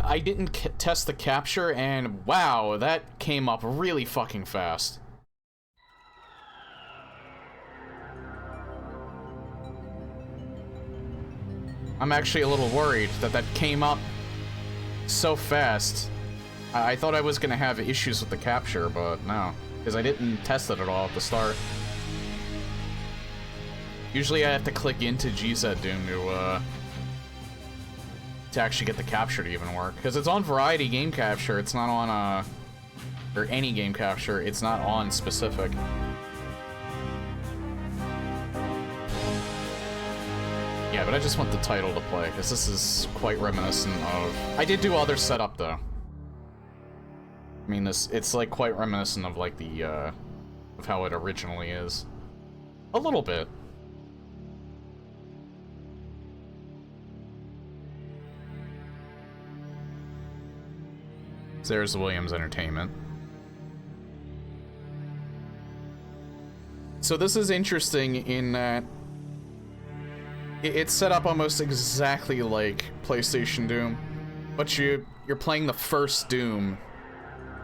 I didn't test the capture, and wow, that came up really fucking fast. I'm actually a little worried that that came up so fast. I thought I was gonna have issues with the capture, but no, because I didn't test it at all at the start. Usually I have to click into GZ Doom to actually get the capture to even work, because it's on Variety Game Capture. It's not on or any game capture. It's not on specific. Yeah, but I just want the title to play, because this is quite reminiscent of... I did do other setup, though. I mean, it's, like, quite reminiscent of, like, the, of how it originally is. A little bit. There's Williams Entertainment. So this is interesting in that it's set up almost exactly like PlayStation Doom, but you're playing the first Doom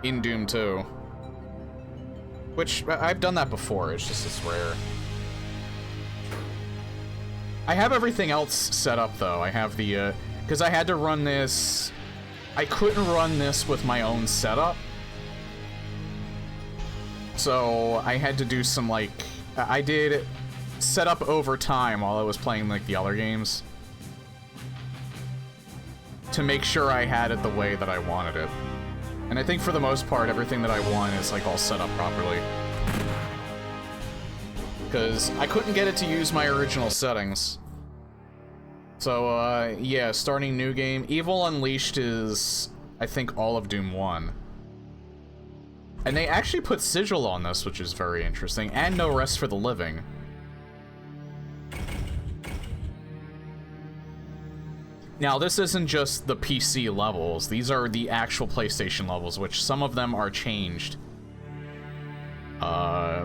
in Doom 2. Which, I've done that before, it's just it's rare. I have everything else set up though. I have the, because I had to run this, I couldn't run this with my own setup. So I had to do some, like, I did set up over time while I was playing, like, the other games, to make sure I had it the way that I wanted it. And I think for the most part, everything that I want is, like, all set up properly. Because I couldn't get it to use my original settings. So, yeah, starting new game. Evil Unleashed is, I think, all of Doom 1. And they actually put Sigil on this, which is very interesting, and No Rest for the Living. Now, this isn't just the PC levels, these are the actual PlayStation levels, which some of them are changed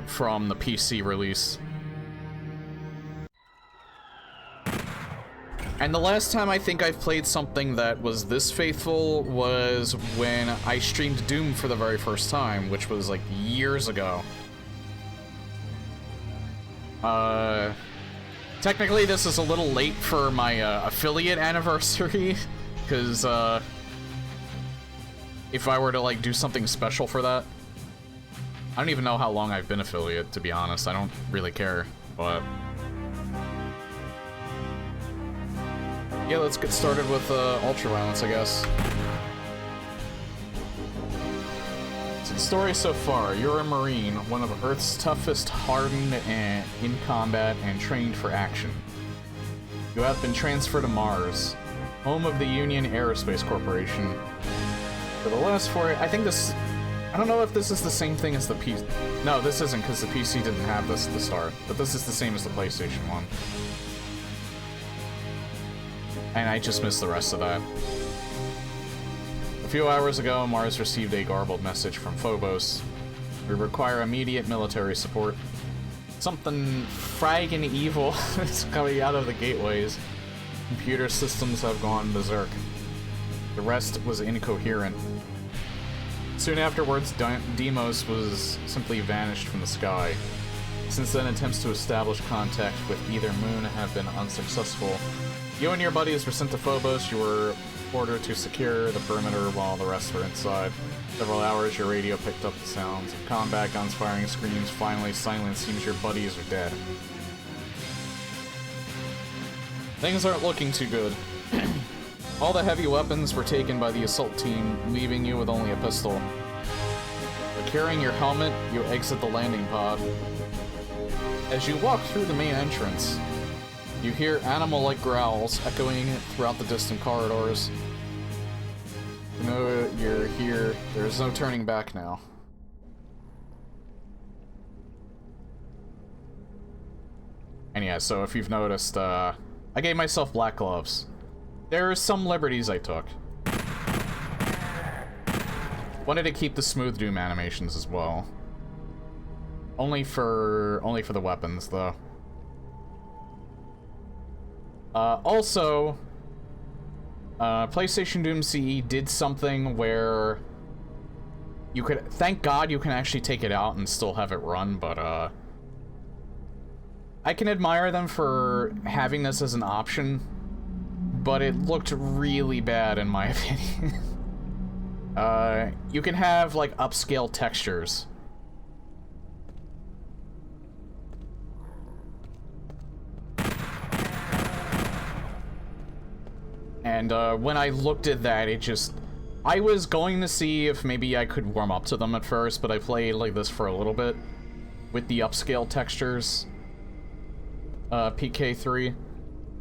from the PC release. And the last time I think I've played something that was this faithful was when I streamed Doom for the very first time, which was like years ago. Technically this is a little late for my affiliate anniversary, because if I were to like do something special for that, I don't even know how long I've been affiliate, to be honest. I don't really care, but yeah, let's get started with Ultraviolence, I guess. So the story so far, you're a Marine, one of Earth's toughest, hardened in combat and trained for action. You have been transferred to Mars, home of the Union Aerospace Corporation. For the last 4... I think this... I don't know if this is the same thing as the PC... No, this isn't, because the PC didn't have this at the start. But this is the same as the PlayStation one. And I just missed the rest of that. A few hours ago, Mars received a garbled message from Phobos. We require immediate military support. Something fragging evil is coming out of the gateways. Computer systems have gone berserk. The rest was incoherent. Soon afterwards, Deimos was simply vanished from the sky. Since then, attempts to establish contact with either moon have been unsuccessful. You and your buddies were sent to Phobos. You were ordered to secure the perimeter while the rest were inside. Several hours, your radio picked up the sounds of combat, guns firing, screams. Finally, silence. Seems your buddies are dead. Things aren't looking too good. All the heavy weapons were taken by the assault team, leaving you with only a pistol. Carrying your helmet, you exit the landing pod. As you walk through the main entrance, you hear animal-like growls echoing throughout the distant corridors. You know you're here. There's no turning back now. And yeah, so if you've noticed, I gave myself black gloves. There are some liberties I took. Wanted to keep the smooth Doom animations as well. Only for the weapons, though. PlayStation Doom CE did something where you could, thank God you can actually take it out and still have it run, but I can admire them for having this as an option, but it looked really bad in my opinion. You can have, like, upscale textures. And when I looked at that, it just... I was going to see if maybe I could warm up to them at first, but I played like this for a little bit with the upscale textures, PK3,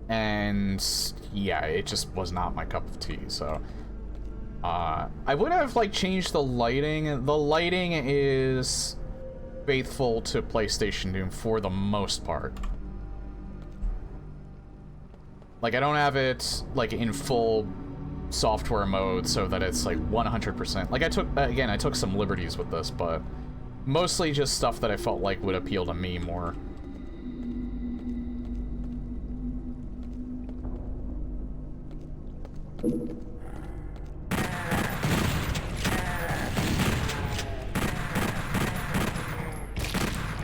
and yeah, it just was not my cup of tea, so... I would have, like, changed the lighting. The lighting is faithful to PlayStation Doom for the most part. Like, I don't have it, like, in full software mode so that it's, like, 100%. Like, I took some liberties with this, but mostly just stuff that I felt like would appeal to me more.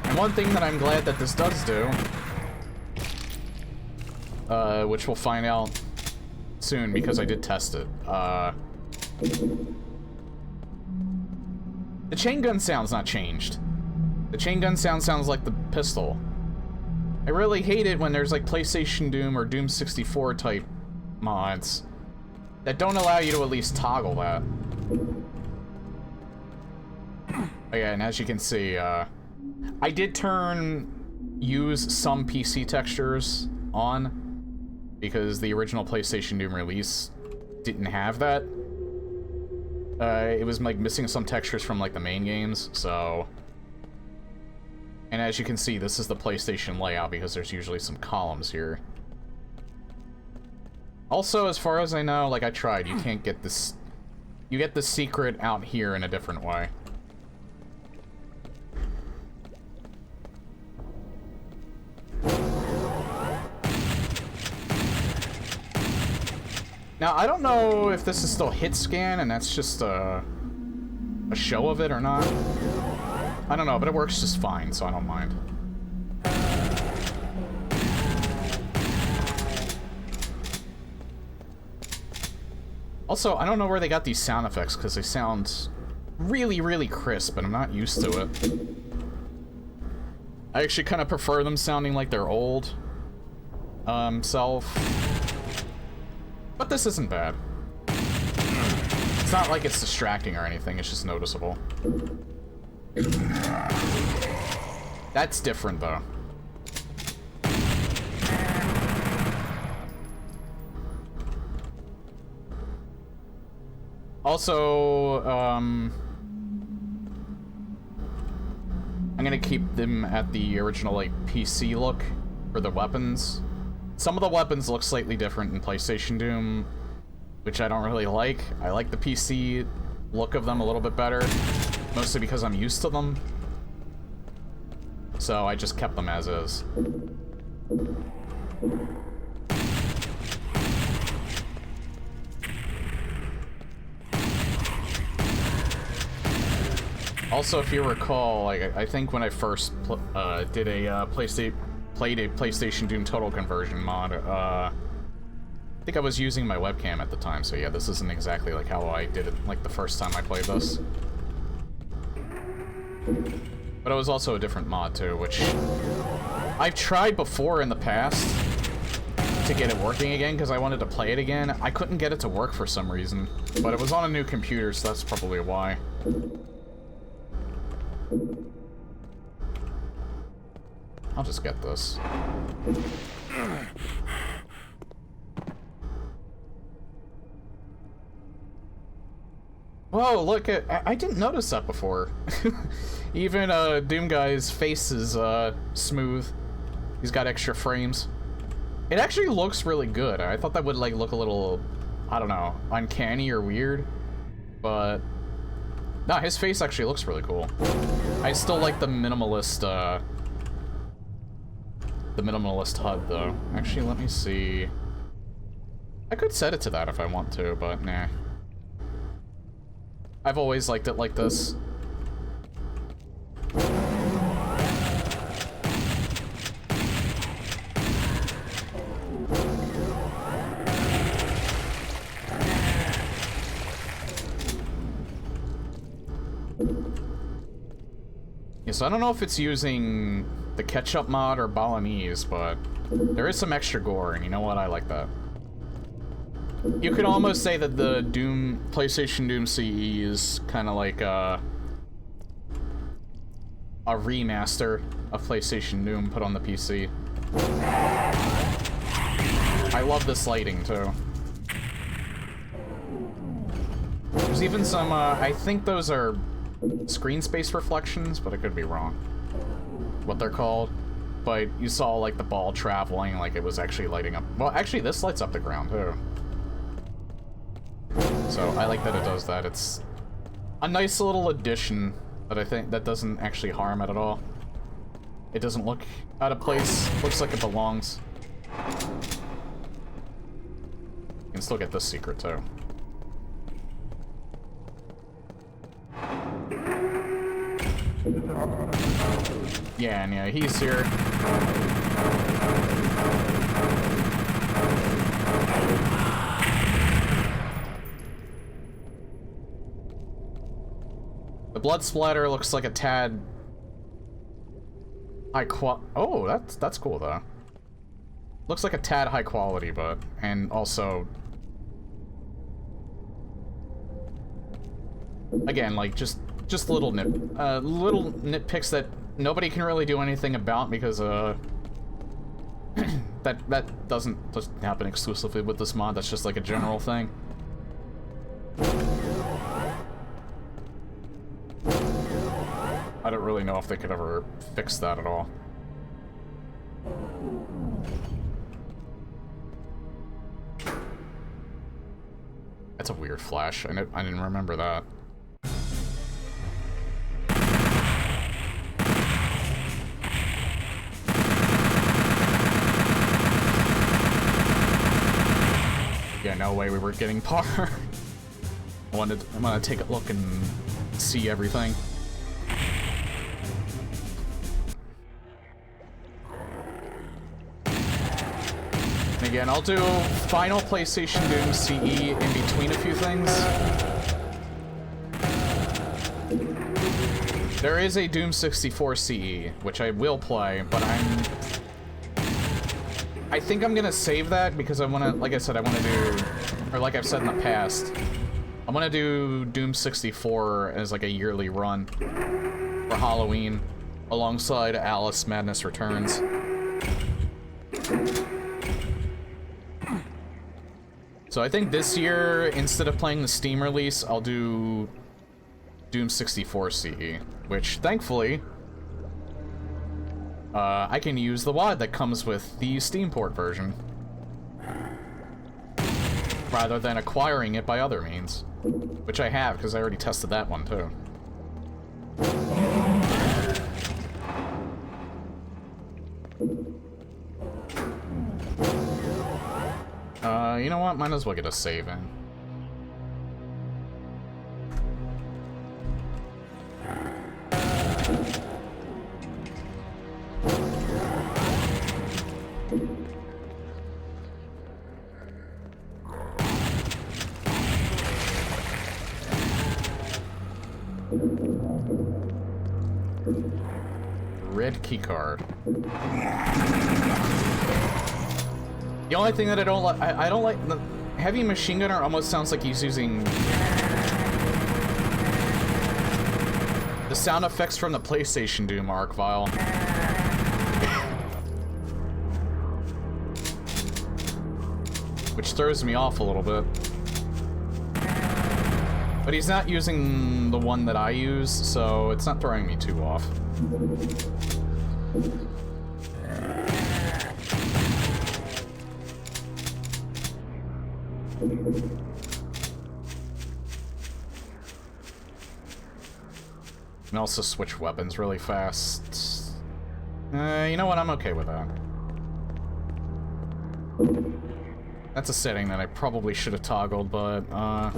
And one thing that I'm glad that this does do, which we'll find out soon because I did test it, the chain gun sound's not changed. The chain gun sound sounds like the pistol. I really hate it when there's like PlayStation Doom or Doom 64 type mods that don't allow you to at least toggle that. Again, as you can see, I did use some PC textures on because the original PlayStation Doom release didn't have that. It was like missing some textures from like the main games, so... And as you can see, this is the PlayStation layout because there's usually some columns here. Also, as far as I know, like I tried, you can't get this... You get the secret out here in a different way. Now, I don't know if this is still hit scan and that's just a show of it or not. I don't know, but it works just fine, so I don't mind. Also, I don't know where they got these sound effects because they sound really, really crisp and I'm not used to it. I actually kind of prefer them sounding like their old self. But this isn't bad. It's not like it's distracting or anything, it's just noticeable. That's different, though. Also, I'm gonna keep them at the original, like, PC look for the weapons. Some of the weapons look slightly different in PlayStation Doom, which I don't really like. I like the PC look of them a little bit better, mostly because I'm used to them. So I just kept them as is. Also, if you recall, like I think when I first did a played a PlayStation Doom Total Conversion mod, I think I was using my webcam at the time, so yeah, this isn't exactly like how I did it like the first time I played this. But it was also a different mod too, which I've tried before in the past to get it working again because I wanted to play it again. I couldn't get it to work for some reason, but it was on a new computer, so that's probably why. I'll just get this. Whoa, look at... I didn't notice that before. Even Doom Guy's face is smooth. He's got extra frames. It actually looks really good. I thought that would like look a little, I don't know, uncanny or weird. But no, his face actually looks really cool. I still like the minimalist HUD though. Actually, let me see. I could set it to that if I want to, but nah. I've always liked it like this. Yeah, so I don't know if it's using the ketchup mod or Balinese, but there is some extra gore, and you know what? I like that. You could almost say that the PlayStation Doom CE is kind of like a remaster of PlayStation Doom put on the PC. I love this lighting, too. There's even some, I think those are screen space reflections, but I could be wrong what they're called. But you saw, like, the ball traveling, like it was actually lighting up. Well, actually, this lights up the ground, too. So, I like that it does that. It's a nice little addition that I think that doesn't actually harm it at all. It doesn't look out of place. Looks like it belongs. You can still get this secret, too. Yeah, and yeah, he's here. The blood splatter looks like a tad high oh, that's cool though. Looks like a tad high quality, but and also again, like just little nitpicks that nobody can really do anything about because that doesn't just happen exclusively with this mod. That's just like a general thing. I don't really know if they could ever fix that at all. That's a weird flash. I didn't remember that. Yeah, no way we were getting par. I'm gonna take a look and see everything. And again, I'll do final PlayStation Doom CE in between a few things. There is a Doom 64 CE, which I will play, but I think I'm gonna save that because I wanna, like I said, I wanna do, or like I've said in the past, I'm gonna do Doom 64 as like a yearly run for Halloween alongside Alice Madness Returns. So I think this year, instead of playing the Steam release, I'll do Doom 64 CE, which thankfully, I can use the WAD that comes with the Steam port version, rather than acquiring it by other means, which I have, because I already tested that one, too. You know what? Might as well get a save in. Red keycard. The only thing that I don't like, I don't like, the heavy machine gunner almost sounds like he's using the sound effects from the PlayStation Doom arc file. Which throws me off a little bit. But he's not using the one that I use, so it's not throwing me too off. And also switch weapons really fast. You know what? I'm okay with that. That's a setting that I probably should have toggled, but, I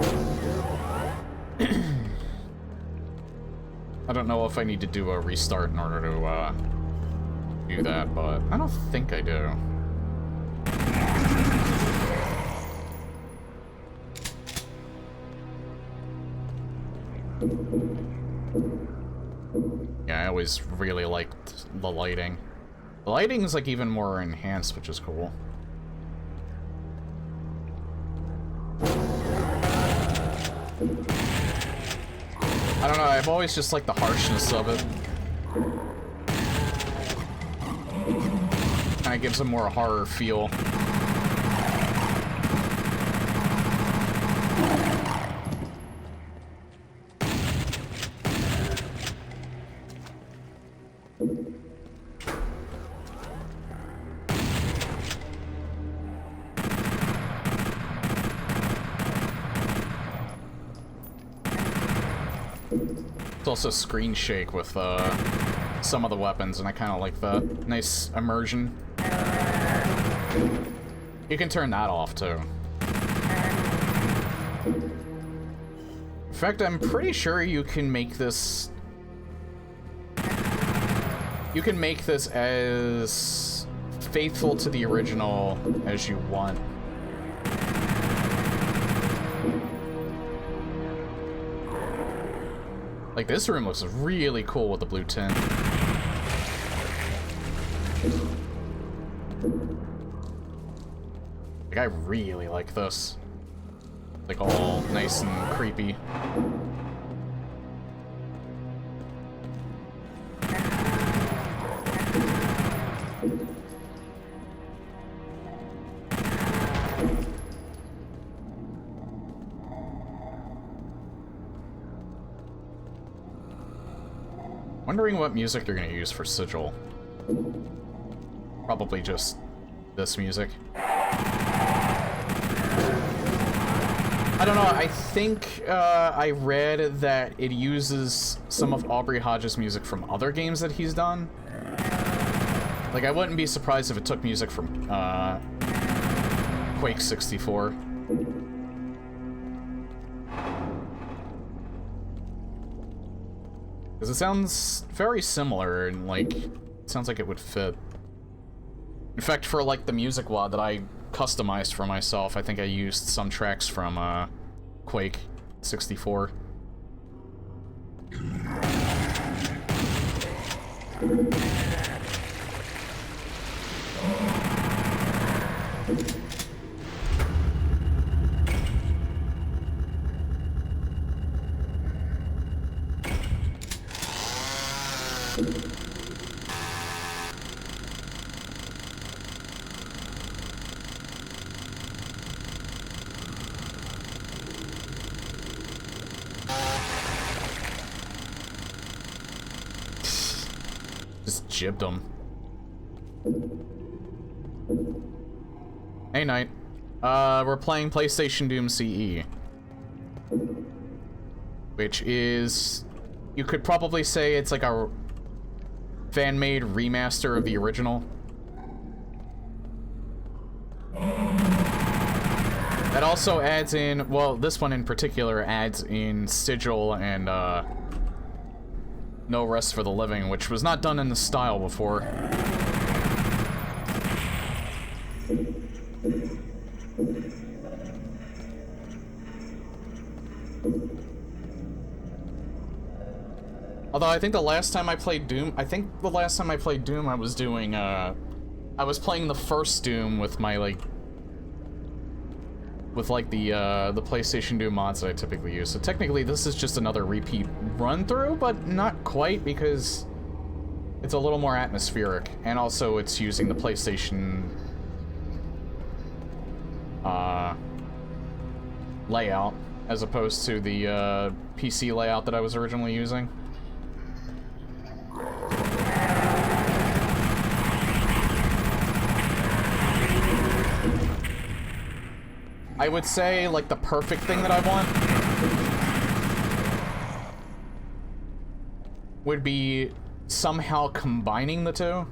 don't know if I need to do a restart in order to, do that, but I don't think I do. Yeah, I always really liked the lighting. The lighting is, like, even more enhanced, which is cool. I don't know, I've always just liked the harshness of it. Kinda gives a more horror feel. It's also screen shake with some of the weapons, and I kind of like that. Nice immersion. You can turn that off, too. In fact, I'm pretty sure you can make this... You can make this as faithful to the original as you want. Like, this room looks really cool with the blue tint. Like, I really like this. Like, all nice and creepy. Wondering what music they're gonna use for Sigil. Probably just this music. I don't know, I think I read that it uses some of Aubrey Hodges' music from other games that he's done. Like, I wouldn't be surprised if it took music from Quake 64. Because it sounds very similar, and, like, it sounds like it would fit. In fact, for, like, the music WOD that I customized for myself, I think I used some tracks from, Quake 64. Just jibbed him. Hey, Knight. We're playing PlayStation Doom CE. Which is... You could probably say it's like a fan-made remaster of the original. That also adds in... Well, this one in particular adds in Sigil and, No Rest for the Living, which was not done in this style before. Although I think the last time I played Doom, I was doing, I was playing the first Doom with my, like, with, like, the PlayStation Doom mods that I typically use. So technically this is just another repeat run-through, but not quite, because it's a little more atmospheric. And also it's using the PlayStation, layout, as opposed to the, PC layout that I was originally using. I would say, like, the perfect thing that I want would be somehow combining the two.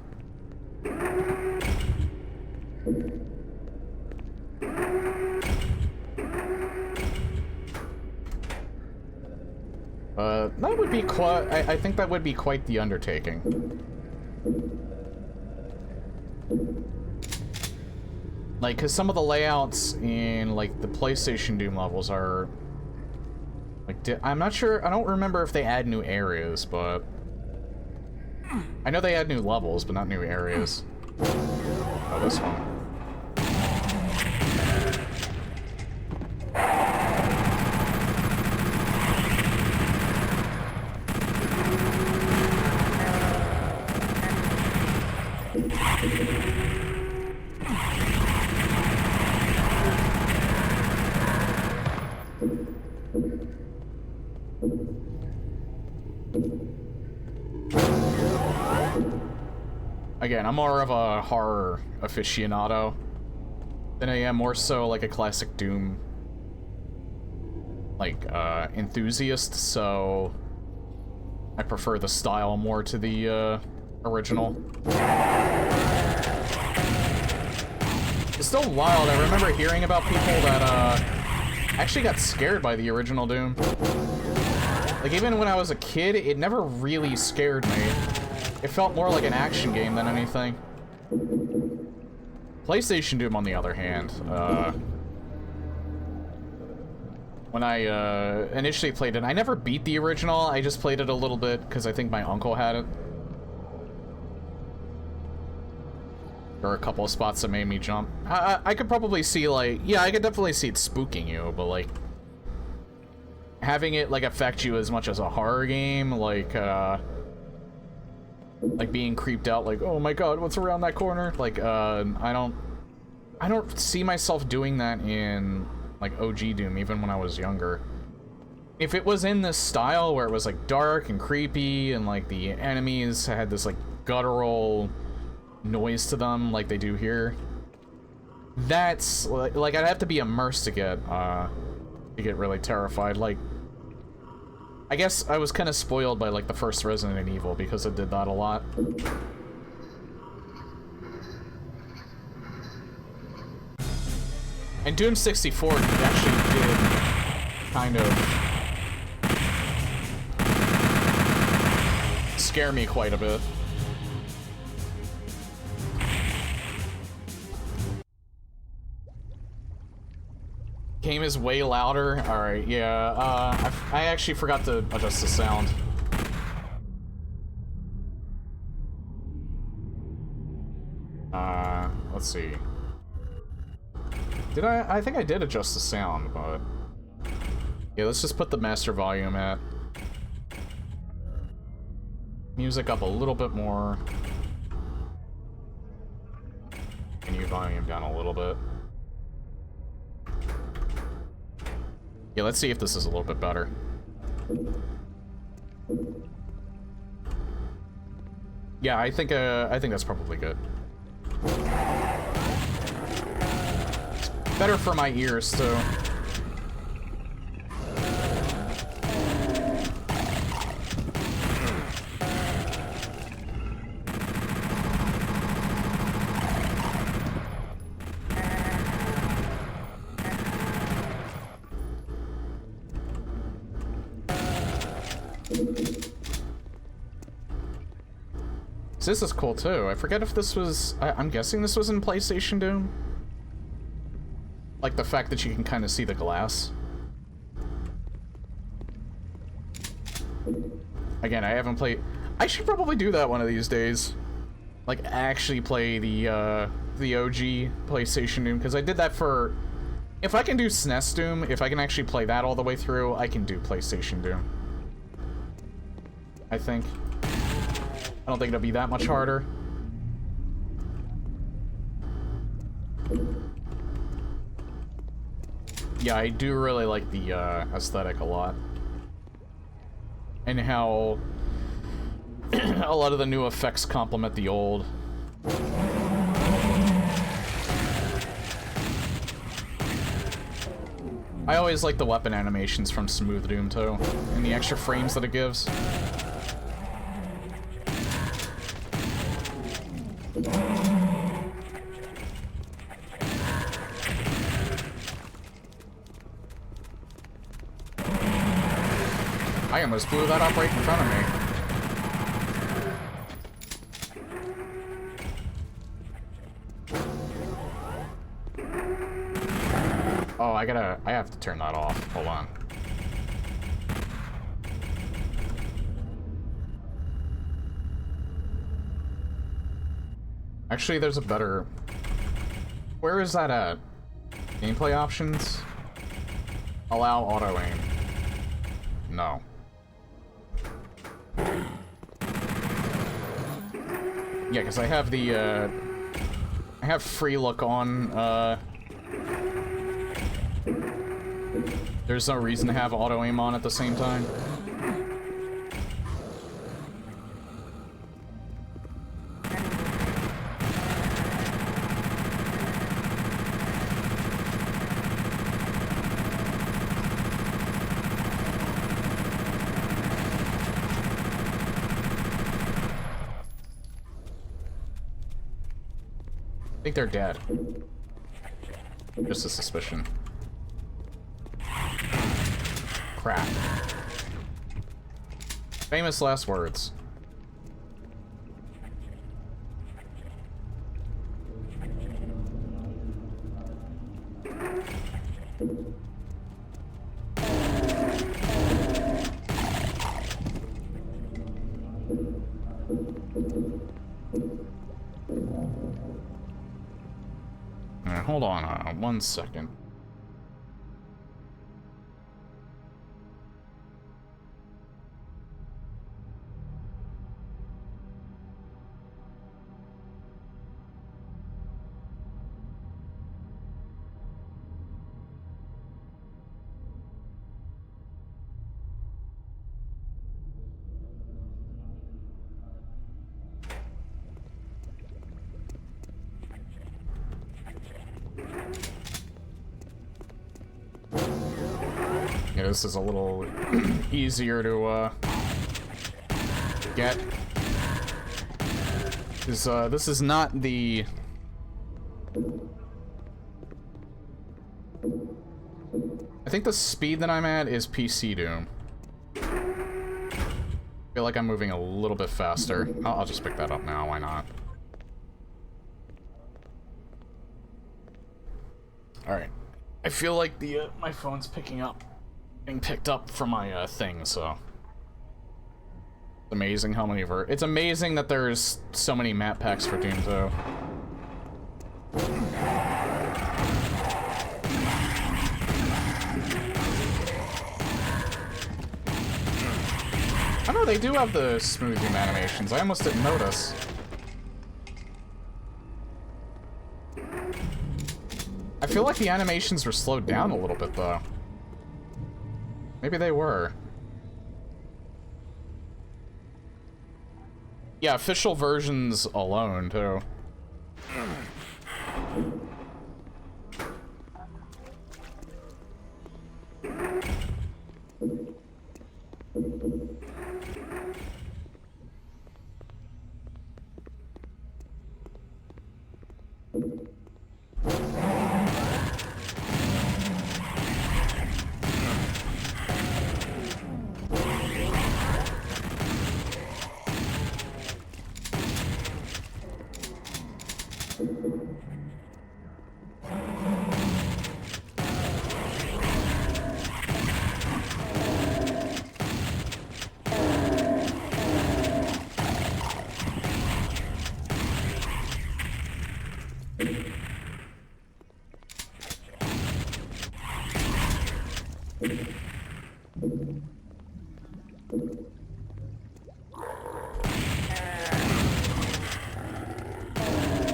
That would be quite... I think that would be quite the undertaking. Like, because some of the layouts in, like, the PlayStation Doom levels are... Like, I'm not sure... I don't remember if they add new areas, but... I know they add new levels, but not new areas. Oh, this one. Again, I'm more of a horror aficionado than I am more so like a classic Doom like enthusiast, so I prefer the style more to the original. It's still wild. I remember hearing about people that actually got scared by the original Doom. Like, even when I was a kid, it never really scared me. It felt more like an action game than anything. PlayStation Doom, on the other hand, when I initially played it, I never beat the original. I just played it a little bit because I think my uncle had it. There were a couple of spots that made me jump. I could probably see, like, yeah, I could definitely see it spooking you, but, like, having it, like, affect you as much as a horror game, like being creeped out, like, oh my god, what's around that corner? Like, I don't see myself doing that in, like, OG Doom, even when I was younger. If it was in this style where it was, like, dark and creepy, and, like, the enemies had this, like, guttural noise to them, like they do here, that's, like, I'd have to be immersed to get really terrified. Like, I guess I was kind of spoiled by, like, the first Resident Evil because it did that a lot. And Doom 64 actually did kind of scare me quite a bit. Game is way louder. Alright, yeah, I actually forgot to adjust the sound. Let's see. Did I think I did adjust the sound, but... Yeah, let's just put the master volume at... Music up a little bit more. Menu volume down a little bit. Yeah, let's see if this is a little bit better. Yeah, I think that's probably good. It's better for my ears, too. This is cool too. I forget if this was... I'm guessing this was in PlayStation Doom? Like the fact that you can kind of see the glass. Again, I haven't played... I should probably do that one of these days. Like, actually play the OG PlayStation Doom, because I did that for... If I can do SNES Doom, if I can actually play that all the way through, I can do PlayStation Doom. I think. I don't think it'll be that much harder. Yeah, I do really like the aesthetic a lot. And how a lot of the new effects complement the old. I always like the weapon animations from Smooth Doom too, and the extra frames that it gives. I almost blew that up right in front of me. Oh, I have to turn that off. Hold on. Actually, there's a better... Where is that at? Gameplay options? Allow auto-aim. No. Yeah, because I have the, I have free look on, There's no reason to have auto-aim on at the same time. I think they're dead. Just a suspicion. Crap. Famous last words. Hold on 1 second. Yeah, this is a little easier to get. This is not the... I think the speed that I'm at is PC Doom. I feel like I'm moving a little bit faster. I'll just pick that up now, why not? Alright. I feel like the my phone's being picked up from my thing, so... It's amazing how many it's amazing that there's so many map packs for Doom 2. I know they do have the smooth Doom animations. I almost didn't notice. I feel like the animations were slowed down a little bit, though. Maybe they were. Yeah, official versions alone, too.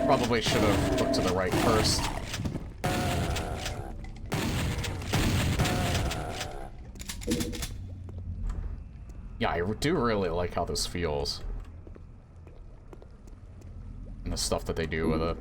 Probably should have looked to the right first. Yeah, I do really like how this feels. And the stuff that they do with it.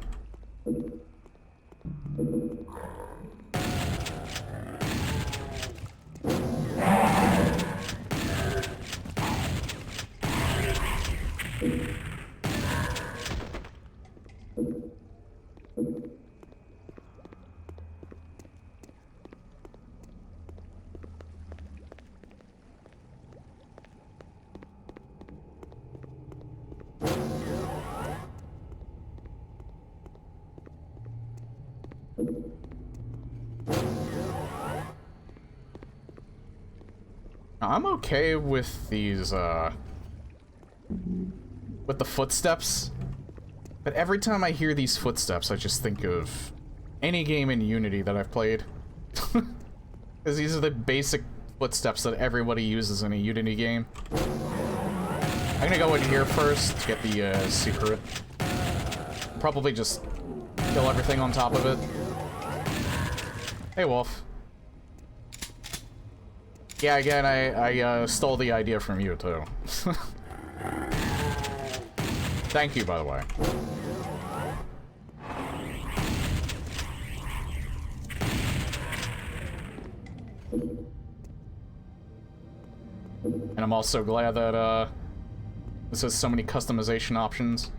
I'm okay with these, with the footsteps. But every time I hear these footsteps, I just think of any game in Unity that I've played. Because these are the basic footsteps that everybody uses in a Unity game. I'm gonna go in here first to get the secret. Probably just kill everything on top of it. Hey, Wolf. Yeah, again, I stole the idea from you, too. Thank you, by the way. And I'm also glad that, this has so many customization options.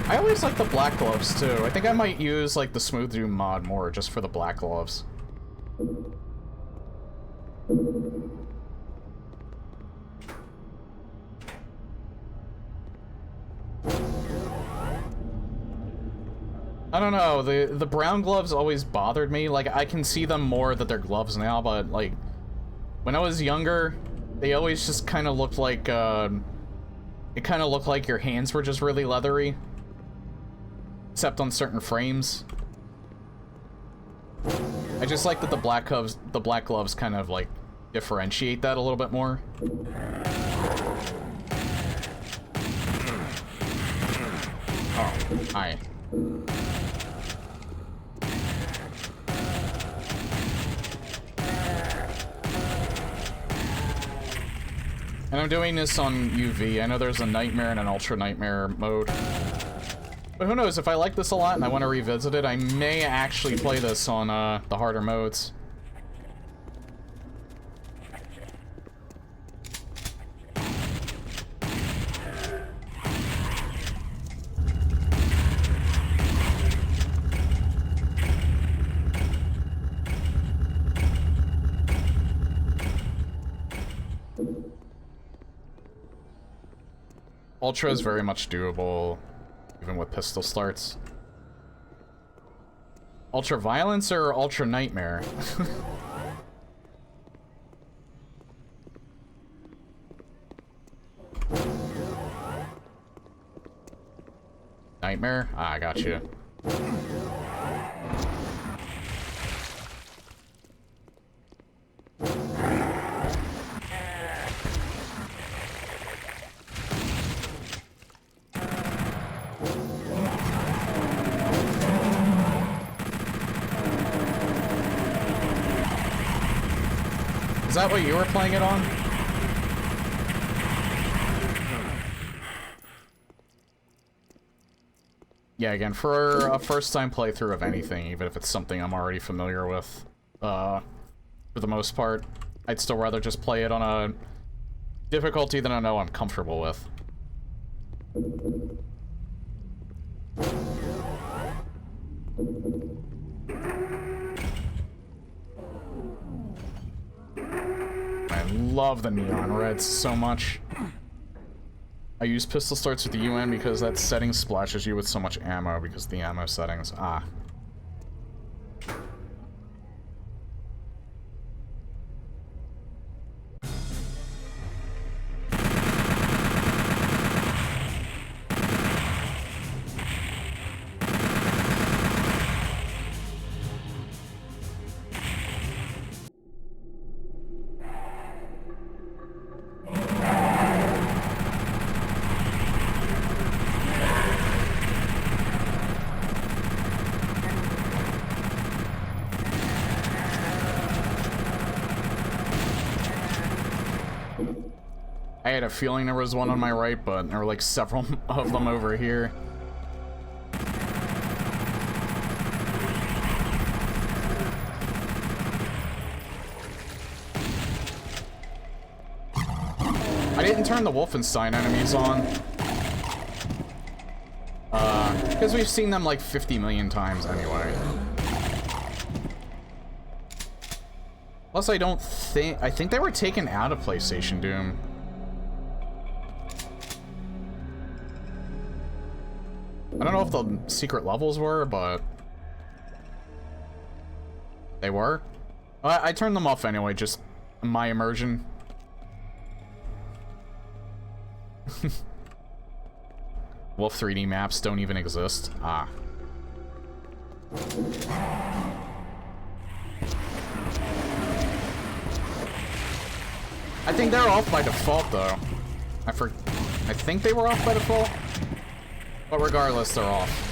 I always like the black gloves, too. I think I might use, like, the Smooth Doom mod more just for the black gloves. I don't know, the brown gloves always bothered me. Like, I can see them more that they're gloves now, but, like, when I was younger, they always just kind of looked like, it kind of looked like your hands were just really leathery. Except on certain frames. I just like that the black gloves kind of, like, differentiate that a little bit more. Oh, hi. And I'm doing this on UV. I know there's a Nightmare and an Ultra Nightmare mode. But who knows, if I like this a lot and I want to revisit it, I may actually play this on the harder modes. Ultra is very much doable, even with pistol starts. Ultra Violence or Ultra Nightmare? Nightmare? Ah, I got you. Is that what you were playing it on? Yeah, again, for a first-time playthrough of anything, even if it's something I'm already familiar with, for the most part, I'd still rather just play it on a difficulty that I know I'm comfortable with. I love the neon reds so much. I use pistol starts with the UN because that setting splashes you with so much ammo because of the ammo settings. Ah. I had a feeling there was one on my right, but there were like several of them over here. I didn't turn the Wolfenstein enemies on. Because we've seen them like 50 million times anyway. Plus, I think they were taken out of PlayStation Doom. I don't know if the secret levels were, but they were. I turned them off anyway, just my immersion. Wolf 3D maps don't even exist. Ah. I think they're off by default, though. I think they were off by default. But regardless, they're off.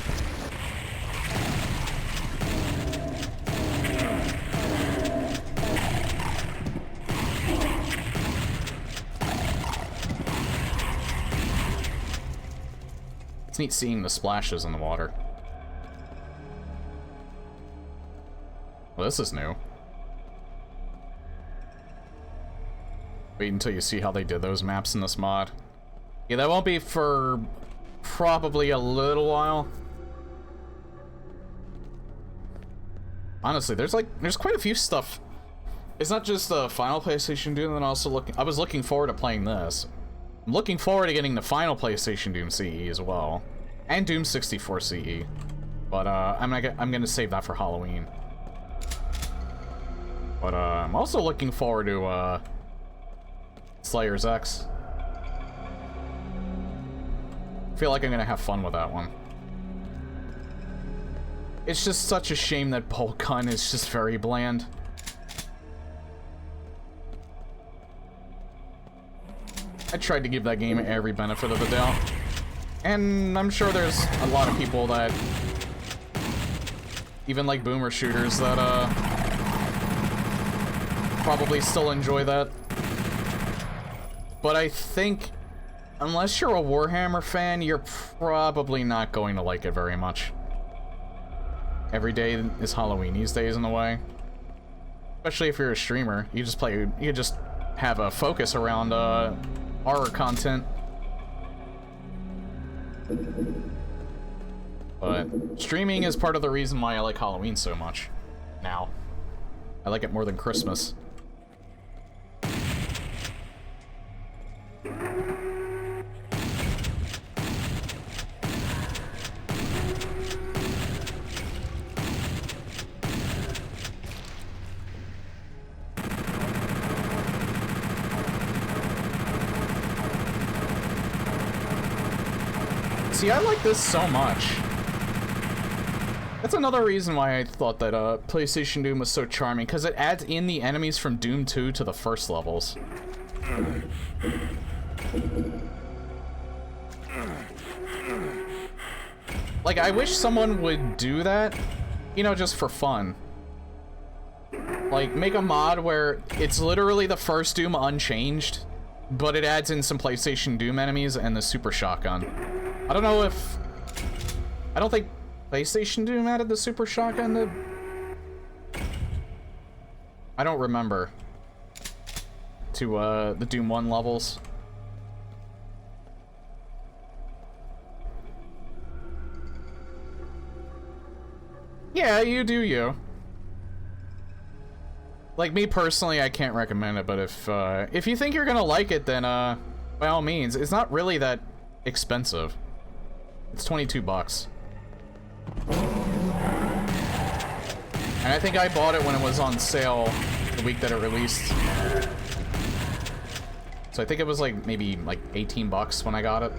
It's neat seeing the splashes in the water. Well, this is new. Wait until you see how they did those maps in this mod. Yeah, that won't be for probably a little while. Honestly, there's quite a few stuff. It's not just the final PlayStation Doom, and also I was looking forward to playing this. I'm looking forward to getting the final PlayStation Doom CE as well, and Doom 64 CE. But I'm gonna save that for Halloween. But I'm also looking forward to Slayers X. Feel like I'm gonna have fun with that one. It's just such a shame that Bolt Gun is just very bland. I tried to give that game every benefit of the doubt. And I'm sure there's a lot of people that, even like boomer shooters, that probably still enjoy that. But I think, unless you're a Warhammer fan, you're probably not going to like it very much. Every day is Halloween these days in a way. Especially if you're a streamer. You just have a focus around horror content. But streaming is part of the reason why I like Halloween so much. Now. I like it more than Christmas. See, I like this so much. That's another reason why I thought that PlayStation Doom was so charming, because it adds in the enemies from Doom 2 to the first levels. Like, I wish someone would do that, you know, just for fun. Like, make a mod where it's literally the first Doom unchanged, but it adds in some PlayStation Doom enemies and the Super Shotgun. I don't know if... I don't think PlayStation Doom added the Super Shotgun to... I don't remember. To, the Doom 1 levels. Yeah, you do you. Like, me personally, I can't recommend it, but if you think you're gonna like it, then, by all means. It's not really that expensive. It's 22 bucks. And I think I bought it when it was on sale the week that it released. So I think it was like maybe like 18 bucks when I got it.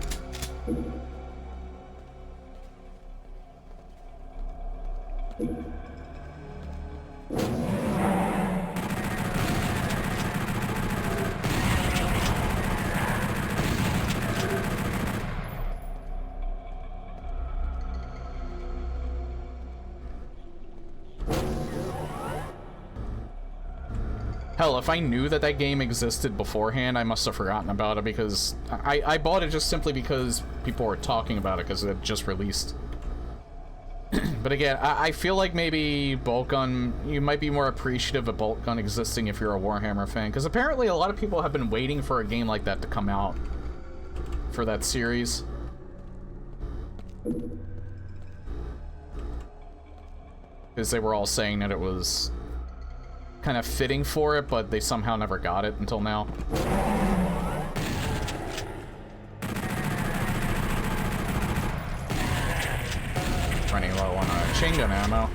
Hell, if I knew that that game existed beforehand, I must have forgotten about it, because I bought it just simply because people were talking about it because it had just released. But again, I feel like maybe Bolt Gun, you might be more appreciative of Bolt Gun existing if you're a Warhammer fan, because apparently a lot of people have been waiting for a game like that to come out for that series. Because they were all saying that it was kind of fitting for it, but they somehow never got it until now. Running low on chain gun ammo.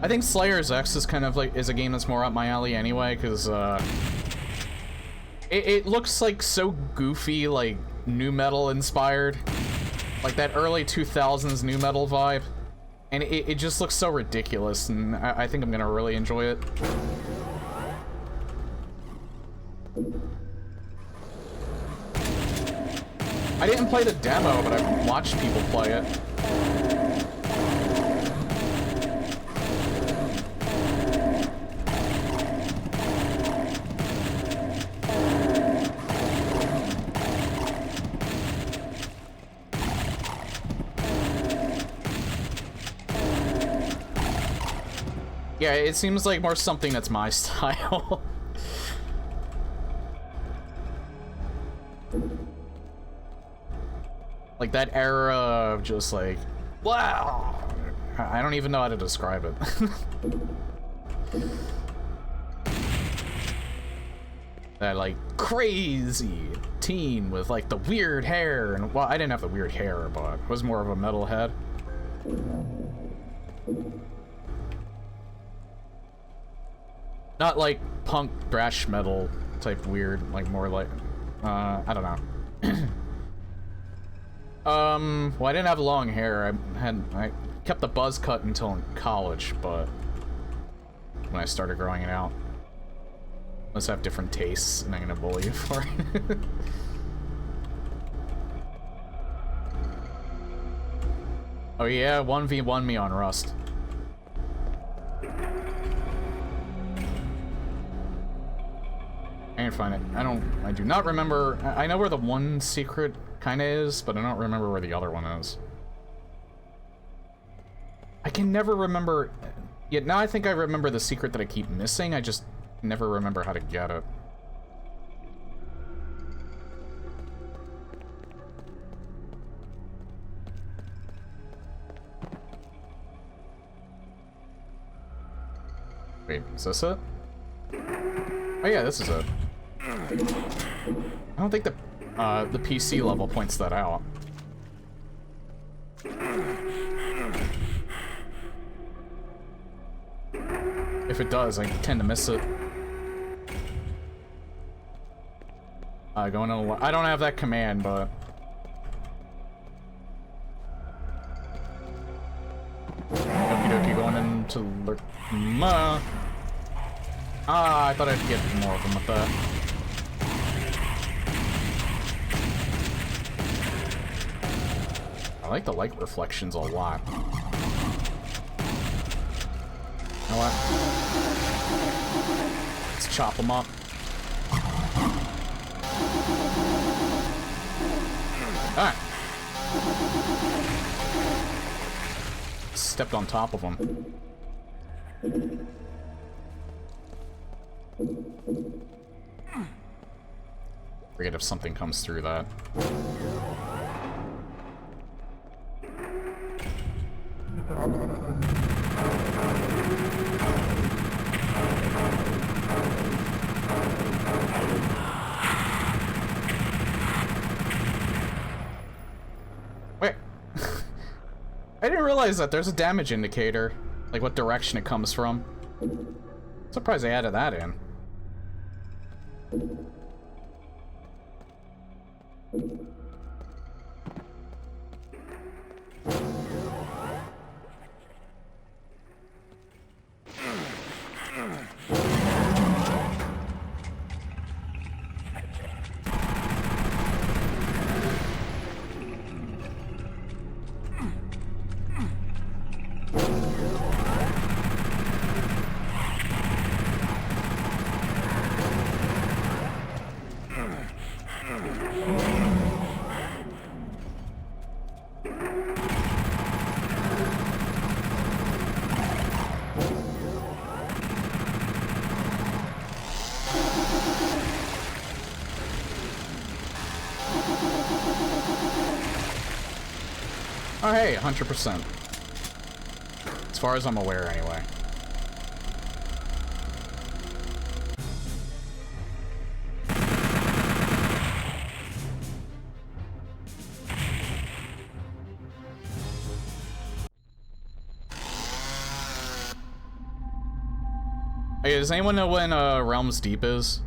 I think Slayer's X is kind of like is a game that's more up my alley anyway, because it looks like so goofy, like nu metal inspired, like that early 2000s nu metal vibe, and it just looks so ridiculous, and I think I'm gonna really enjoy it. I didn't play the demo, but I've watched people play it. Yeah, it seems like more something that's my style. Like that era of just like, wow! I don't even know how to describe it. That like crazy teen with like the weird hair, and well, I didn't have the weird hair, but it was more of a metalhead. Not like punk thrash metal type weird, like more like, I don't know. Well, I didn't have long hair. I kept the buzz cut until in college, but when I started growing it out, let's have different tastes, and I'm gonna bully you for it. Oh yeah, 1v1 me on Rust. I can't find it. I do not remember. I know where the one secret kinda is, but I don't remember where the other one is. I can never remember. Yet now I think I remember the secret that I keep missing. I just never remember how to get it. Wait, is this it? Oh yeah, this is it. I don't think the PC level points that out. If it does, I tend to miss it. Going on. I don't have that command, but okie dokie, going into lurk. I thought I'd get more of them with that. I like the light reflections a lot. You know what? Let's chop them up. Alright. Stepped on top of them. Forget if something comes through that. Wait. I didn't realize that there's a damage indicator, like what direction it comes from. Surprised they added that in. Oh hey, 100%. As far as I'm aware, anyway. Hey, does anyone know when Realms Deep is?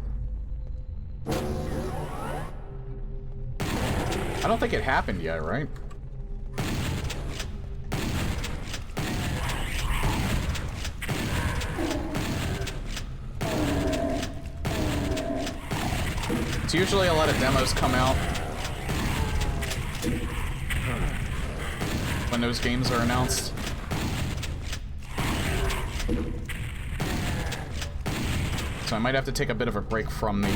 I don't think it happened yet, right? It's usually a lot of demos come out when those games are announced. So I might have to take a bit of a break from the,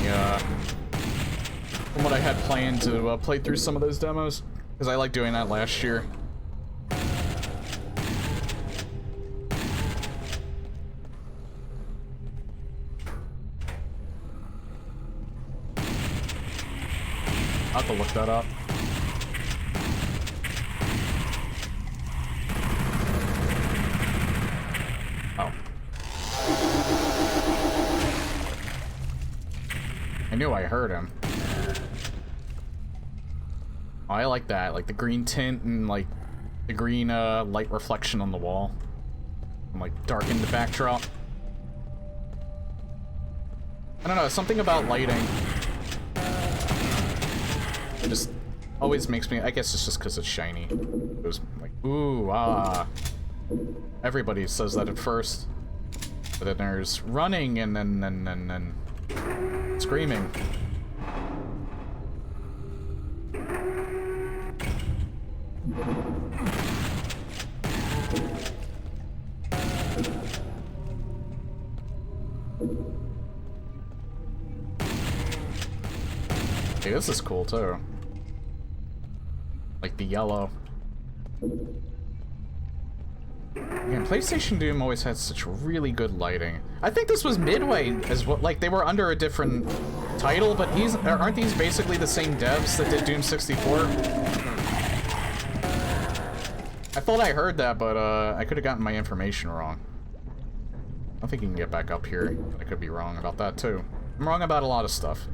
from what I had planned to play through some of those demos, because I liked doing that last year. I'll have to look that up. Oh. I knew I heard him. Oh, I like that, like the green tint and like the green light reflection on the wall. And like darken the backdrop. I don't know, something about lighting. It just always makes me, I guess it's just because it's shiny. It was like, ooh, ah. Everybody says that at first. But then there's running and then screaming. Hey, this is cool too. Like the yellow. Man, PlayStation Doom always had such really good lighting. I think this was Midway as well. Like they were under a different title, but aren't these basically the same devs that did Doom 64? I thought I heard that, but I could have gotten my information wrong. I don't think you can get back up here. I could be wrong about that too. I'm wrong about a lot of stuff.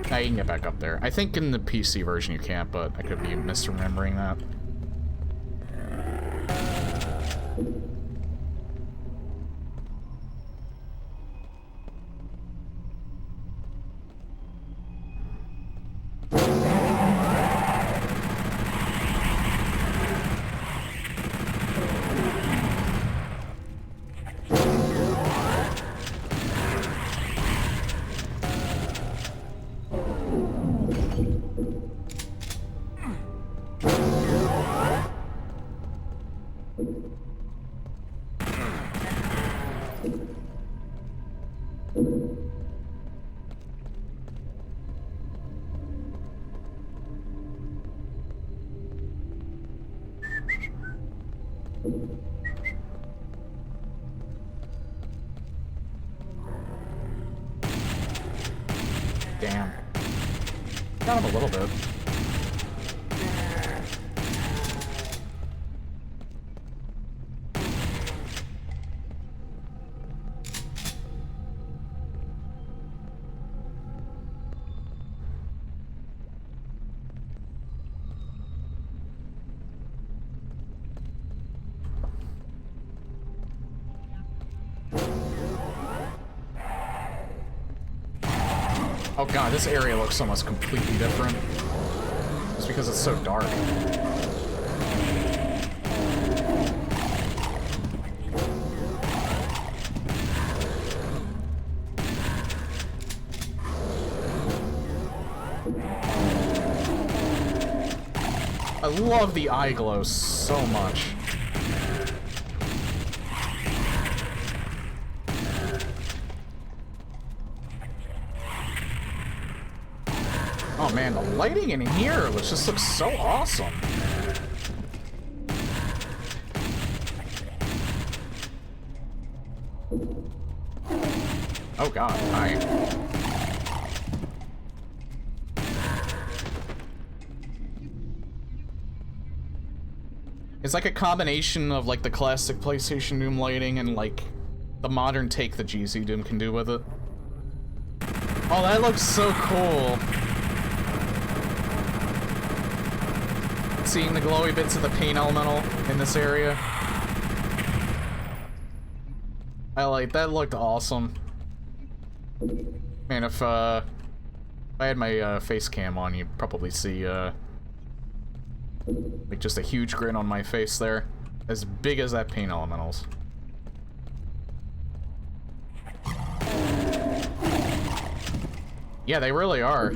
Now you can get back up there. I think in the PC version you can't, but I could be misremembering that. Damn. Got him a little bit. Oh god, this area looks almost completely different. Just because it's so dark. I love the eye glow so much. Oh man, the lighting in here just looks so awesome. Oh god, hi. It's like a combination of like the classic PlayStation Doom lighting and like the modern take that GZ Doom can do with it. Oh, that looks so cool. Seeing the glowy bits of the paint elemental in this area. I like that. Looked awesome. Man, if I had my face cam on, you'd probably see like just a huge grin on my face there, as big as that paint elementals. Yeah, they really are.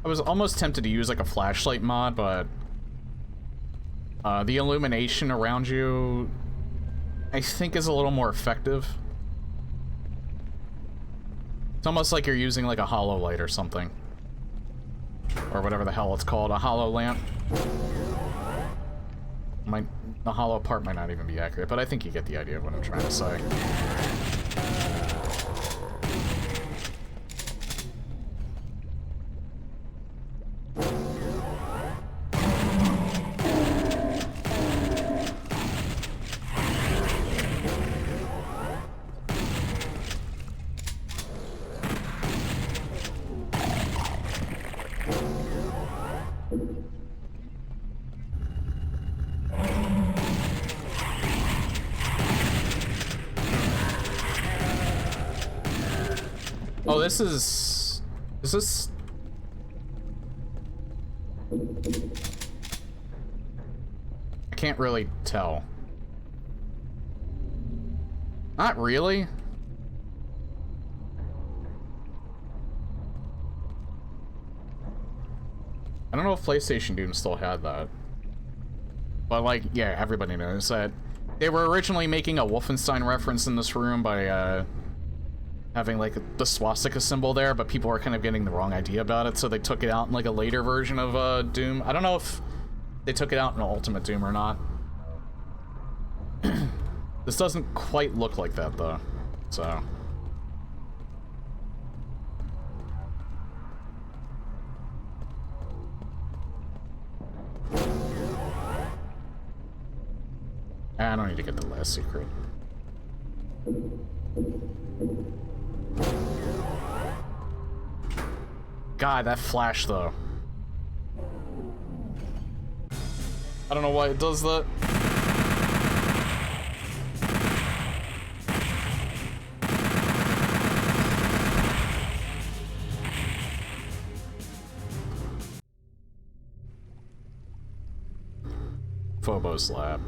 I was almost tempted to use like a flashlight mod, but the illumination around you, I think, is a little more effective. It's almost like you're using like a hollow light or something. Or whatever the hell it's called, a hollow lamp. The hollow part might not even be accurate, but I think you get the idea of what I'm trying to say. Oh, this is this... I can't really tell. Not really. I don't know if PlayStation Doom still had that. But, like, yeah, everybody knows that they were originally making a Wolfenstein reference in this room by, having, like, the swastika symbol there, but people were kind of getting the wrong idea about it, so they took it out in, like, a later version of, Doom. I don't know if they took it out in Ultimate Doom or not. This doesn't quite look like that, though, so... I don't need to get the last secret. God, that flash, though. I don't know why it does that. Phobos Lab.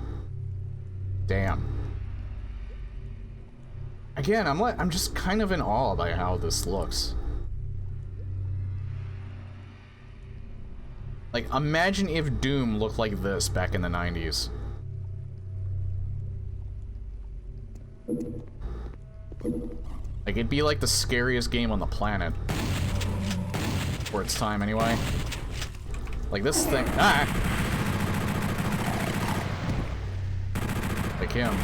Damn. Again, I'm just kind of in awe by how this looks. Like, imagine if Doom looked like this back in the 90s. Like, it'd be like the scariest game on the planet. For its time, anyway. Like, this thing... Ah! Like him.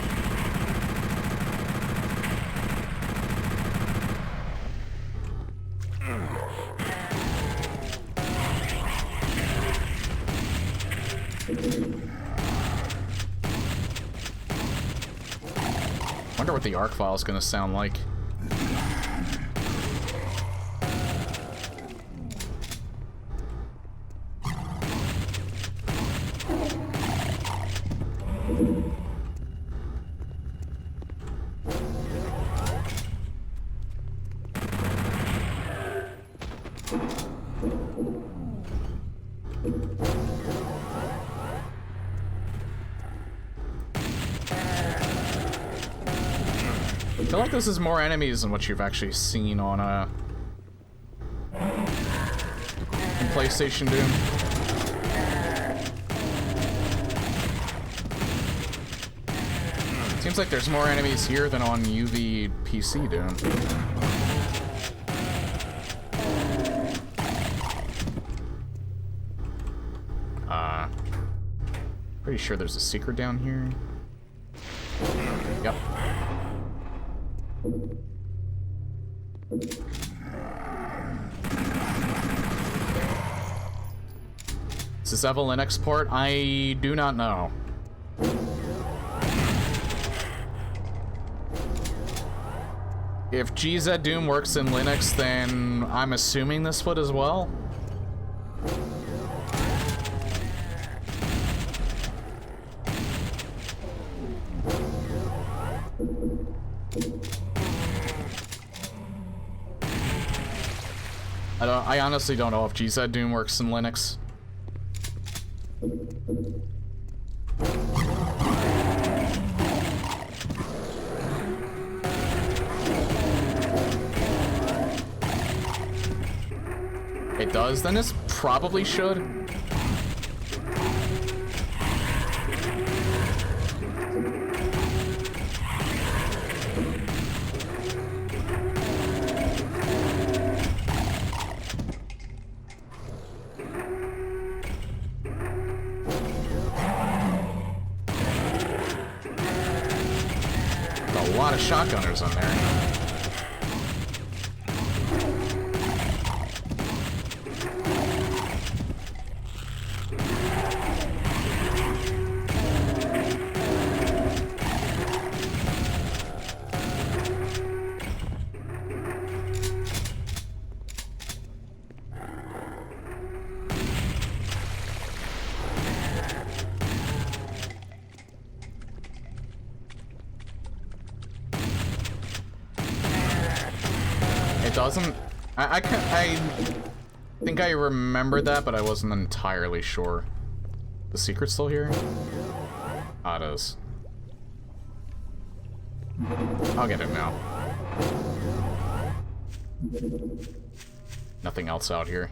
Wonder what the ARC file is going to sound like. I feel like this is more enemies than what you've actually seen on in PlayStation Doom. Seems like there's more enemies here than on UV PC Doom. Pretty sure there's a secret down here. Yep. Is this Evelyn export? I do not know. If GZ Doom works in Linux, then I'm assuming this would as well. I honestly don't know if GZ Doom works in Linux. It does, then this probably should. A lot of shotgunners on there. It doesn't. I think I remembered that, but I wasn't entirely sure. The secret's still here? Ah, it is. I'll get it now. Nothing else out here.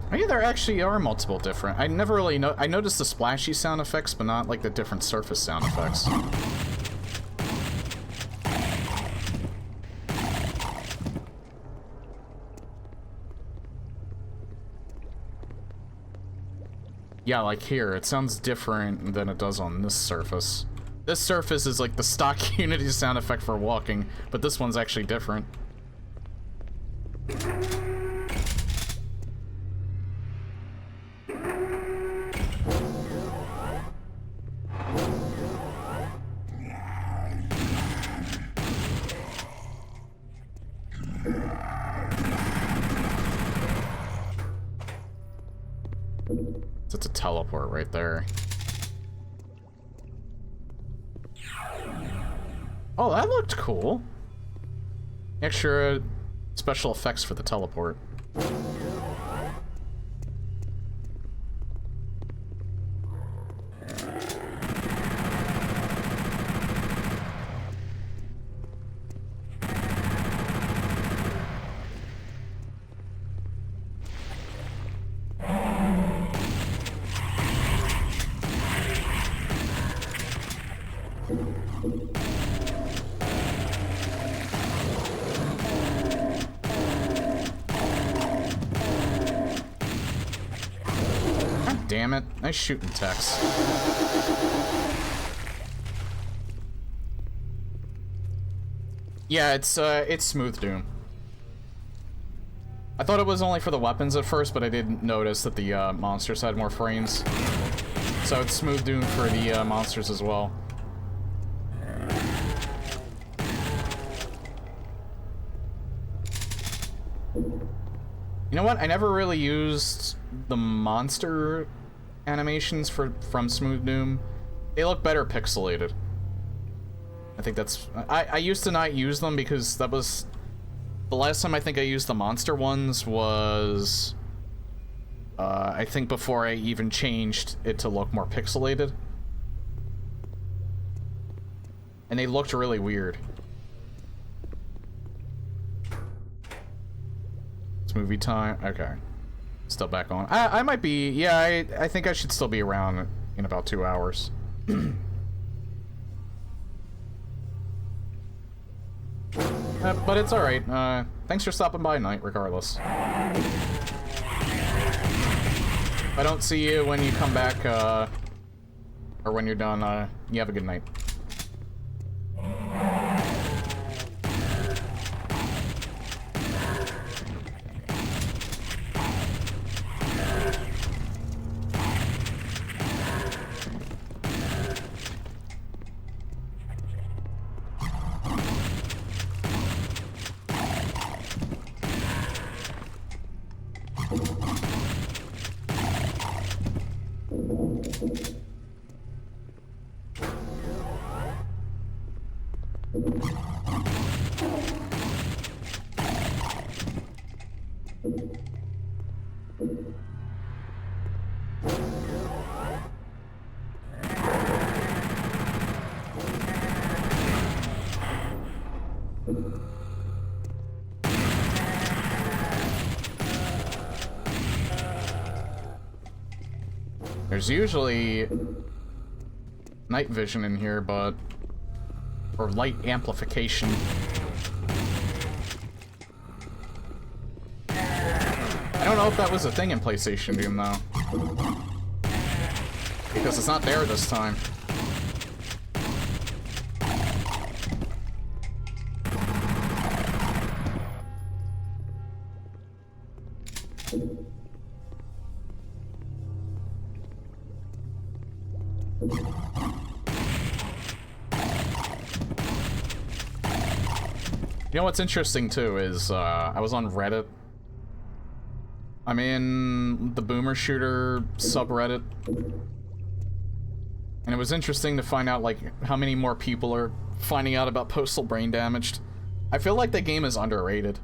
Maybe there actually are multiple different. I never really know. I noticed the splashy sound effects, but not like the different surface sound effects. Yeah, like here, it sounds different than it does on this surface. This surface is like the stock Unity sound effect for walking, but this one's actually different. It's a teleport right there. Oh, that looked cool. Extra special effects for the teleport. Damn it. Nice shooting, Tex. Yeah, it's Smooth Doom. I thought it was only for the weapons at first, but I didn't notice that the monsters had more frames. So it's Smooth Doom for the monsters as well. You know what? I never really used the monster animations from Smooth Doom. They look better pixelated. I think that's... I used to not use them because that was... The last time I think I used the monster ones was... I think before I even changed it to look more pixelated. And they looked really weird. It's movie time. Okay. Still back on. I might be... Yeah, I think I should still be around in about 2 hours. But it's alright. Thanks for stopping by, Knight, regardless. If I don't see you when you come back, or when you're done, you have a good night. There's usually night vision in here, but... or light amplification. I don't know if that was a thing in PlayStation Doom, though. Because it's not there this time. You know what's interesting, too, is, I was on Reddit. I'm in the Boomer Shooter subreddit. And it was interesting to find out, like, how many more people are finding out about Postal Brain Damaged. I feel like the game is underrated.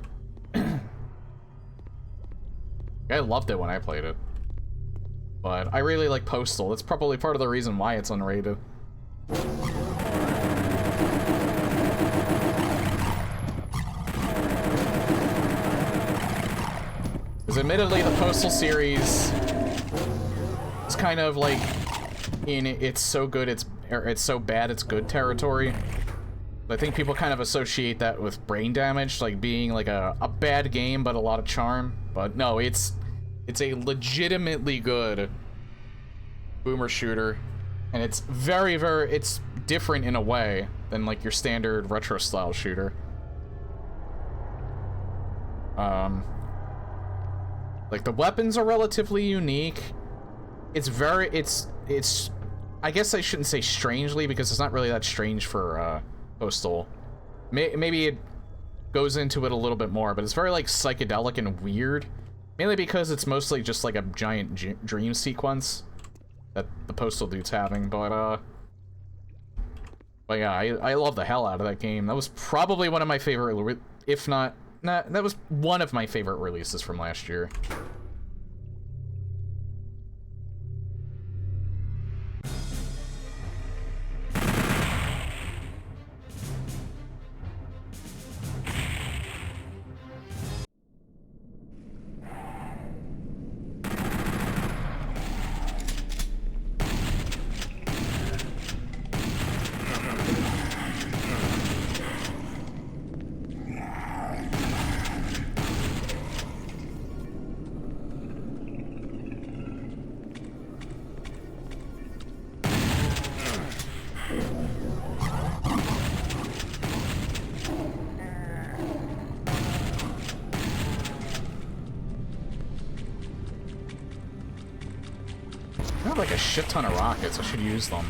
I loved it when I played it. But I really like Postal. That's probably part of the reason why it's unrated. Because admittedly, the Postal series is kind of like in it's so good it's so bad it's good territory. I think people kind of associate that with Brain Damaged, like being like a bad game but a lot of charm. But no, it's a legitimately good boomer shooter, and it's very, it's different in a way than like your standard retro style shooter. Like the weapons are relatively unique. It's I guess I shouldn't say strangely, because it's not really that strange for Postal. Maybe it goes into it a little bit more, but it's very like psychedelic and weird. Mainly because it's mostly just like a giant dream sequence that the Postal dude's having, but yeah, I love the hell out of that game. That was probably one of my favorite, if not, that was one of my favorite releases from last year. Shit ton of rockets. I should use them.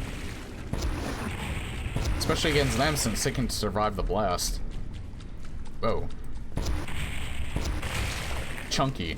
Especially against them, since they can survive the blast. Whoa. chunky.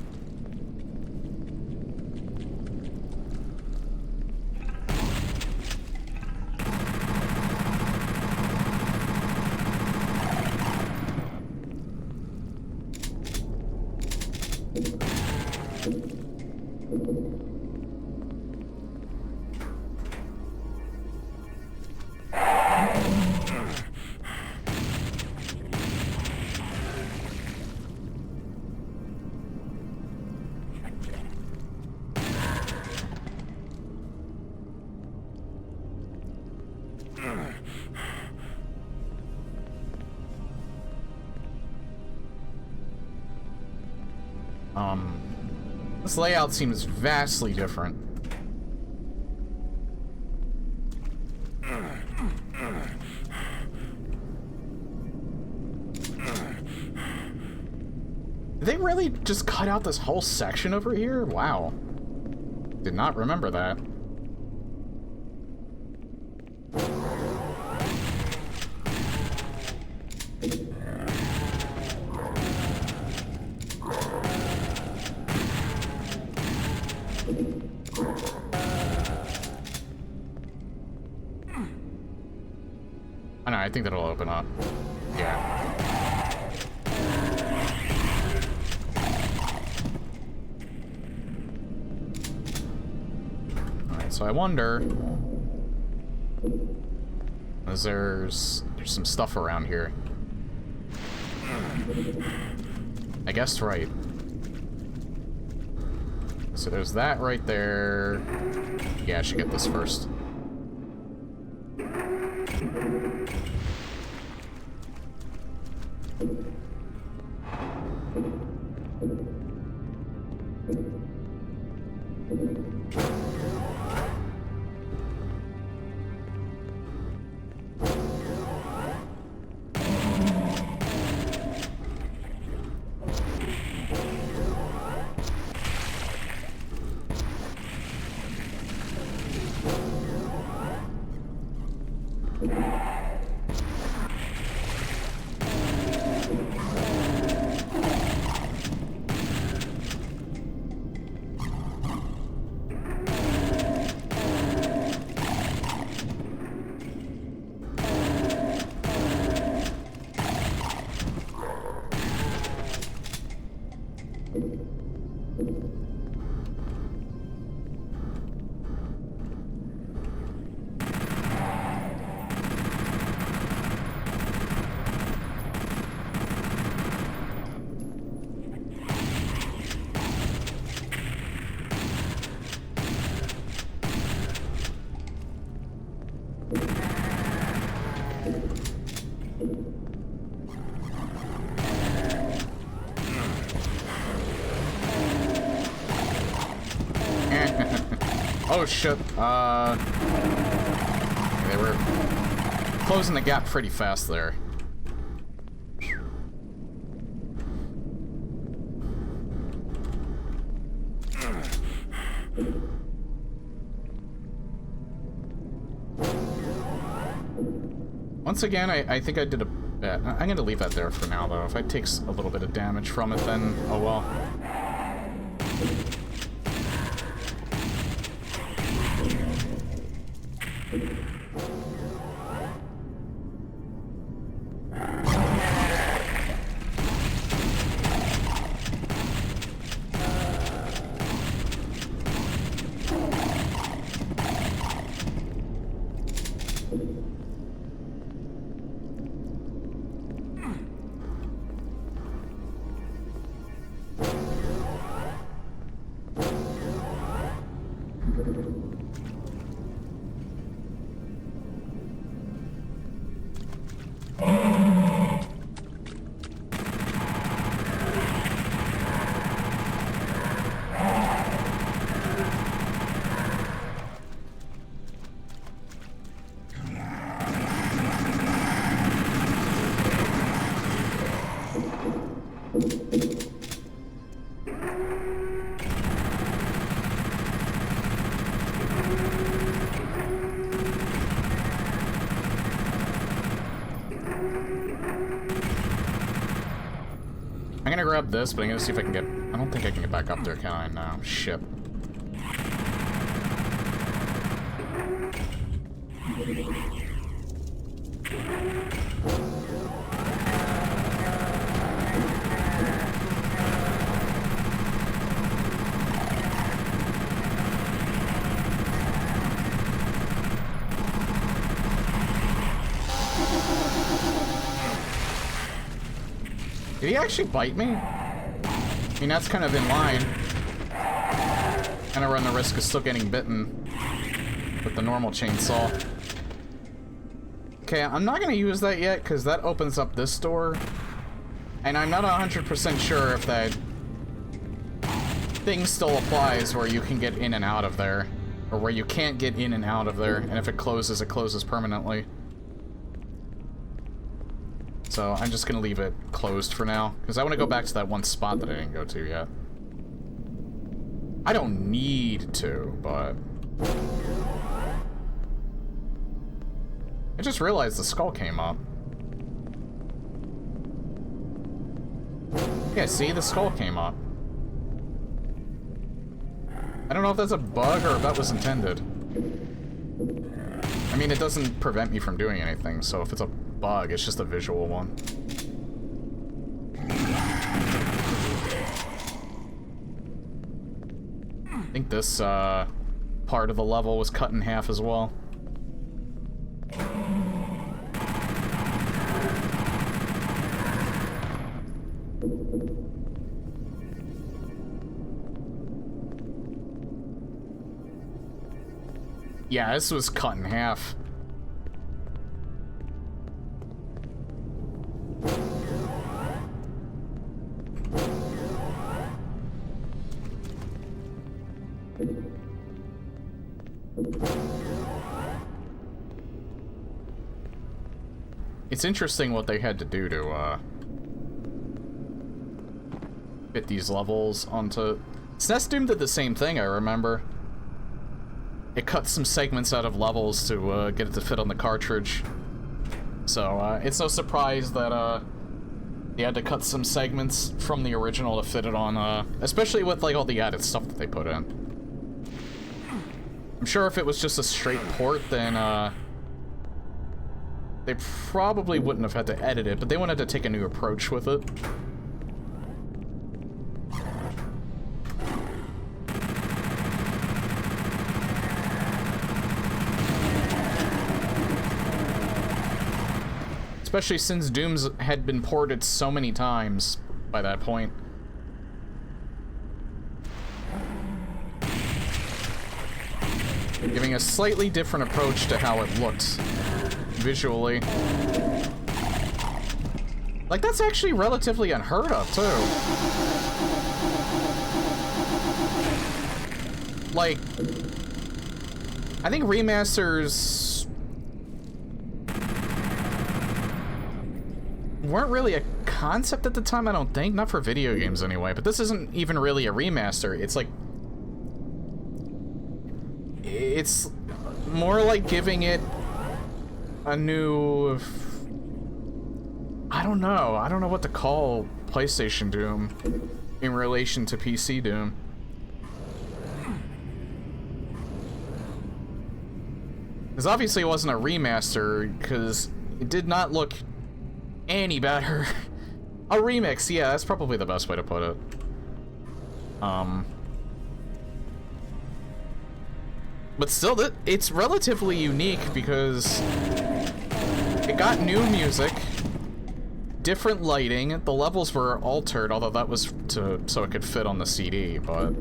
This layout seems vastly different. Did they really just cut out this whole section over here? Wow. Did not remember that. I think that'll open up. Yeah. Alright, so I wonder... There's some stuff around here. I guessed right. So there's that right there. Yeah, I should get this first. Oh shit, they were closing the gap pretty fast there. Once again, I think I did a bit. I'm gonna leave that there for now, though. If it takes a little bit of damage from it, then oh well. I'm gonna grab this, but I'm gonna see if I can get... I don't think I can get back up there, can I? No. Shit. Did he actually bite me? I mean, that's kind of in line. And I run the risk of still getting bitten with the normal chainsaw. Okay, I'm not gonna use that yet, because that opens up this door. And I'm not 100% sure if that thing still applies where you can get in and out of there. Or where you can't get in and out of there, and if it closes permanently. So I'm just gonna leave it closed for now, because I want to go back to that one spot that I didn't go to yet. I don't need to, but... I just realized the skull came up. Yeah, see? The skull came up. I don't know if that's a bug or if that was intended. I mean, it doesn't prevent me from doing anything, so if it's a bug, it's just a visual one. I think this part of the level was cut in half as well. Yeah, this was cut in half. It's interesting what they had to do to fit these levels onto... SNES Doom did the same thing, I remember. It cut some segments out of levels to get it to fit on the cartridge. So it's no surprise that they had to cut some segments from the original to fit it on, especially with like all the added stuff that they put in. I'm sure if it was just a straight port, then they probably wouldn't have had to edit it, but they wanted to take a new approach with it. Especially since Doom's had been ported so many times by that point. Giving a slightly different approach to how it looked visually. Like, that's actually relatively unheard of, too. Like, I think remasters weren't really a concept at the time, I don't think. Not for video games, anyway. But this isn't even really a remaster. It's like... it's more like giving it a new... I don't know. I don't know what to call PlayStation Doom in relation to PC Doom. Because obviously it wasn't a remaster, because it did not look any better. A remix, yeah, that's probably the best way to put it. But still, it's relatively unique because it got new music, different lighting, the levels were altered, although that was so it could fit on the CD, but...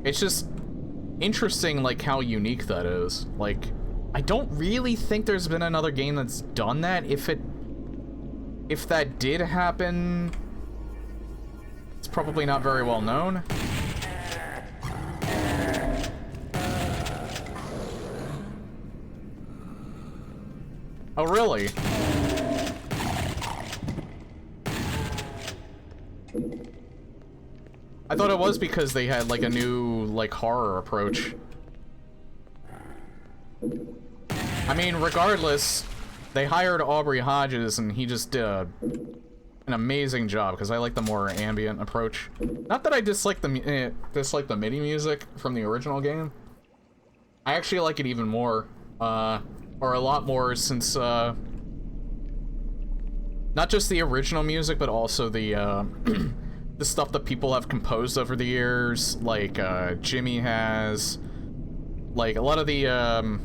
it's just interesting, like, how unique that is. Like, I don't really think there's been another game that's done that. If that did happen, it's probably not very well known. Oh, really? I thought it was because they had, like, a new, like, horror approach. I mean, regardless, they hired Aubrey Hodges, and he just did an amazing job, because I like the more ambient approach. Not that I dislike the MIDI music from the original game. I actually like it even more, or a lot more, since not just the original music, but also the the stuff that people have composed over the years, like Jimmy has, like a lot of the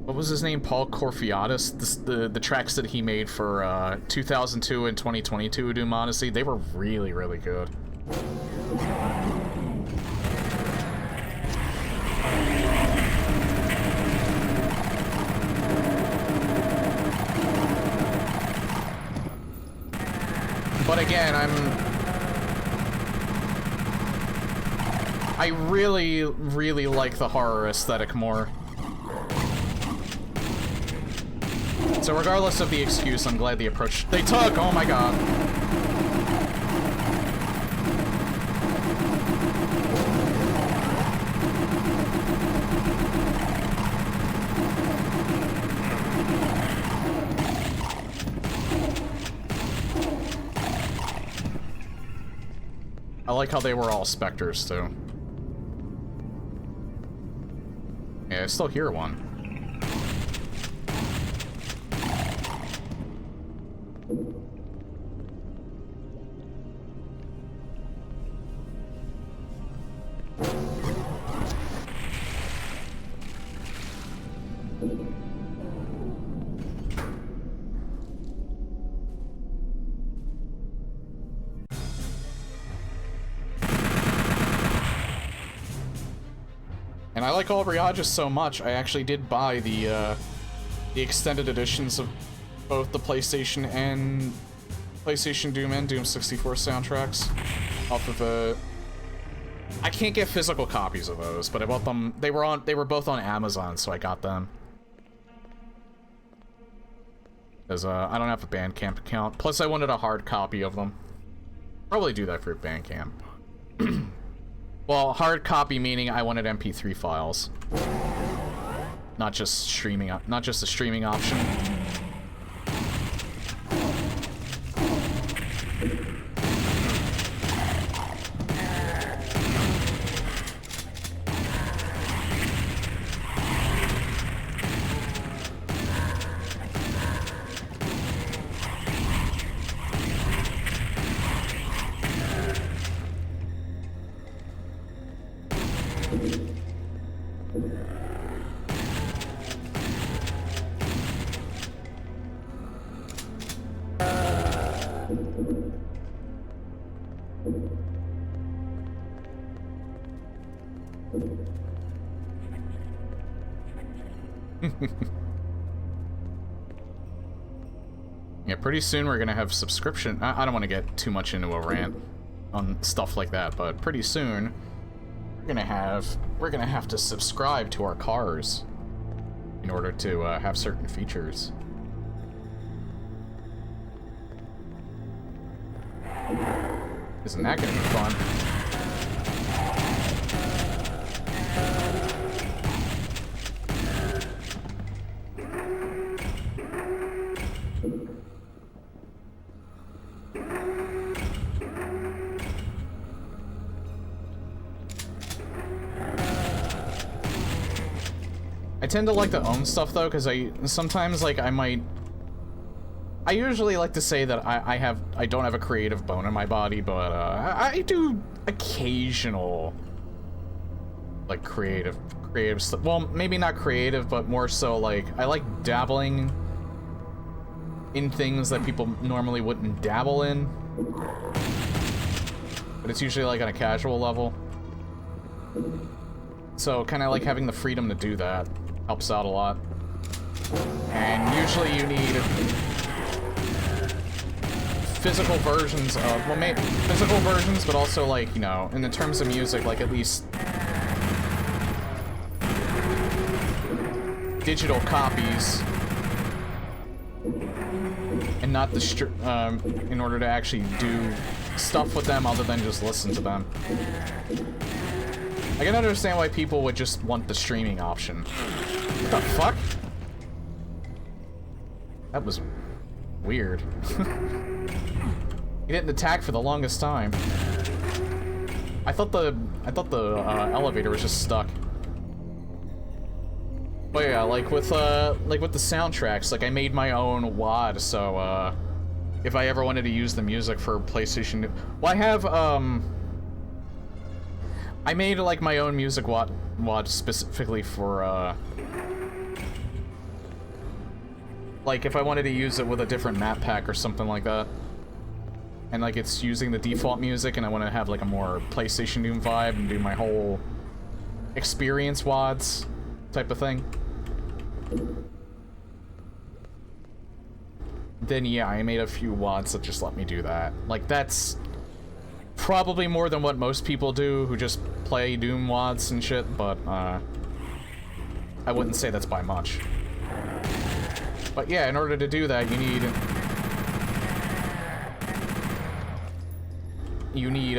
what was his name? Paul Corfiatis. The tracks that he made for 2002 and 2022 Doom Odyssey, they were really, really good. But again, I really, really like the horror aesthetic more. So regardless of the excuse, I'm glad the approach they took. Oh my god. I like how they were all specters too. Yeah, I still hear one. And I like Aubrey Hodges so much, I actually did buy the extended editions of both the PlayStation Doom and Doom 64 soundtracks off of I can't get physical copies of those, but I bought them. They were both on Amazon, so I got them. Because I don't have a Bandcamp account. Plus, I wanted a hard copy of them. Probably do that for Bandcamp. Well, hard copy meaning I wanted MP3 files, not just streaming, not just a streaming option. Yeah, pretty soon we're gonna have subscription. I don't want to get too much into a rant on stuff like that, but pretty soon we're gonna have to subscribe to our cars in order to have certain features. Isn't that gonna be fun? I tend to like to own stuff though, because sometimes like I usually like to say that I don't have a creative bone in my body, but I do occasional like creative stuff. Well, maybe not creative, but more so like I like dabbling in things that people normally wouldn't dabble in, but it's usually like on a casual level. So kind of like having the freedom to do that helps out a lot. And usually you need physical versions of, well, maybe physical versions, but also like, you know, in the terms of music, like at least digital copies, and not the in order to actually do stuff with them other than just listen to them. I can understand why people would just want the streaming option. What the fuck? That was weird. He didn't attack for the longest time. I thought the elevator was just stuck. But yeah, like with the soundtracks, like I made my own WAD, so if I ever wanted to use the music for PlayStation, well, I have I made like my own music WAD specifically for like if I wanted to use it with a different map pack or something like that. And like it's using the default music and I want to have like a more PlayStation Doom vibe and do my whole experience WADs type of thing. Then yeah, I made a few WADs that just let me do that. Like that's probably more than what most people do who just play Doom WADs and shit, but I wouldn't say that's by much. But yeah, in order to do that, you need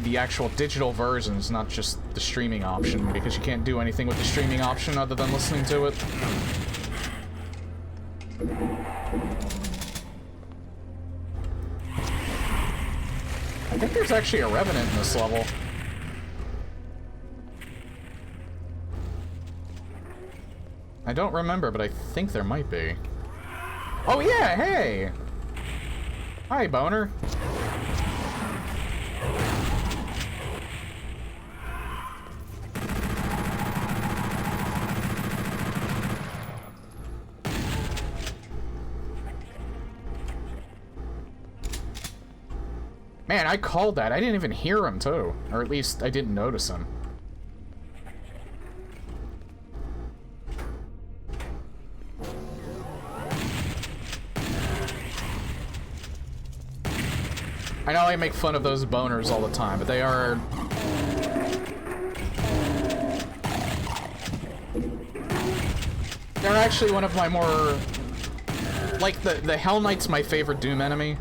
the actual digital versions, not just the streaming option, because you can't do anything with the streaming option other than listening to it. I think there's actually a Revenant in this level. I don't remember, but I think there might be. Oh yeah, hey! Hi, Boner. Man, I called that. I didn't even hear him, too. Or at least, I didn't notice him. I know I make fun of those boners all the time, but they are... They're actually one of my more... Like, the Hell Knight's my favorite Doom enemy.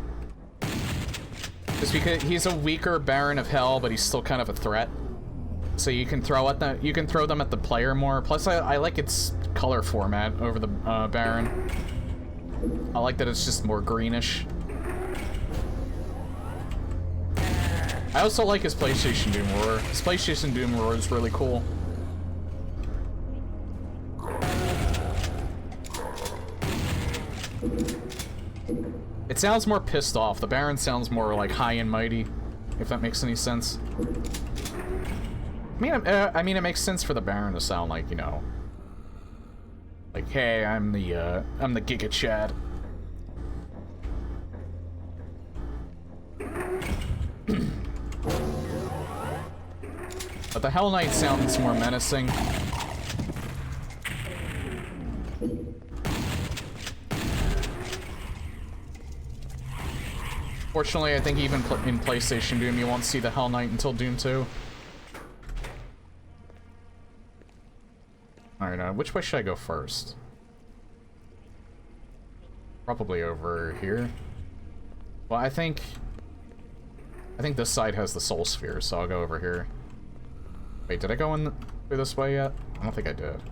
Just because he's a weaker Baron of Hell, but he's still kind of a threat. So you can throw them at the player more. Plus, I like its color format over the Baron. I like that it's just more greenish. I also like his PlayStation Doom Roar. His PlayStation Doom Roar is really cool. It sounds more pissed off. The Baron sounds more like high and mighty, if that makes any sense. I mean, it makes sense for the Baron to sound like, you know, like, hey, I'm the Giga Chad. But the Hell Knight sounds more menacing. Fortunately, I think even in PlayStation Doom, you won't see the Hell Knight until Doom 2. Alright, which way should I go first? Probably over here. Well, I think this side has the Soul Sphere, so I'll go over here. Wait, did I go in through this way yet? I don't think I did.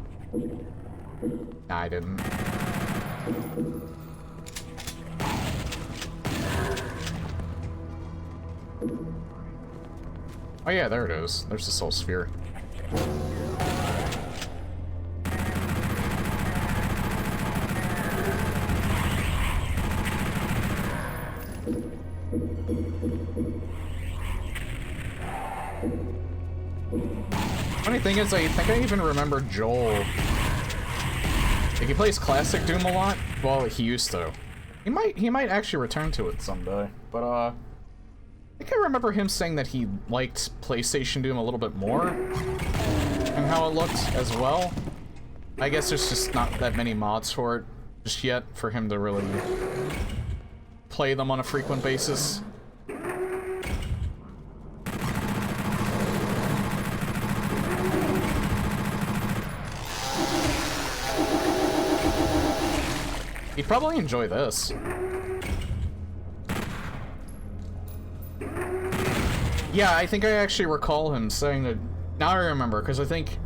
Nah, I didn't. Oh yeah, there it is. There's the Soul Sphere. Funny thing is, I think I even remember Joel. Like, he plays classic Doom a lot. Well, he used to. He might actually return to it someday. But I think I remember him saying that he liked PlayStation Doom a little bit more and how it looked as well. I guess there's just not that many mods for it just yet for him to really play them on a frequent basis. He'd probably enjoy this. Yeah, I think I actually recall him saying that. Now I remember, because I think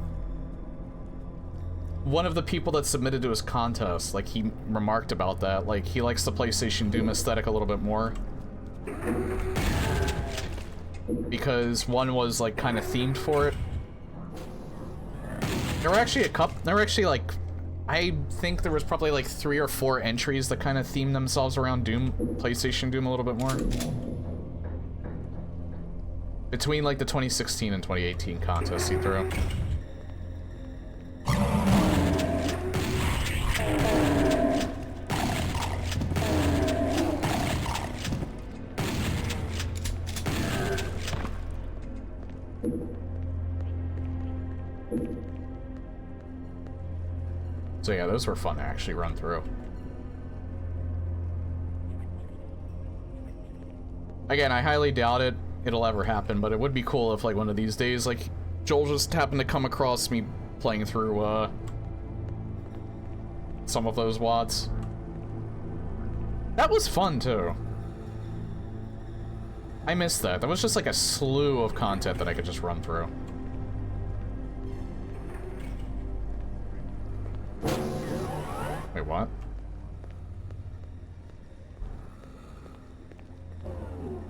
one of the people that submitted to his contest, like, he remarked about that. Like, he likes the PlayStation Doom aesthetic a little bit more. Because one was, like, kind of themed for it. There were actually, like, I think there was probably, like, 3 or 4 entries that kind of themed themselves around Doom, PlayStation Doom a little bit more. Between, like, the 2016 and 2018 contests he threw. So yeah, those were fun to actually run through. Again, I highly doubt it'll ever happen, but it would be cool if, like, one of these days, like, Joel just happened to come across me playing through, some of those WADs. That was fun, too. I missed that. That was just, like, a slew of content that I could just run through. Wait, what?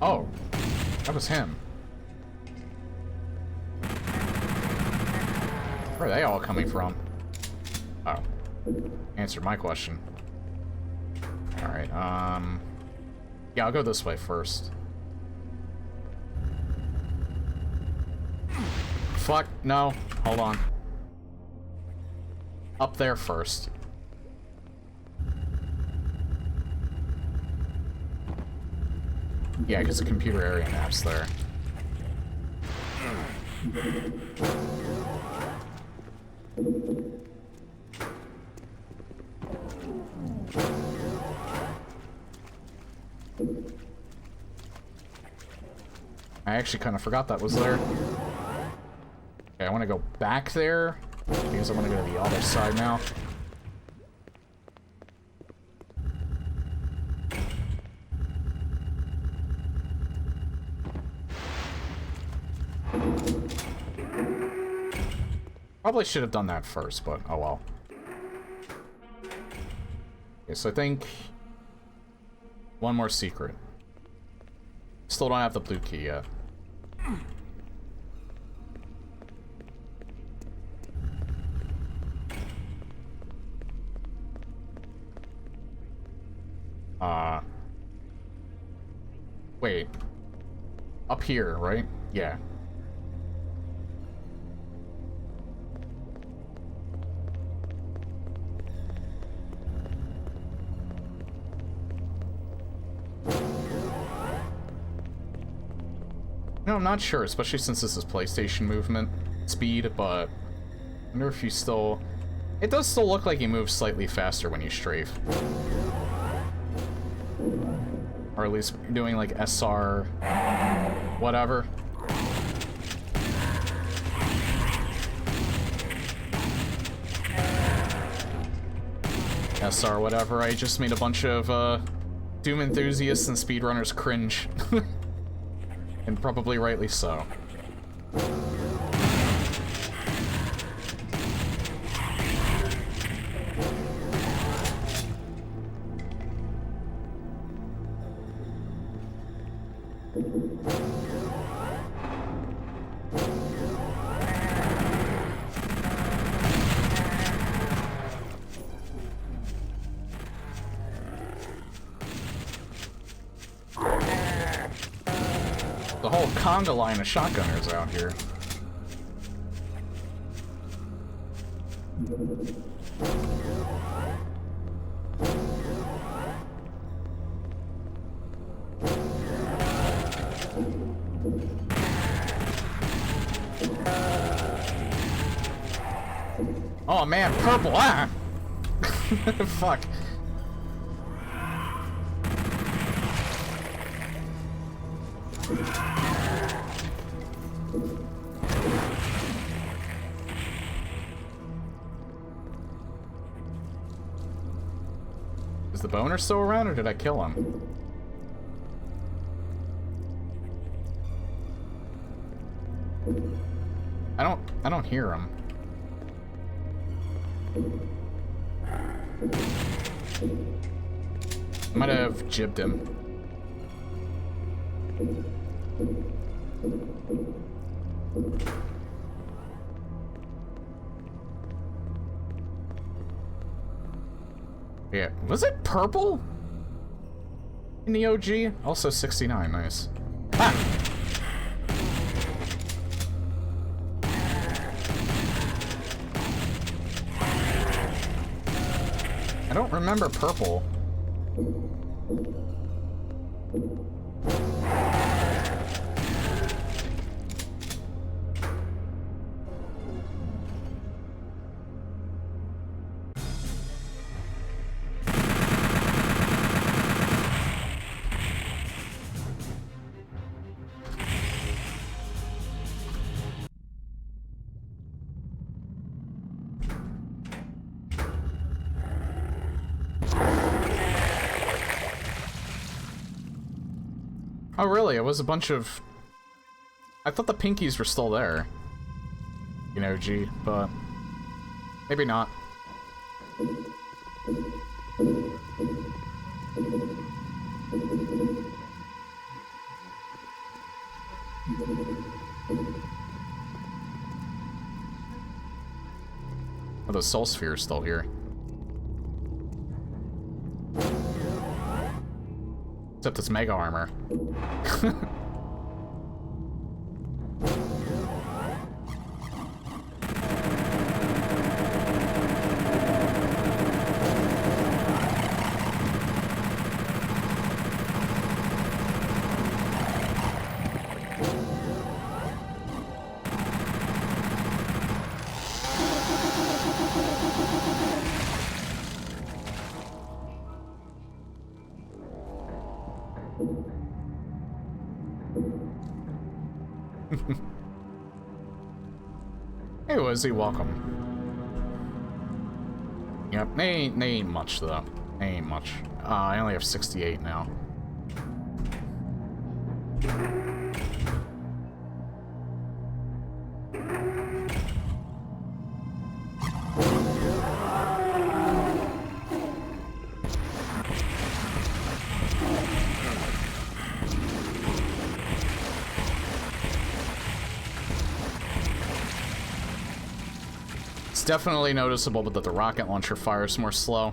Oh, that was him. Where are they all coming from? Oh, answered my question. Alright, yeah, I'll go this way first. Fuck, no, hold on. Up there first. Yeah, because the computer area map's there. I actually kind of forgot that was there. Okay, I want to go back there, because I want to go to the other side now. Probably should have done that first, but oh well. Okay, so I think one more secret. Still don't have the blue key yet. Wait. Up here, right? Yeah. No, I'm not sure, especially since this is PlayStation movement speed, but I wonder if you still... It does still look like you move slightly faster when you strafe. Or at least doing like SR... whatever. SR whatever, I just made a bunch of Doom enthusiasts and speedrunners cringe. And probably rightly so. The whole conga line of shotgunners out here. Oh man, purple, ah! Fuck. Is the boner still around, or did I kill him? I don't hear him. I might have jibbed him. Yeah, was it purple? In the OG? Also 69, nice. Ah! I don't remember purple. Oh, really? It was a bunch of... I thought the pinkies were still there. You know, G, but... maybe not. Oh, the Soul Sphere's still here. Except it's Mega Armor. Hey, Wizzy, welcome. Yep, they ain't much, though. They ain't much. I only have 68 now. It's definitely noticeable that the rocket launcher fires more slow.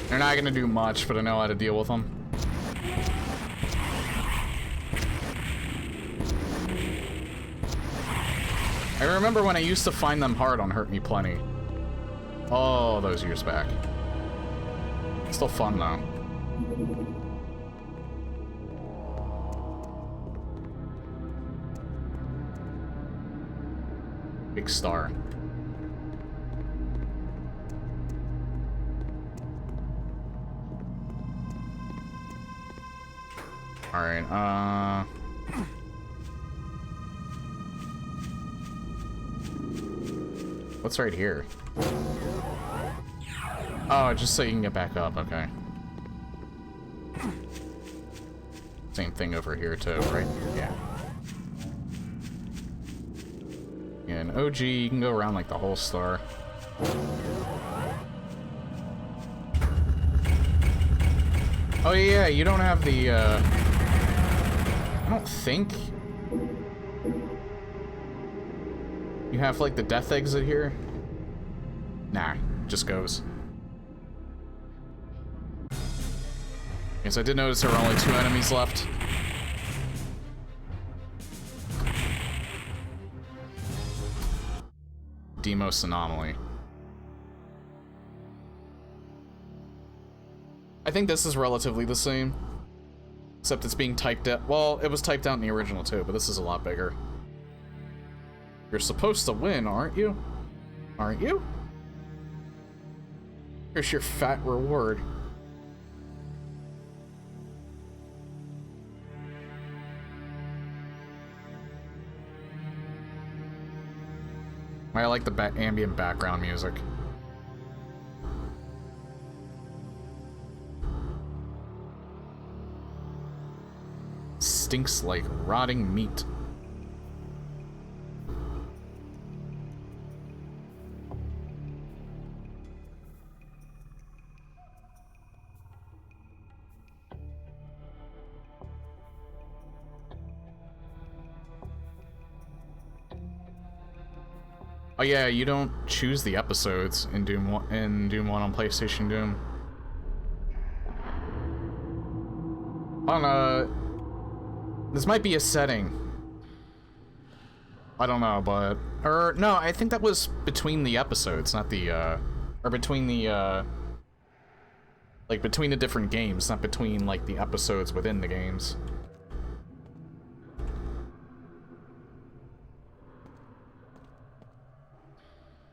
They're not gonna do much, but I know how to deal with them. I remember when I used to find them hard on Hurt Me Plenty. Oh, those years back. Still fun, though. Big star. Alright, what's right here? Oh, just so you can get back up, okay. Same thing over here too, right? Yeah. Yeah, in OG, you can go around like the whole star. Oh yeah, you don't have the, I don't think you have, like, the death exit here? Nah, just goes. Yes, I did notice there were only 2 enemies left. Deimos Anomaly. I think this is relatively the same. Except it's being typed out. Well, it was typed out in the original too, but this is a lot bigger. You're supposed to win, aren't you? Aren't you? Here's your fat reward. I like the ambient background music. Stinks like rotting meat. Oh yeah, you don't choose the episodes in Doom 1 on PlayStation Doom. This might be a setting. I don't know, but or no, I think that was between the episodes, not the or between the like between the different games, not between like the episodes within the games.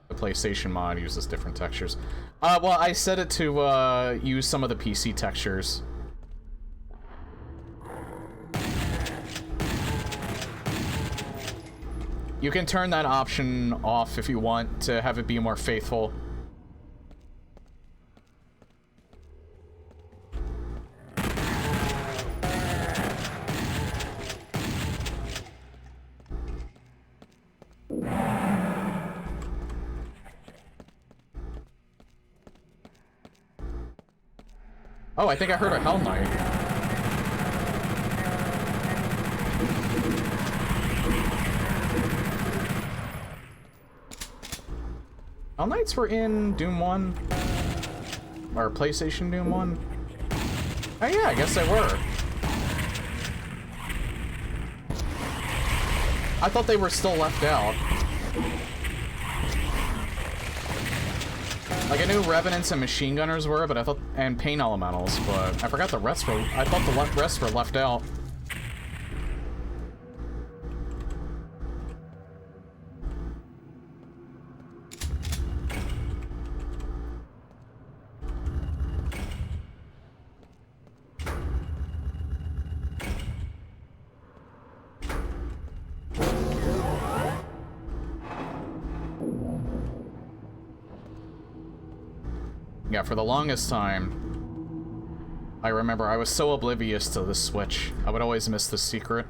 The PlayStation mod uses different textures. Well, I set it to use some of the PC textures. You can turn that option off if you want to have it be more faithful. Oh, I think I heard a Hell Knight. Hell Knights were in Doom 1? Or PlayStation Doom 1? Oh yeah, I guess they were. I thought they were still left out. Like, I knew Revenants and Machine Gunners were, but I thought, and Pain Elementals, but I forgot the rest were, I thought the rest were left out. Yeah, for the longest time, I remember I was so oblivious to the Switch. I would always miss the secret.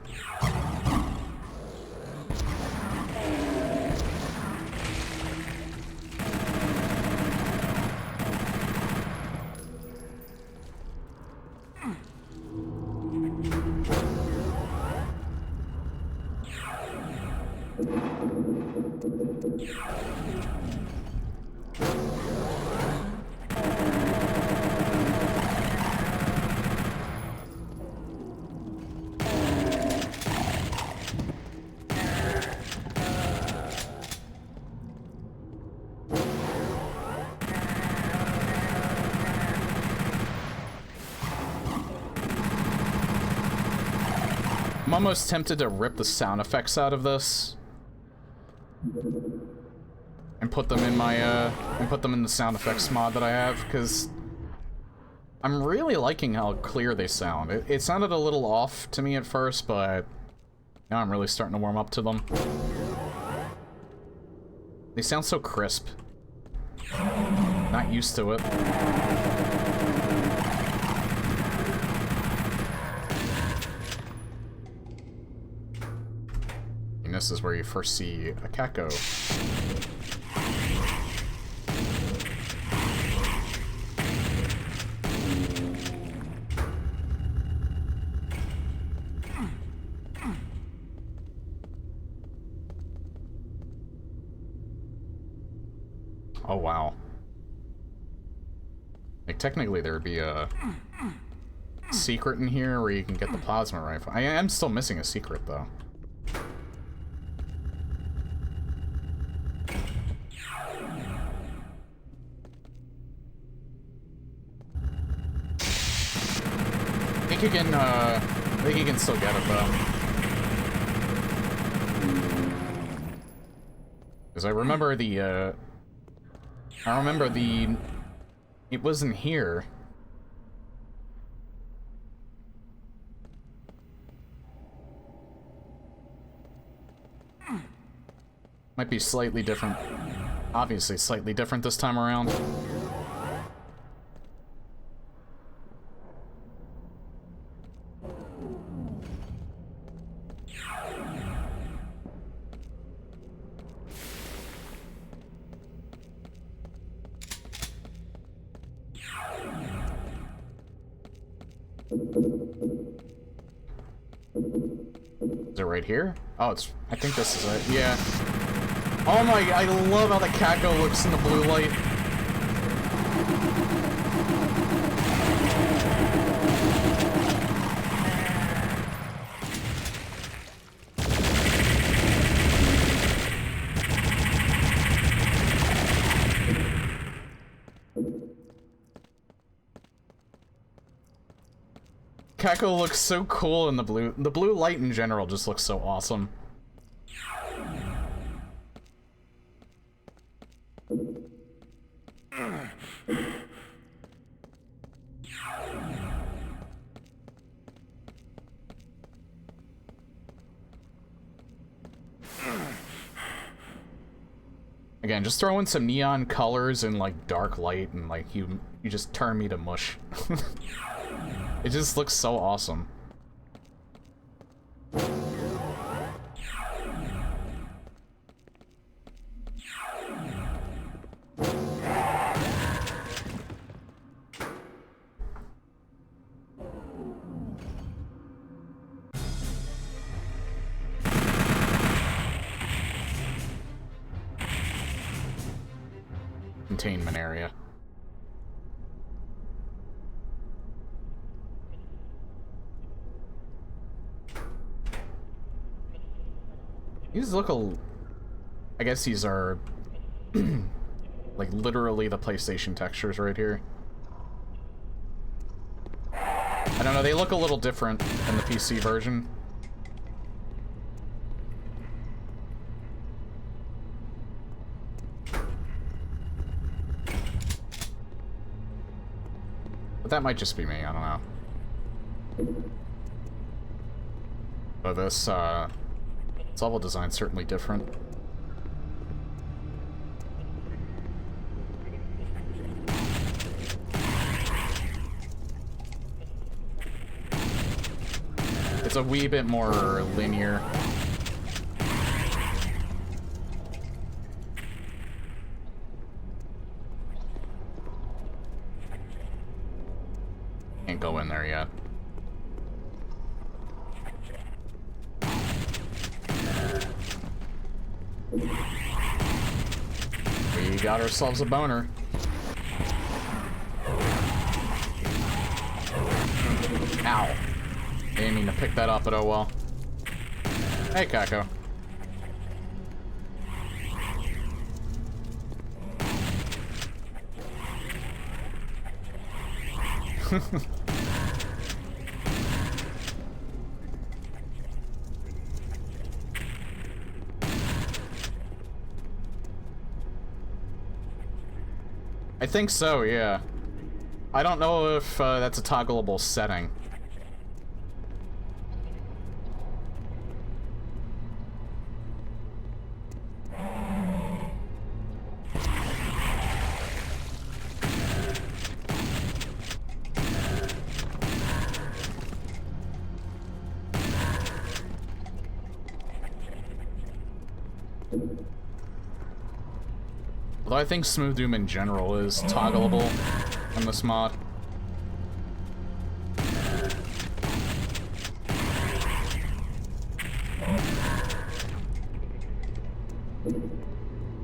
I'm almost tempted to rip the sound effects out of this and put them in my the sound effects mod that I have, because I'm really liking how clear they sound. It sounded a little off to me at first, but now I'm really starting to warm up to them. They sound so crisp. Not used to it. This is where you first see a Kako. Oh wow. Like technically there would be a secret in here where you can get the plasma rifle. I am still missing a secret though. I think you can still get it though. Because I remember it wasn't here. Might be slightly different. Obviously slightly different this time around. Is it right here? Oh, it's... I think this is it. Yeah. Oh my... I love how the Kako looks in the blue light. Kako looks so cool in the blue. The blue light in general just looks so awesome. Again, just throw in some neon colors and like dark light and like you just turn me to mush. It just looks so awesome. Containment area. These look I guess these are like literally the PlayStation textures right here. I don't know, they look a little different than the PC version. But that might just be me, I don't know. But this level design's certainly different. It's a wee bit more linear. Can't go in there yet. We got ourselves a boner. Ow. Didn't mean to pick that up, but oh well. Hey, Kako. I think so, yeah. I don't know if that's a toggleable setting. Although I think Smooth Doom in general is toggleable in this mod.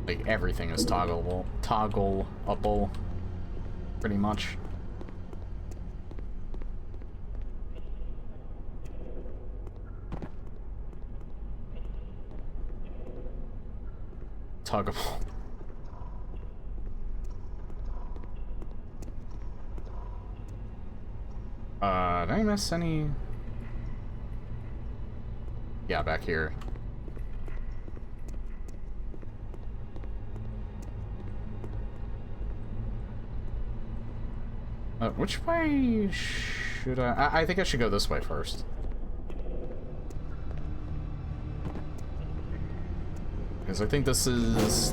Like everything is toggleable, pretty much. Toggable. Did I miss any? Yeah, back here. Which way should I think I should go this way first. Because I think this is...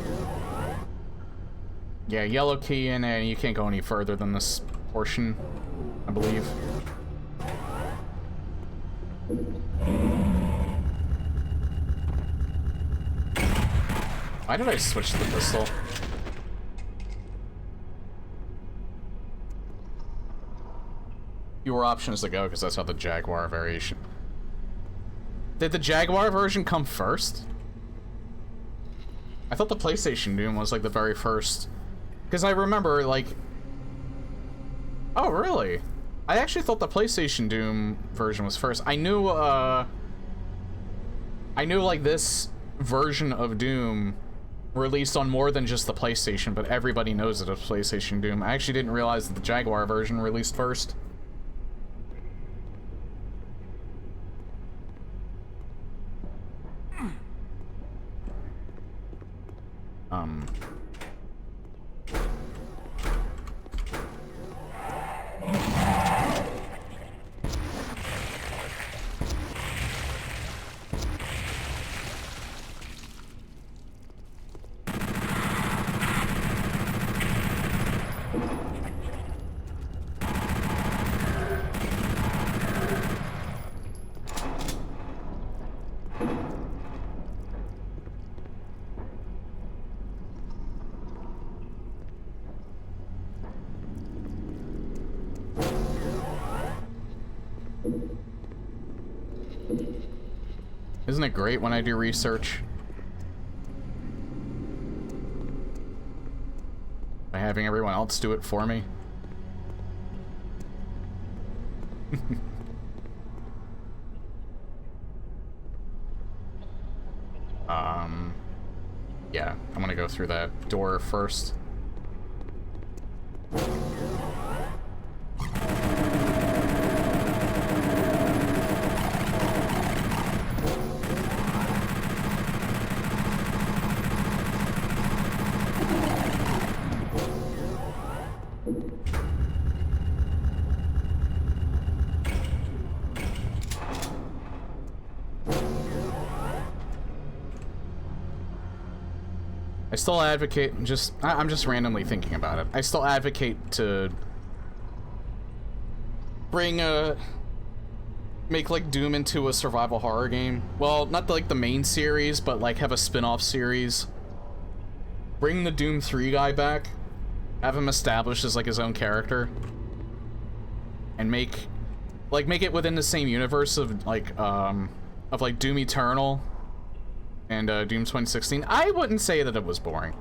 Yeah, yellow key, and you can't go any further than this portion, I believe. Why did I switch to the pistol? Fewer options to go, because that's how the Jaguar variation... Did the Jaguar version come first? I thought the PlayStation Doom was, like, the very first... Because I remember, like... Oh, really? I actually thought the PlayStation Doom version was first. I knew, like, this version of Doom released on more than just the PlayStation, but everybody knows it as PlayStation Doom. I actually didn't realize that the Jaguar version released first. Isn't it great when I do research? By having everyone else do it for me? Yeah, I'm gonna go through that door first. I still advocate, I'm just randomly thinking about it. I still advocate to make like Doom into a survival horror game. Well, not like the main series, but like have a spin-off series. Bring the Doom 3 guy back, have him established as like his own character, and make it within the same universe of like Doom Eternal and Doom 2016. I wouldn't say that it was boring.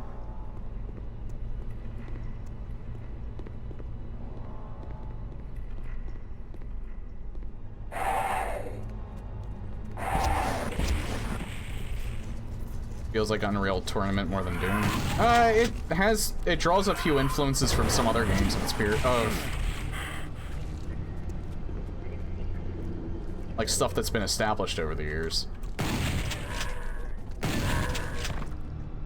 Feels like Unreal Tournament more than Doom. It draws a few influences from some other games in its period of like stuff that's been established over the years.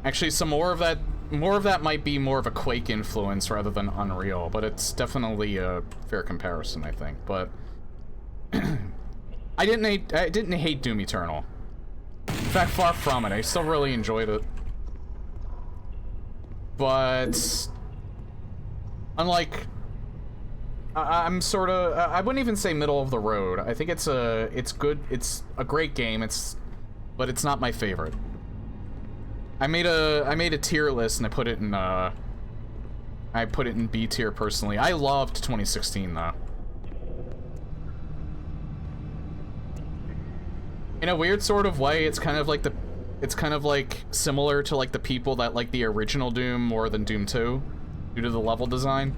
Actually, some more of that might be more of a Quake influence rather than Unreal, but it's definitely a fair comparison, I think. But I didn't hate Doom Eternal. In fact, far from it. I still really enjoyed it. But unlike, I'm sort of, I wouldn't even say middle of the road. I think it's good. It's a great game. But it's not my favorite. I made a tier list and I put it in B tier personally. I loved 2016 though. In a weird sort of way, it's kind of like similar to like the people that like the original Doom more than Doom 2 due to the level design.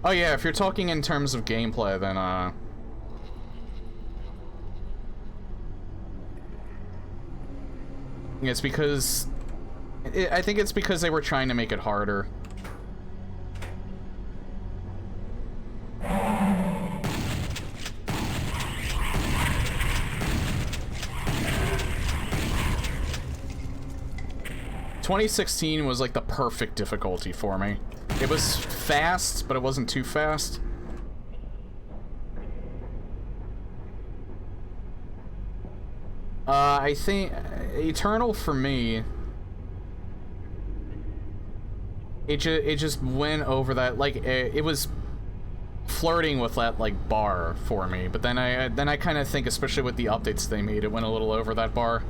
Oh yeah, if you're talking in terms of gameplay, then it's because I think it's because they were trying to make it harder. 2016 was like the perfect difficulty for me. It was fast, but it wasn't too fast. I think Eternal for me, it just went over that, like, it was flirting with that, like, bar for me, but then I kind of think, especially with the updates they made, it went a little over that bar.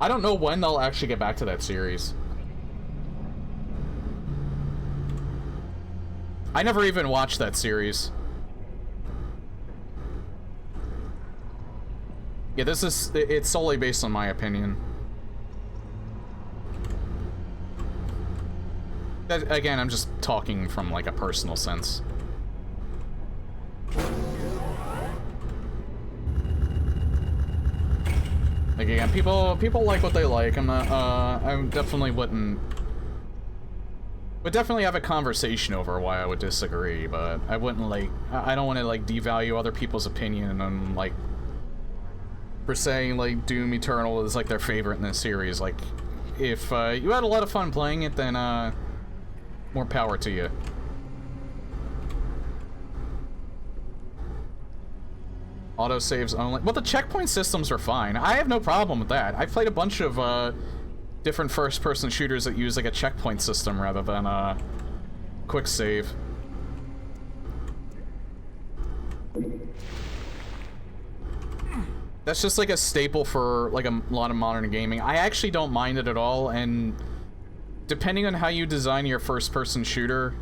I don't know when they'll actually get back to that series. I never even watched that series. Yeah, it's solely based on my opinion. Again, I'm just talking from, like, a personal sense. Like, again, people like what they like. I'm not, I definitely would definitely have a conversation over why I would disagree, but I wouldn't, like, I don't want to, like, devalue other people's opinion and, like, for saying, like, Doom Eternal is, like, their favorite in this series. Like, if you had a lot of fun playing it, then more power to you. Autosaves only. Well, the checkpoint systems are fine. I have no problem with that. I've played a bunch of different first-person shooters that use, like, a checkpoint system rather than quick save. That's just, like, a staple for, like, a lot of modern gaming. I actually don't mind it at all, and depending on how you design your first-person shooter,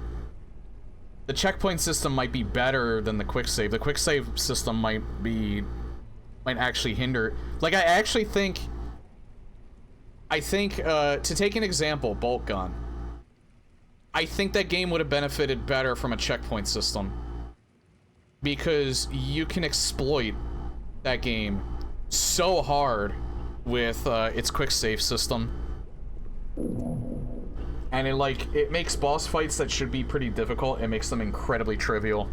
the checkpoint system might be better than the quick save. The quick save system might actually hinder. Like, I think, to take an example, Bolt Gun. I think that game would have benefited better from a checkpoint system, because you can exploit that game so hard with its quick save system, and it makes boss fights that should be pretty difficult, it makes them incredibly trivial.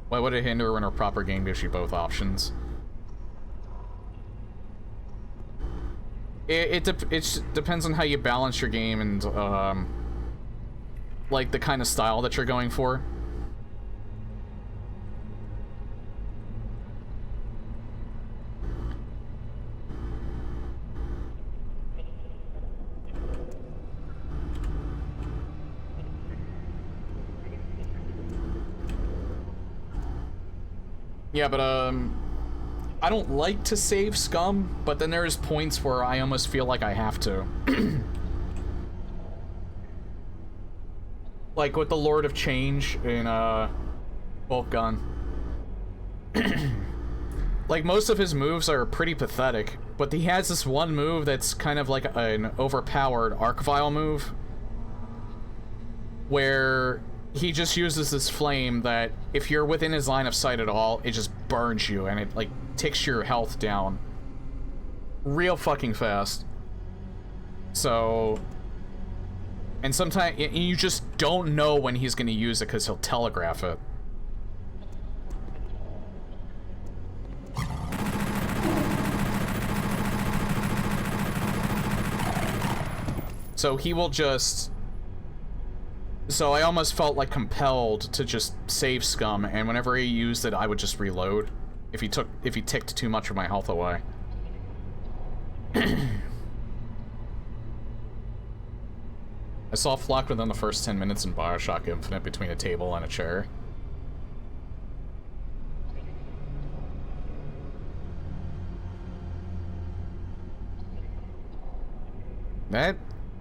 Why would it hinder when a proper game gives you both options? It depends on how you balance your game and like the kind of style that you're going for. Yeah, but, I don't like to save Scum, but then there's points where I almost feel like I have to. Like with the Lord of Change in, Bolt Gun. Like, most of his moves are pretty pathetic, but he has this one move that's kind of like an overpowered Arc Vial move, where he just uses this flame that, if you're within his line of sight at all, it just burns you, and it, like, ticks your health down real fucking fast. So, and sometimes you just don't know when he's gonna use it because he'll telegraph it. So he will just... So I almost felt, like, compelled to just save Scum, and whenever he used it, I would just reload if he ticked too much of my health away. I saw Flock within the first 10 minutes in BioShock Infinite between a table and a chair.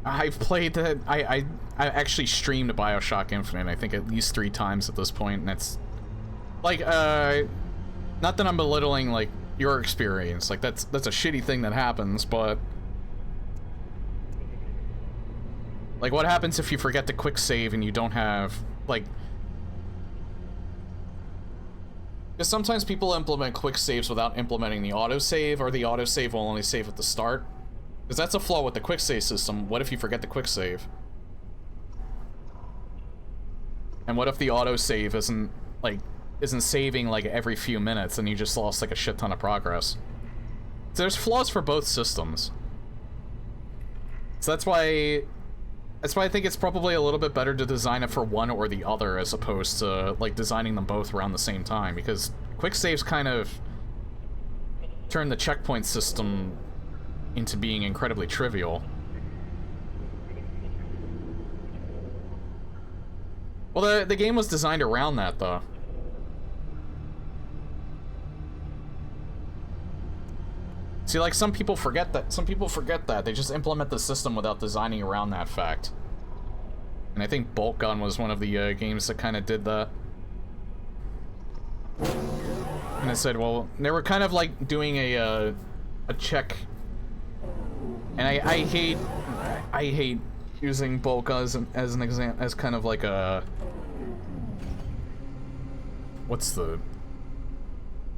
I've played that. I actually streamed BioShock Infinite, I think at least 3 times at this point, and it's like, not that I'm belittling, like, your experience, like, that's a shitty thing that happens, but like, what happens if you forget to quick save and you don't have, like, because sometimes people implement quick saves without implementing the autosave, or the autosave will only save at the start. Because that's a flaw with the quick save system. What if you forget the quick save? And what if the autosave isn't, like, isn't saving like every few minutes, and you just lost like a shit ton of progress. So there's flaws for both systems. So that's why I think it's probably a little bit better to design it for one or the other as opposed to like designing them both around the same time, because quick saves kind of turn the checkpoint system into being incredibly trivial. Well, the game was designed around that, though. See, like, some people forget that. Some people forget that. They just implement the system without designing around that fact. And I think Bolt Gun was one of the games that kind of did that. And I said, well, they were kind of like doing a check. And I hate using Bolt Gun as an example, as kind of like a...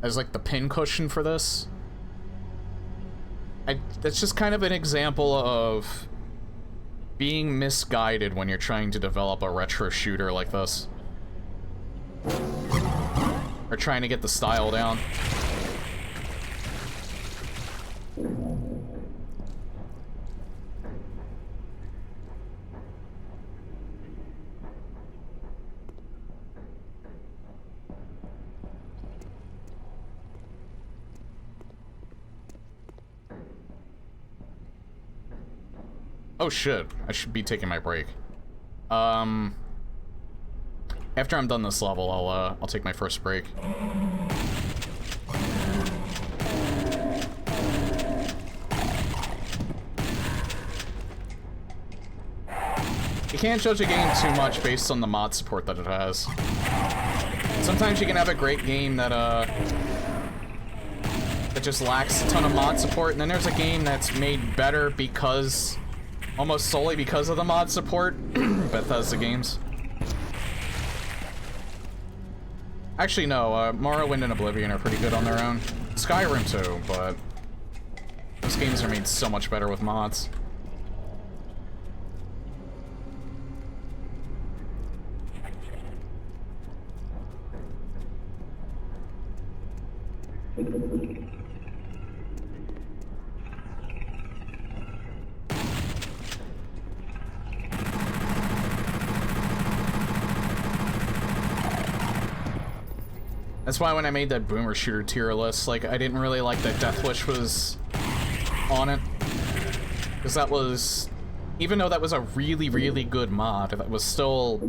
as like the pin cushion for this. That's just kind of an example of being misguided when you're trying to develop a retro shooter like this. Or trying to get the style down. Oh shit, I should be taking my break. After I'm done this level, I'll take my first break. You can't judge a game too much based on the mod support that it has. Sometimes you can have a great game that just lacks a ton of mod support, and then there's a game that's made better because... almost solely because of the mod support. Bethesda games. Actually, no, Morrowind and Oblivion are pretty good on their own. Skyrim too, but those games are made so much better with mods. That's why when I made that Boomer Shooter tier list, like, I didn't really like that Deathwish was on it. Because that was... even though that was a really, really good mod, that was still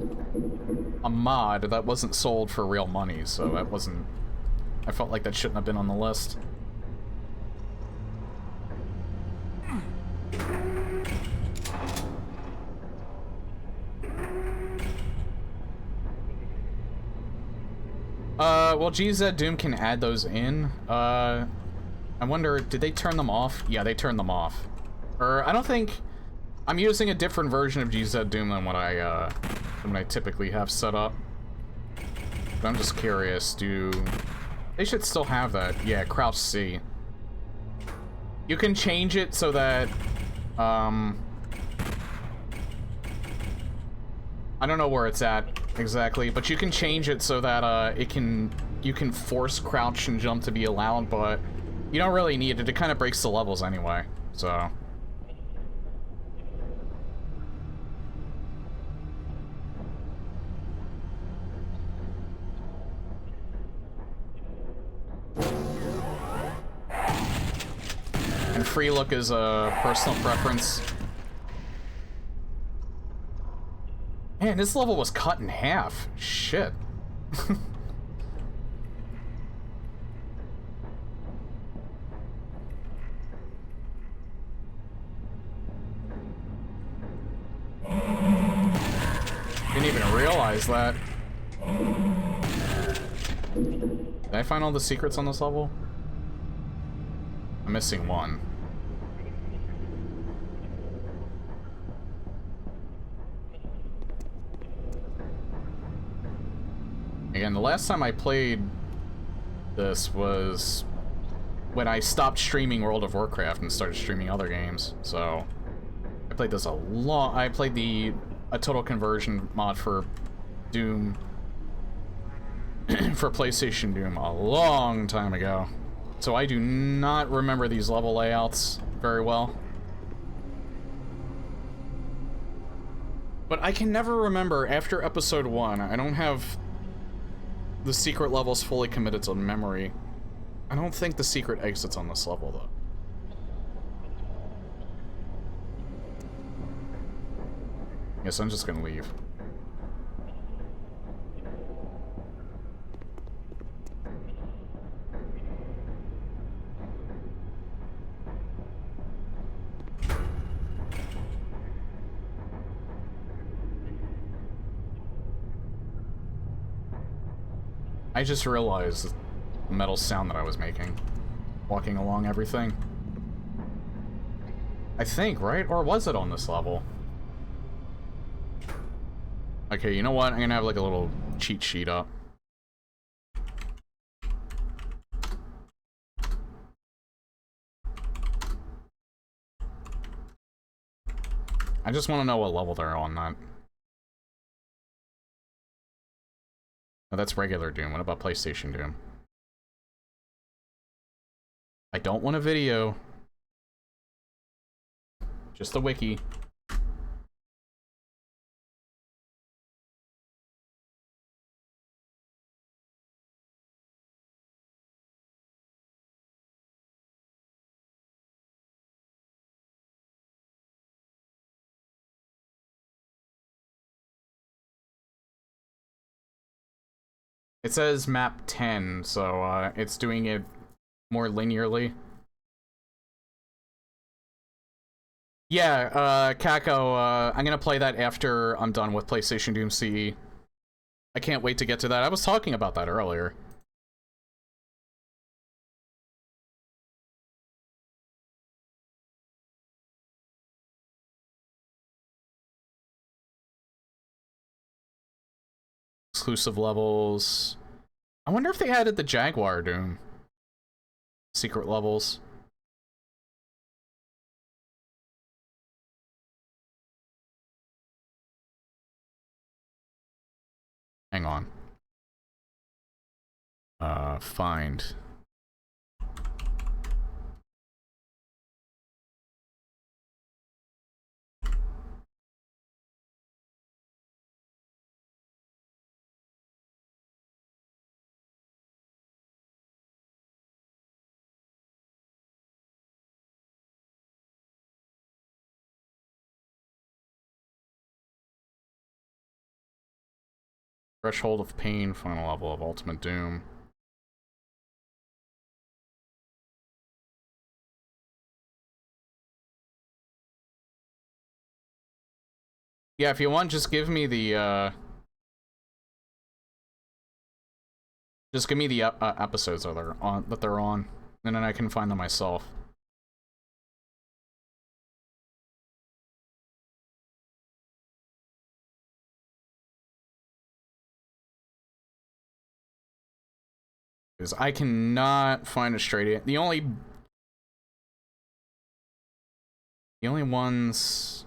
a mod that wasn't sold for real money, so that wasn't... I felt like that shouldn't have been on the list. Well, GZ Doom can add those in. I wonder, did they turn them off? Yeah, they turned them off. Or, I don't think... I'm using a different version of GZ Doom than what I typically have set up. But I'm just curious, they should still have that. Yeah, Crouch C. You can change it so that, I don't know where it's at exactly, but you can change it so that you can force crouch and jump to be allowed, but you don't really need it. It kind of breaks the levels anyway, so. And free look is a personal preference. Man, this level was cut in half. Shit. Didn't even realize that. Did I find all the secrets on this level? I'm missing one. Again, the last time I played this was when I stopped streaming World of Warcraft and started streaming other games. So I played this I played a total conversion mod for Doom for PlayStation Doom a long time ago. So I do not remember these level layouts very well. But I can never remember, after episode 1, I don't have the secret levels fully committed to memory. I don't think the secret exits on this level, though. Yes, I'm just gonna leave. I just realized the metal sound that I was making, walking along everything. I think, right? Or was it on this level? Okay, you know what? I'm gonna have like a little cheat sheet up. I just want to know what level they're on, not... Oh, that's regular Doom. What about PlayStation Doom? I don't want a video. Just the wiki. It says map 10, so it's doing it more linearly. Yeah, Kako, I'm gonna play that after I'm done with PlayStation Doom CE. I can't wait to get to that. I was talking about that earlier. Exclusive levels. I wonder if they added the Jaguar Doom. Secret levels. Hang on. Find. Threshold of Pain, final level of Ultimate Doom. Yeah, if you want, just give me the, just give me the episodes that they're on, and then I can find them myself. Because I cannot find a straight... The only ones...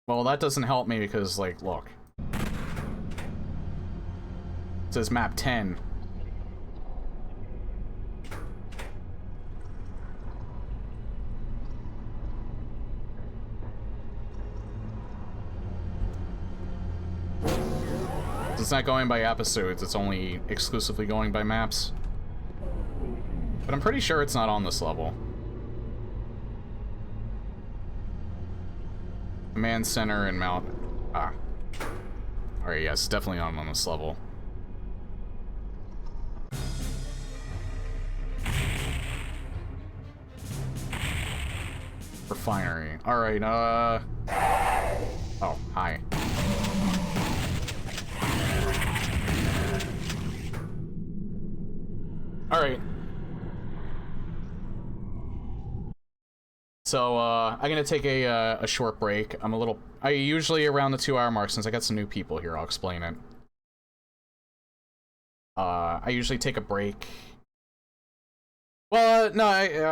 Well, that doesn't help me because, like, look. It says map 10. It's not going by episodes, it's only exclusively going by maps. But I'm pretty sure it's not on this level. Command Center and Mount... Ah. Alright, yes, definitely not on this level. Refinery. Alright, Oh, hi. Alright. So, I'm gonna take a short break. I usually around the 2-hour mark, since I got some new people here, I'll explain it. I usually take a break Well, no,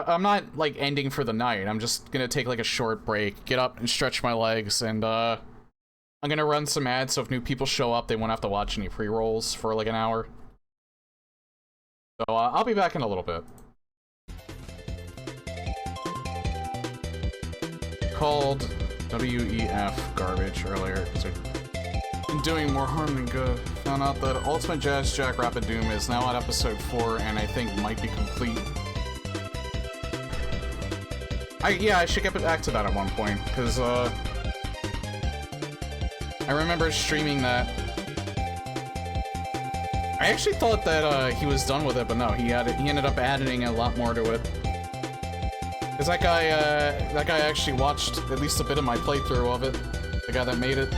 I'm not, like, ending for the night. I'm just gonna take, like, a short break, get up and stretch my legs, and, I'm gonna run some ads, so if new people show up, they won't have to watch any pre-rolls for, like, an hour. So, I'll be back in a little bit. Called WEF garbage earlier, because I've been doing more harm than good. Found out that Ultimate Jazz Jackrabbit Doom is now at episode 4, and I think might be complete. Yeah, I should get back to that at one point, because, I remember streaming that. I actually thought that, he was done with it, but no, he ended up adding a lot more to it. Because that guy actually watched at least a bit of my playthrough of it. The guy that made it.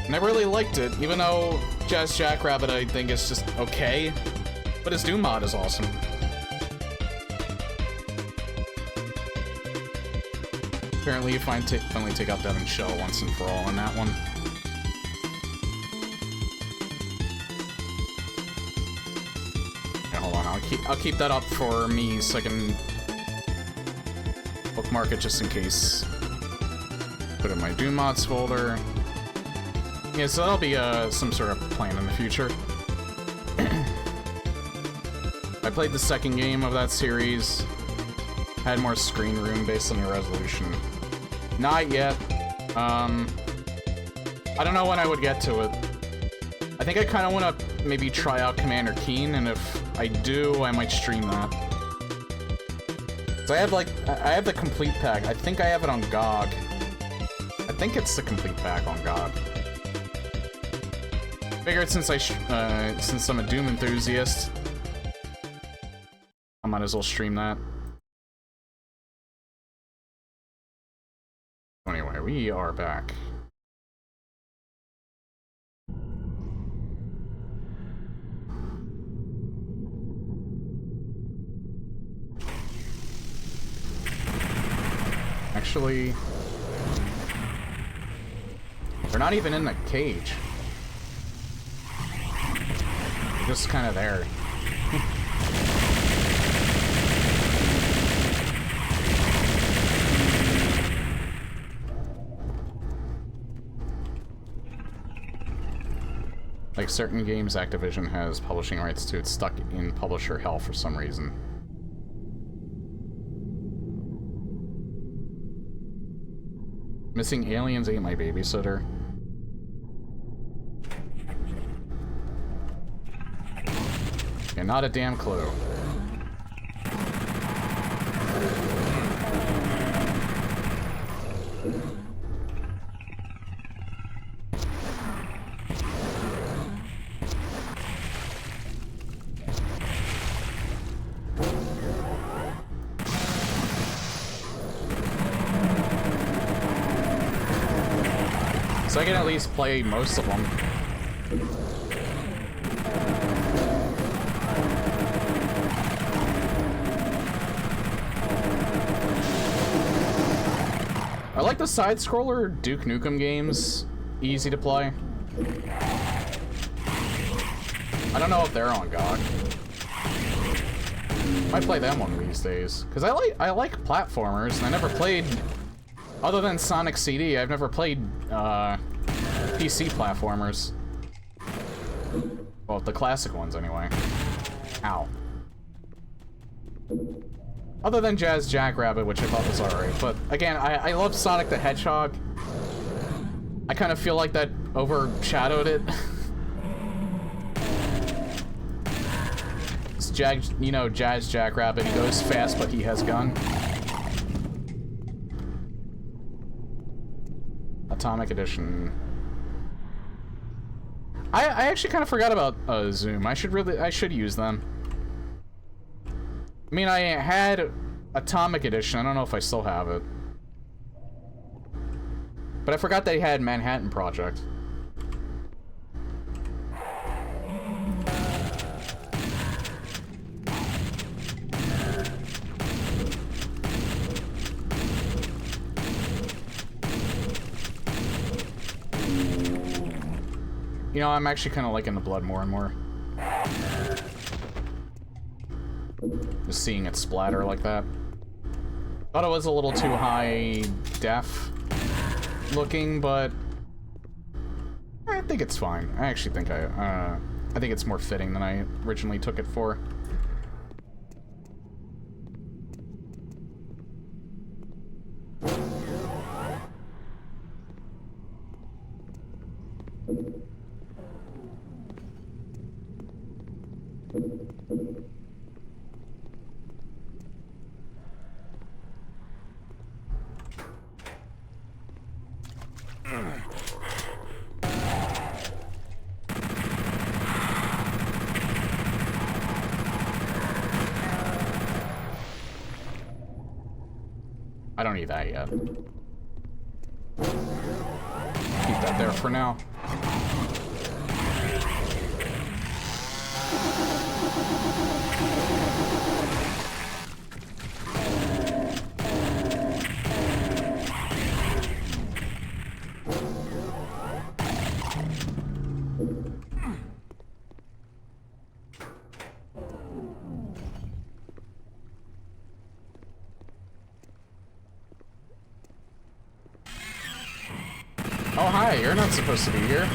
And I really liked it, even though Jazz Jackrabbit I think is just okay. But his Doom mod is awesome. Apparently, you finally take out Devin Shell once and for all in that one. Yeah, hold on, I'll keep that up for me so I can bookmark it just in case. Put it in my Doom mods folder. Yeah, so that'll be some sort of plan in the future. I played the second game of that series. Had more screen room based on your resolution. Not yet. I don't know when I would get to it. I think I kind of want to maybe try out Commander Keen, and if I do, I might stream that. So I have the complete pack. I think I have it on GOG. I think it's the complete pack on GOG. Figured since I'm a Doom enthusiast, I might as well stream that. Anyway, we are back. Actually, they're not even in the cage. They're just kind of there. Like certain games Activision has publishing rights to, it's stuck in publisher hell for some reason. Missing Aliens Ain't My Babysitter. Yeah, not a damn clue. So I can at least play most of them. I like the side-scroller Duke Nukem games. Easy to play. I don't know if they're on GOG. Might play them one of these days. Because I like platformers, and I never played... Other than Sonic CD, I've never played, PC platformers. Well, the classic ones, anyway. Ow. Other than Jazz Jackrabbit, which I thought was alright. But, again, I love Sonic the Hedgehog. I kind of feel like that overshadowed it. It's Jazz Jackrabbit, he goes fast, but he has gun. Atomic Edition. I actually kind of forgot about Zoom. I should use them. I mean, I had Atomic Edition. I don't know if I still have it. But I forgot they had Manhattan Project. You know, I'm actually kind of liking the blood more and more. Just seeing it splatter like that. Thought it was a little too high def looking, but I think it's fine. I actually think I think it's more fitting than I originally took it for. I don't need that yet. Keep that there for now. Oh, hi, you're not supposed to be here.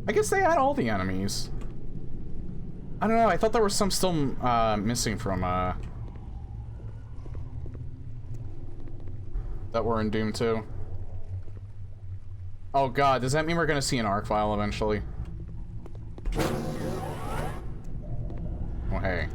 I guess they had all the enemies. I don't know, I thought there was some still missing from that were in Doom 2. Oh god, does that mean we're gonna see an arc file eventually? Oh hey.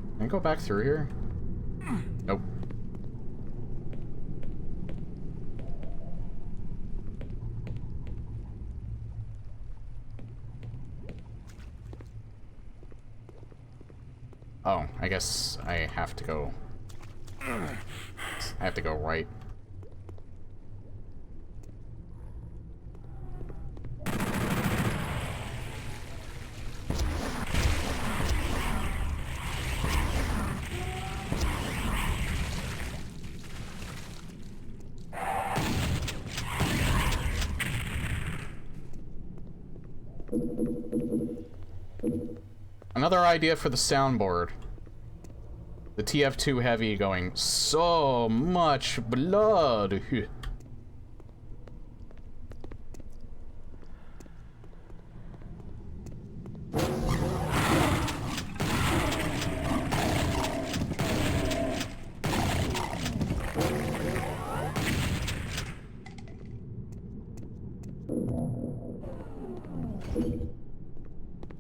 Can I go back through here? Nope. Oh, I guess I have to go. I have to go right. Another idea for the soundboard. The TF2 Heavy going, so much blood.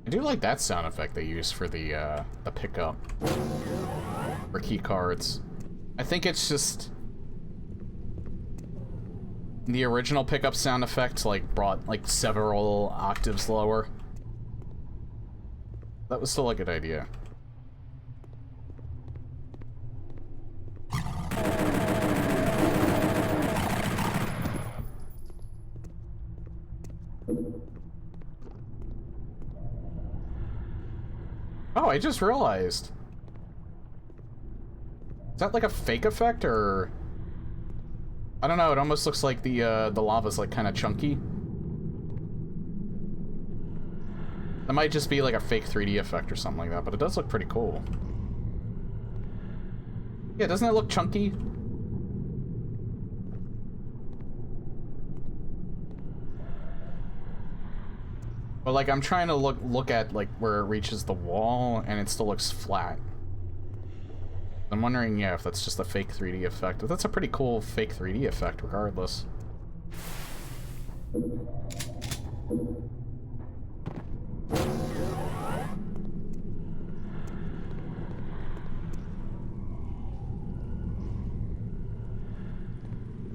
I do like that sound effect they use for the pickup for key cards. I think it's just the original pickup sound effect like brought like several octaves lower. That was still a good idea. Oh, I just realized. Is that like a fake effect, or I don't know, it almost looks like the lava's like kind of chunky. That might just be like a fake 3D effect or something like that, but it does look pretty cool. Yeah, doesn't it look chunky? But like I'm trying to look at like where it reaches the wall and it still looks flat. I'm wondering, yeah, if that's just a fake 3D effect. But that's a pretty cool fake 3D effect regardless.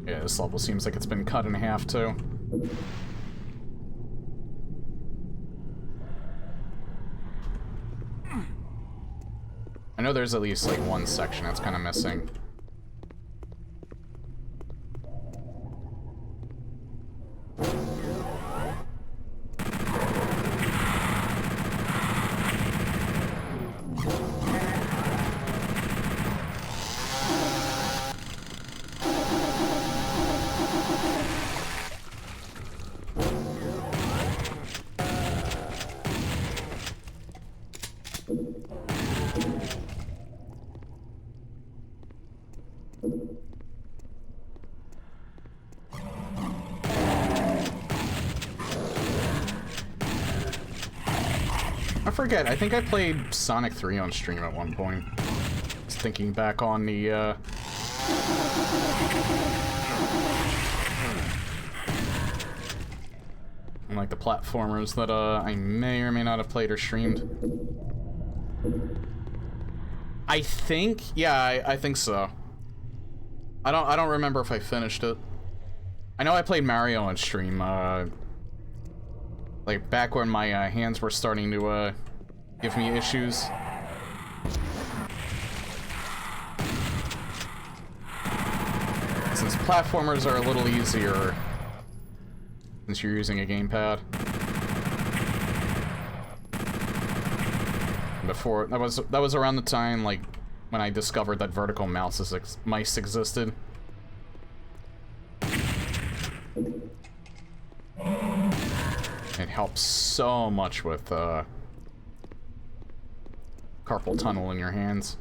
Yeah, this level seems like it's been cut in half too. know there's at least like one section that's kind of missing. I forget, I think I played Sonic 3 on stream at one point. Just thinking back on the, like the platformers that, I may or may not have played or streamed. I think, yeah, I think so. I don't remember if I finished it. I know I played Mario on stream, like back when my hands were starting to give me issues. Since platformers are a little easier since you're using a gamepad. Before that was around the time like when I discovered that vertical mice existed. It helps so much with carpal tunnel in your hands.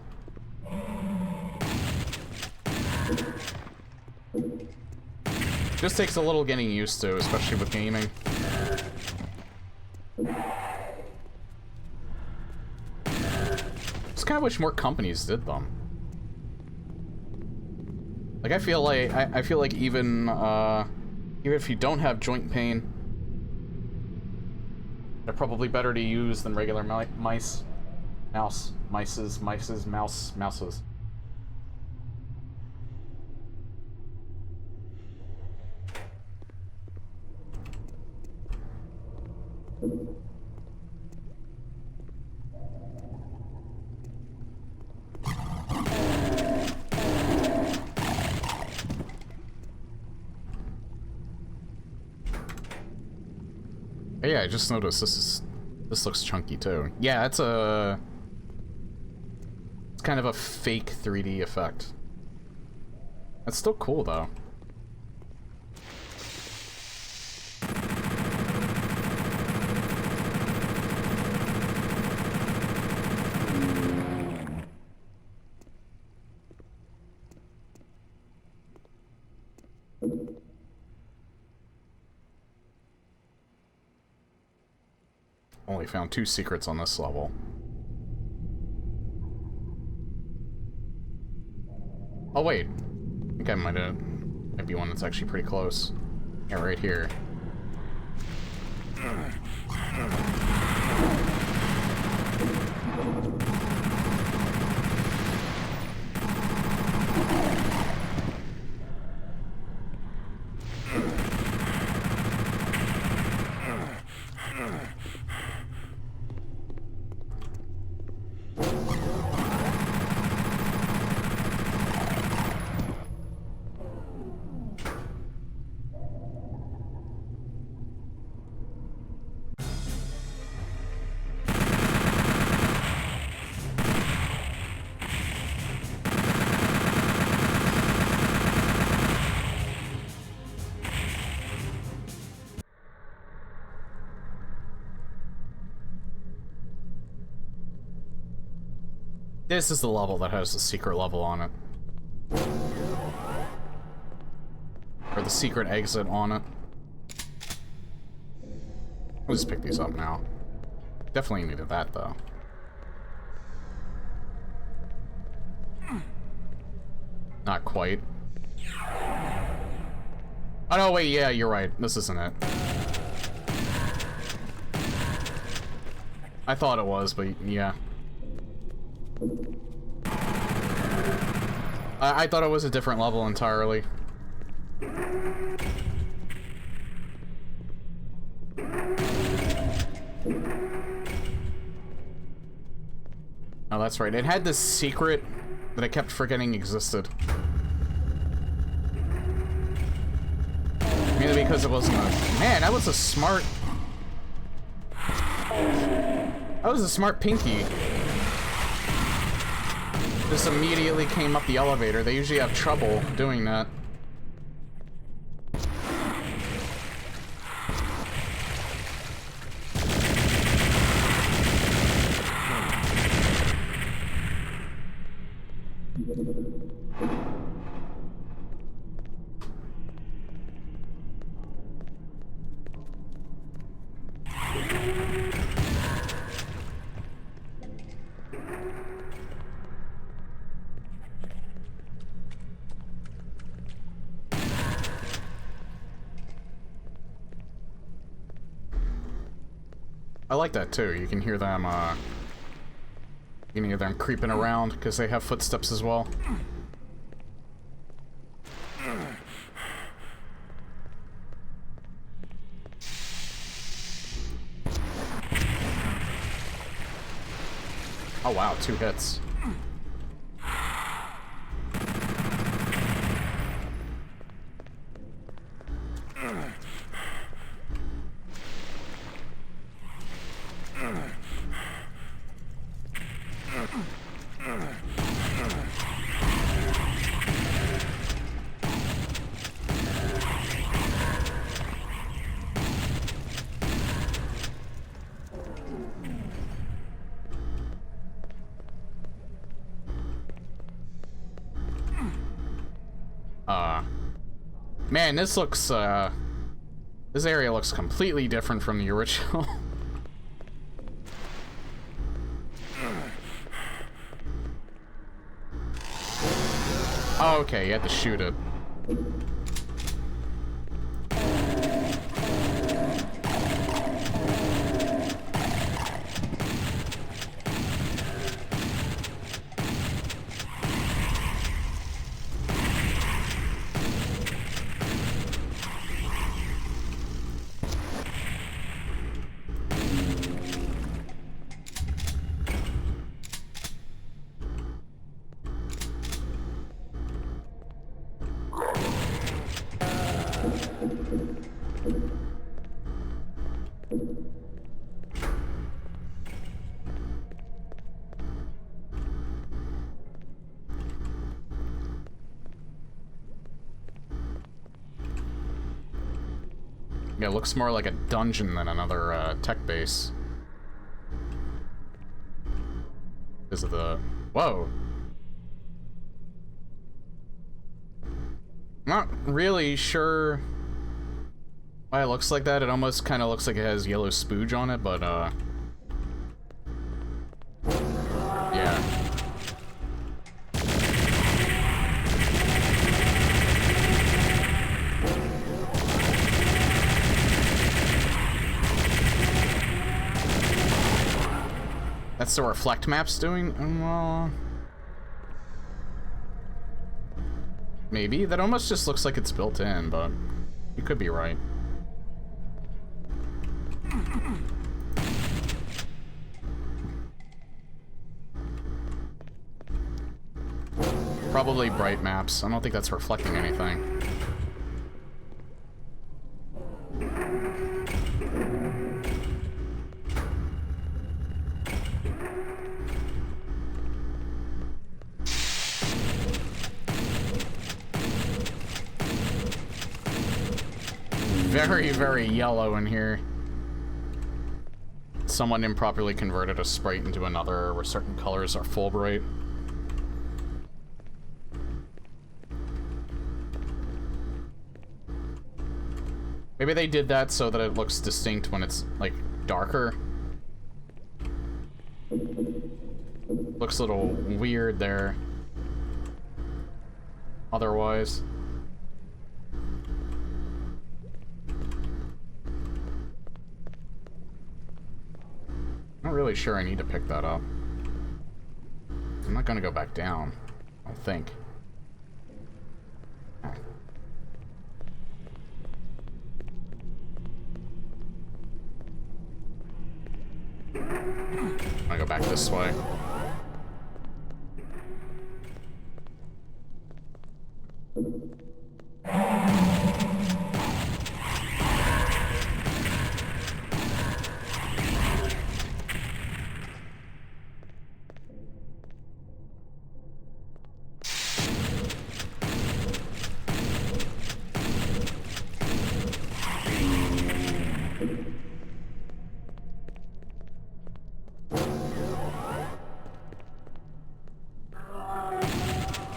Just takes a little getting used to, especially with gaming. Just kind of wish more companies did them. Like I feel like even if you don't have joint pain, they're probably better to use than regular mouses. Yeah, I just noticed this looks chunky too. Yeah, it's kind of a fake 3D effect. It's still cool though. Only found 2 secrets on this level. Oh wait, I think I might be one that's actually pretty close. Yeah, right here. This is the level that has the secret level on it. Or the secret exit on it. We'll just pick these up now. Definitely needed that, though. Not quite. Oh, no, wait, yeah, you're right. This isn't it. I thought it was, but yeah. I thought it was a different level entirely. Oh, that's right. It had this secret that I kept forgetting existed. Mainly because it wasn't a... Man, that was a smart... That was a smart Pinky. Just immediately came up the elevator. They usually have trouble doing that. I like that too. You can hear them, creeping around because they have footsteps as well. Oh wow, 2 hits. Man, this looks, this area looks completely different from the original. Oh, okay, you had to shoot it. Yeah, it looks more like a dungeon than another tech base. Because of the... Whoa! Not really sure why it looks like that. It almost kind of looks like it has yellow spooge on it, but yeah. That's the reflect map's doing? Maybe. That almost just looks like it's built in, but you could be right. Probably bright maps. I don't think that's reflecting anything. Very, very yellow in here. Someone improperly converted a sprite into another where certain colors are full bright. Maybe they did that so that it looks distinct when it's, like, darker. Looks a little weird there. Otherwise. Not really sure I need to pick that up. I'm not gonna go back down, I don't think. I'm gonna go back this way.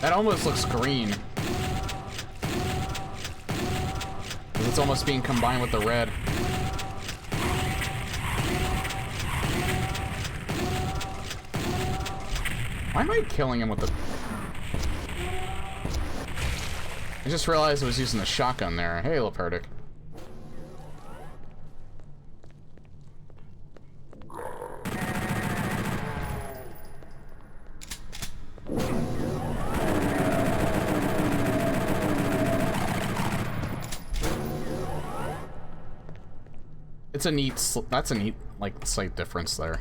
That almost looks green. It's almost being combined with the red. Why am I killing him with the... I just realized I was using the shotgun there. Hey, Leperdic. It's a neat, that's a neat, like, slight difference there.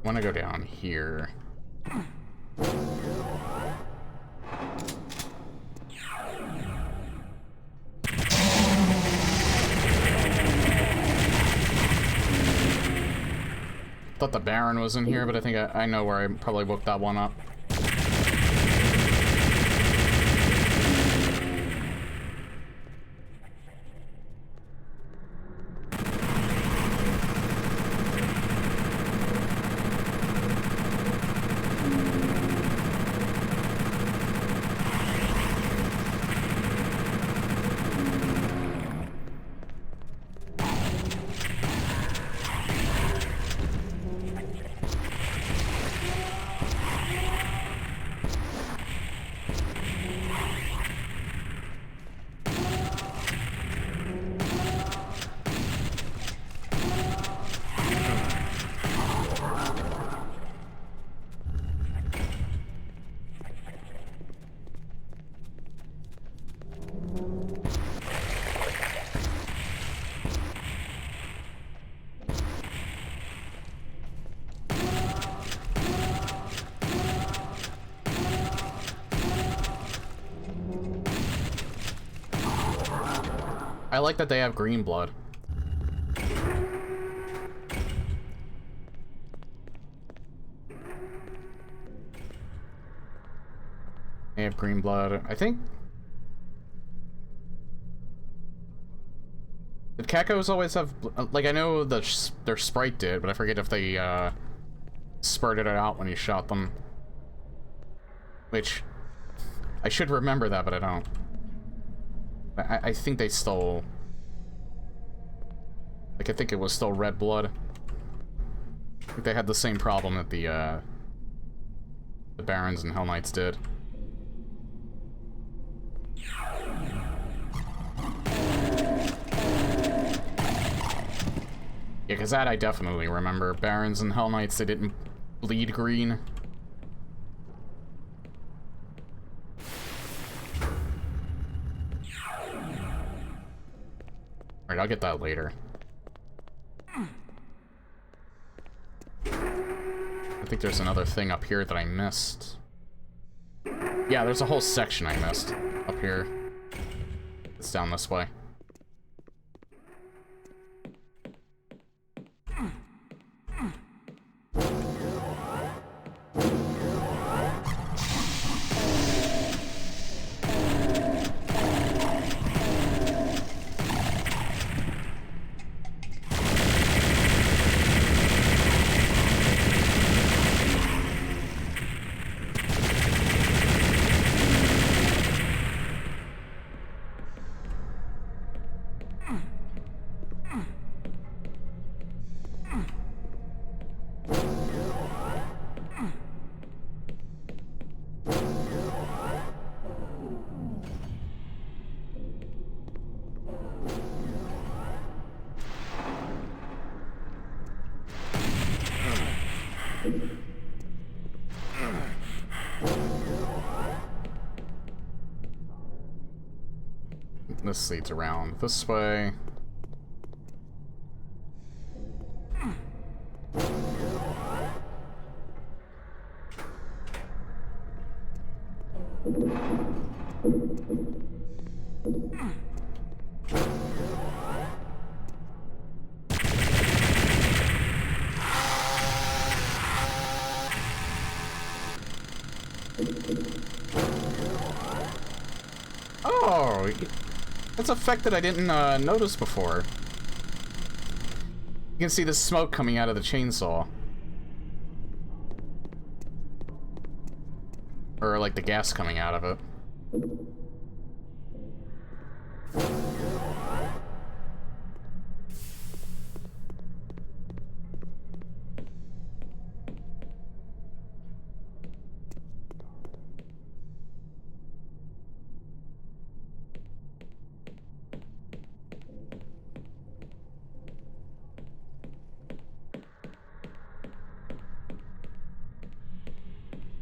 I want to go down here. Thought the Baron was in here, but I think I know where I probably woke that one up. I like that they have green blood. They have green blood. I think... Did Cacos always have... Like, I know their sprite did, but I forget if they, spurted it out when you shot them. Which... I should remember that, but I don't. I think they stole... Like, I think it was still red blood. I think they had the same problem that the Barons and Hell Knights did. Yeah, because that I definitely remember. Barons and Hell Knights, they didn't bleed green. Alright, I'll get that later. I think there's another thing up here that I missed. Yeah, there's a whole section I missed up here. It's down this way. This leads around this way. Oh, that's an effect that I didn't notice before. You can see the smoke coming out of the chainsaw. Or like the gas coming out of it.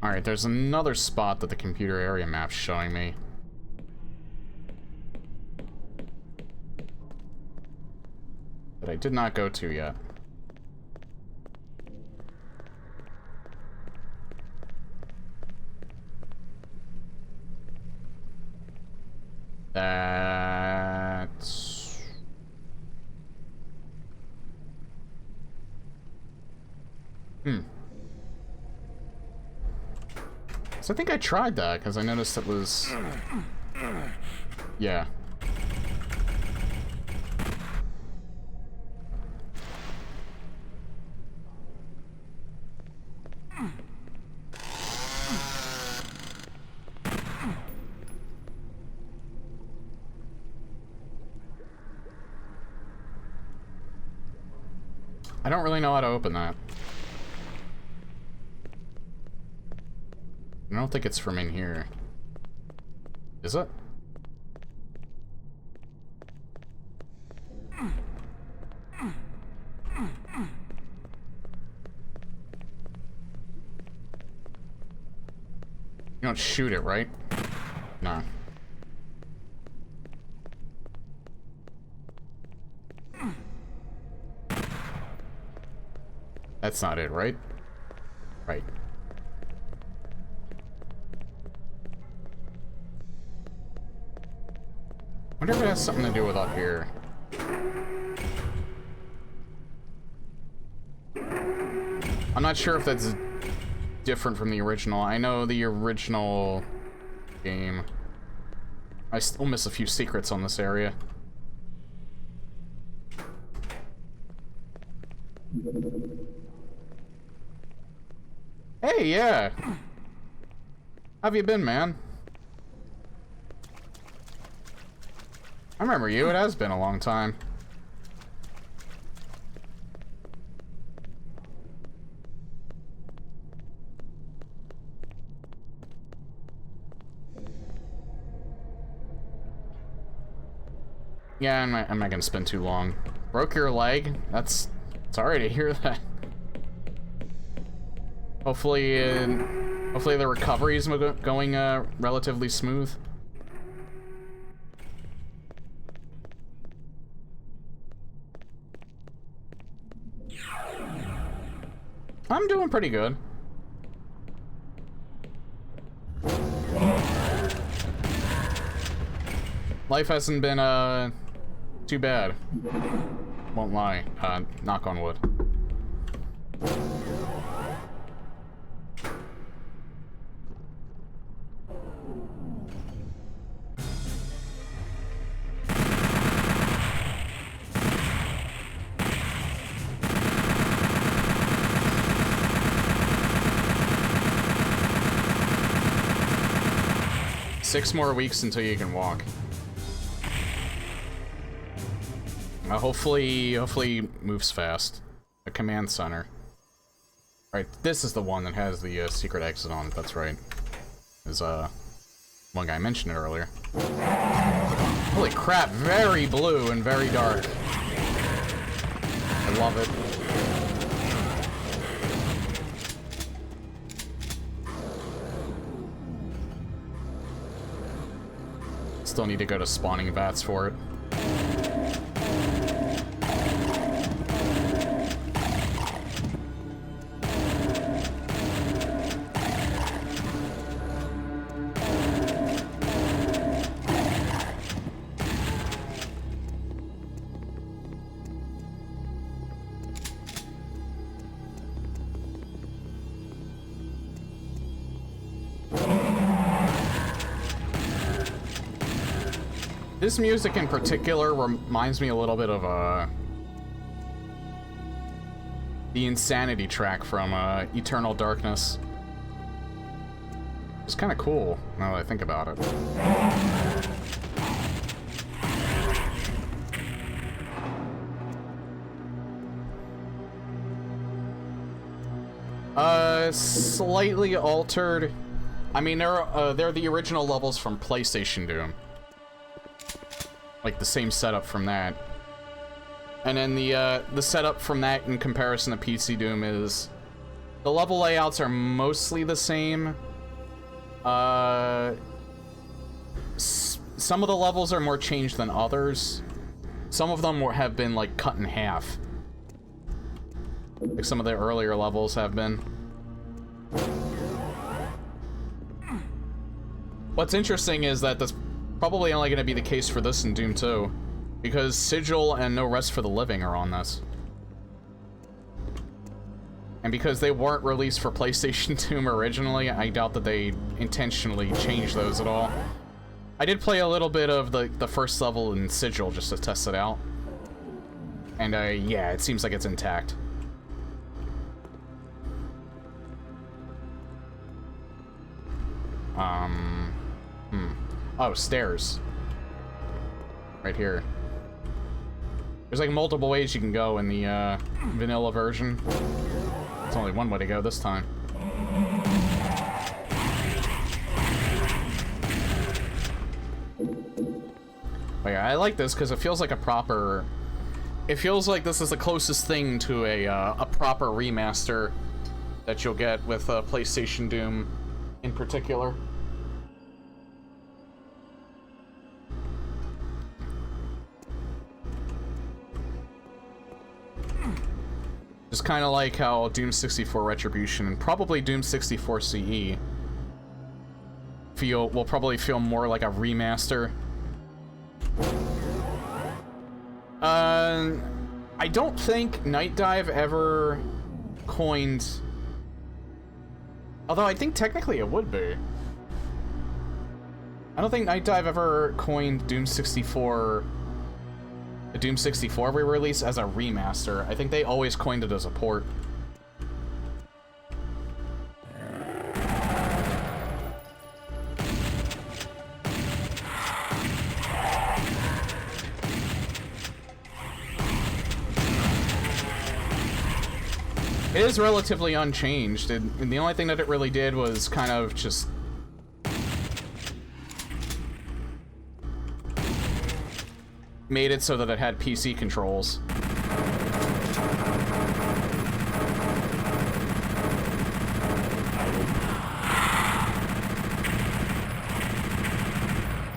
Alright, there's another spot that the computer area map's showing me. That I did not go to yet. That's... So I think I tried that, because I noticed it was... Yeah. I don't really know how to open that. I don't think it's from in here. Is it? You don't shoot it, right? No. That's not it, right? Right. Wonder if it has something to do with up here. I'm not sure if that's different from the original. I know the original game. I still miss a few secrets on this area. Hey, yeah. How have you been, man? I remember you. It has been a long time. Yeah, I'm not gonna spend too long. Broke your leg? Sorry to hear that. Hopefully the recovery is going relatively smooth. I'm doing pretty good. Life hasn't been too bad. Won't lie. Knock on wood. Six more weeks until you can walk. Hopefully moves fast. A command center. Right, this is the one that has the secret exit on it. That's right. There's one guy mentioned it earlier. Holy crap! Very blue and very dark. I love it. Still need to go to spawning vats for it. This music in particular reminds me a little bit of the Insanity track from Eternal Darkness. It's kind of cool now that I think about it. Slightly altered. I mean, they're the original levels from PlayStation Doom. Like the same setup from that. And then the setup from that in comparison to PC Doom is the level layouts are mostly the same. Some of the levels are more changed than others. Some of them have been like cut in half. Like some of the earlier levels have been. What's interesting is that this probably only going to be the case for this in Doom 2, because Sigil and No Rest for the Living are on this. And because they weren't released for PlayStation Doom originally, I doubt that they intentionally changed those at all. I did play a little bit of the first level in Sigil just to test it out. And yeah, it seems like it's intact. Oh, stairs. Right here. There's like multiple ways you can go in the vanilla version. There's only one way to go this time. But yeah, I like this because it feels like a proper... It feels like this is the closest thing to a proper remaster that you'll get with PlayStation Doom in particular. Just kind of like how Doom 64 Retribution and probably Doom 64 CE will probably feel more like a remaster. I don't think Night Dive ever coined... Although I think technically it would be. I don't think Night Dive ever coined Doom 64... The Doom 64 re-release as a remaster. I think they always coined it as a port. It is relatively unchanged, and the only thing that it really did was kind of just... made it so that it had PC controls.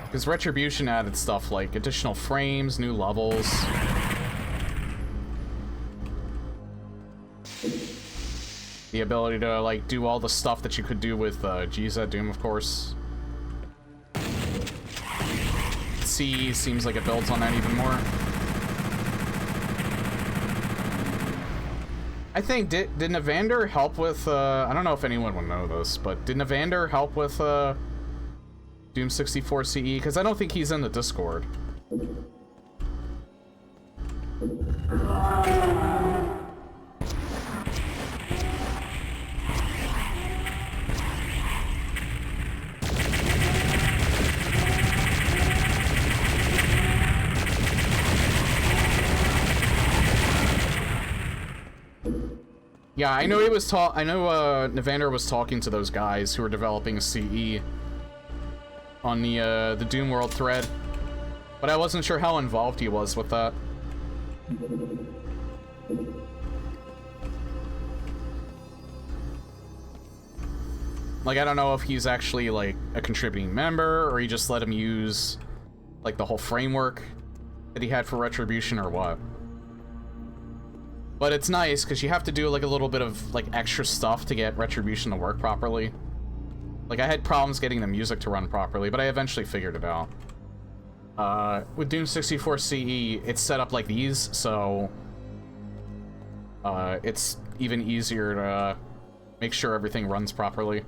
Because Retribution added stuff like additional frames, new levels. The ability to, like, do all the stuff that you could do with GZ Doom, of course. C seems like it builds on that even more. I think, did Navander help with, I don't know if anyone would know this, but did Navander help with, Doom 64 CE? Because I don't think he's in the Discord. Yeah, I know he was I know Navander was talking to those guys who were developing CE on the Doom World thread, but I wasn't sure how involved he was with that. Like, I don't know if he's actually like a contributing member or he just let him use Like the whole framework that he had for Retribution or what. But it's nice because you have to do like a little bit of like extra stuff to get Retribution to work properly. Like I had problems getting the music to run properly, but I eventually figured it out. With Doom 64 CE, it's set up like these, so it's even easier to make sure everything runs properly.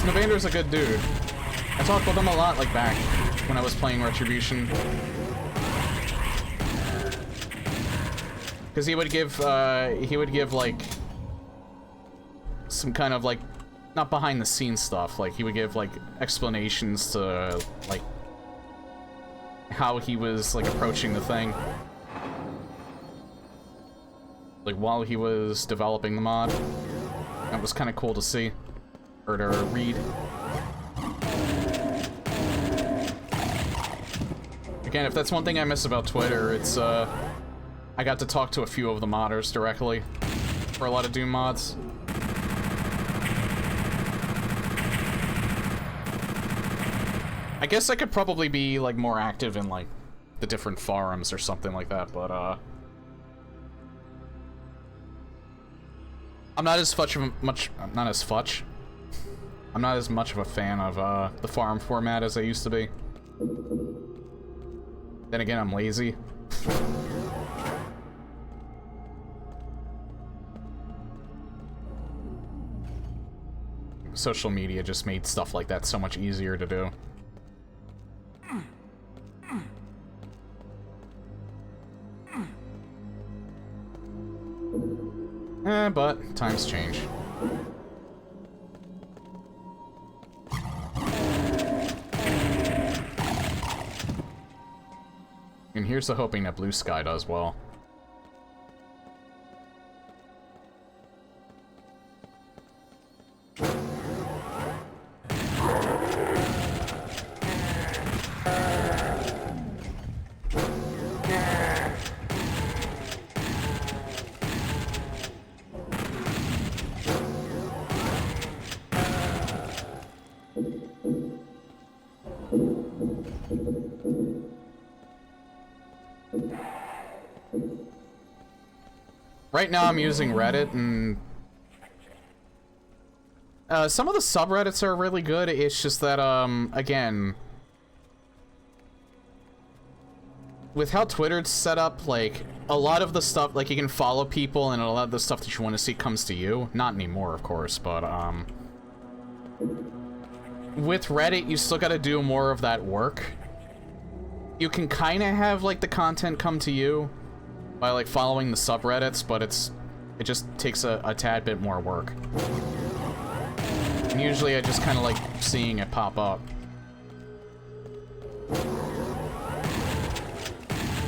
Navander's a good dude. I talked with him a lot, like, back when I was playing Retribution. Because he would give, like, some kind of, like, not behind-the-scenes stuff. Like, he would give, like, explanations to, like, how he was, like, approaching the thing. Like, while he was developing the mod. That was kind of cool to see. Or to read. Again, if that's one thing I miss about Twitter, it's, I got to talk to a few of the modders directly for a lot of Doom mods. I guess I could probably be, like, more active in, like, the different forums or something like that, but, I'm not as I'm not as much of a fan of, the forum format as I used to be. Then again, I'm lazy. Social media just made stuff like that so much easier to do. But times change. And here's the hoping that Blue Sky does well. Right now I'm using Reddit, and some of the subreddits are really good. It's just that, again, with how Twitter's set up, like, a lot of the stuff, like, you can follow people, and a lot of the stuff that you want to see comes to you. Not anymore, of course, but, with Reddit, you still gotta do more of that work. You can kinda have, like, the content come to you by, like, following the subreddits, but it just takes a tad bit more work. And usually I just kind of like seeing it pop up.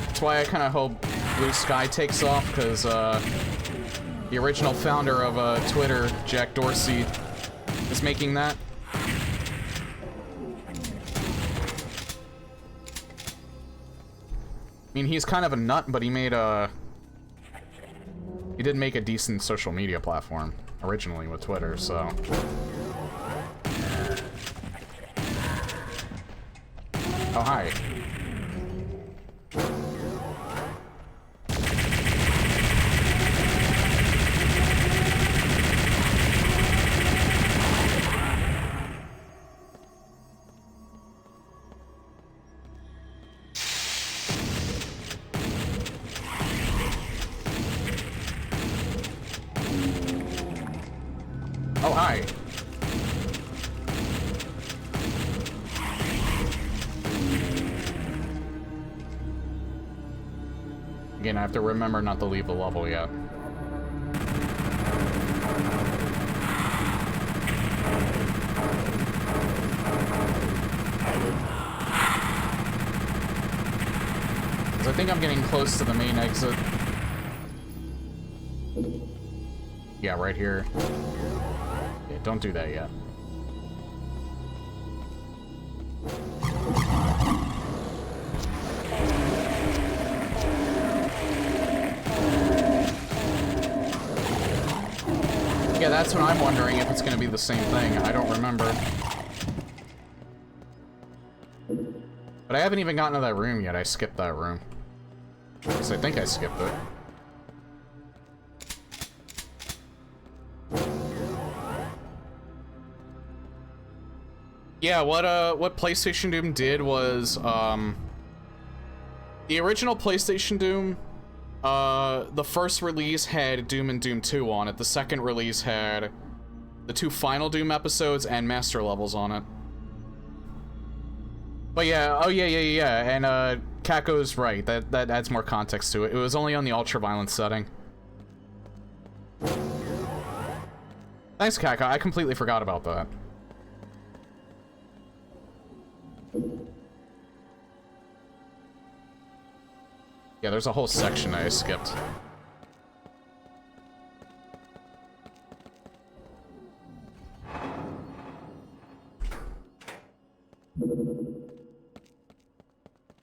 That's why I kind of hope Blue Sky takes off, because the original founder of Twitter, Jack Dorsey, is making that. I mean, he's kind of a nut, but he made he did make a decent social media platform originally with Twitter, so. Oh, hi. Oh, hi. Again, I have to remember not to leave the level yet. I think I'm getting close to the main exit. Yeah, right here. Yeah, don't do that yet. Yeah, that's what I'm wondering, if it's gonna be the same thing. I don't remember. But I haven't even gotten to that room yet. I skipped that room. Because I think I skipped it. Yeah, what PlayStation Doom did was, the original PlayStation Doom, the first release had Doom and Doom 2 on it. The second release had the 2 final Doom episodes and master levels on it. But yeah, oh yeah, and Caco's right. That adds more context to it. It was only on the ultra-violent setting. Thanks, Caco. I completely forgot about that. Yeah, there's a whole section I skipped.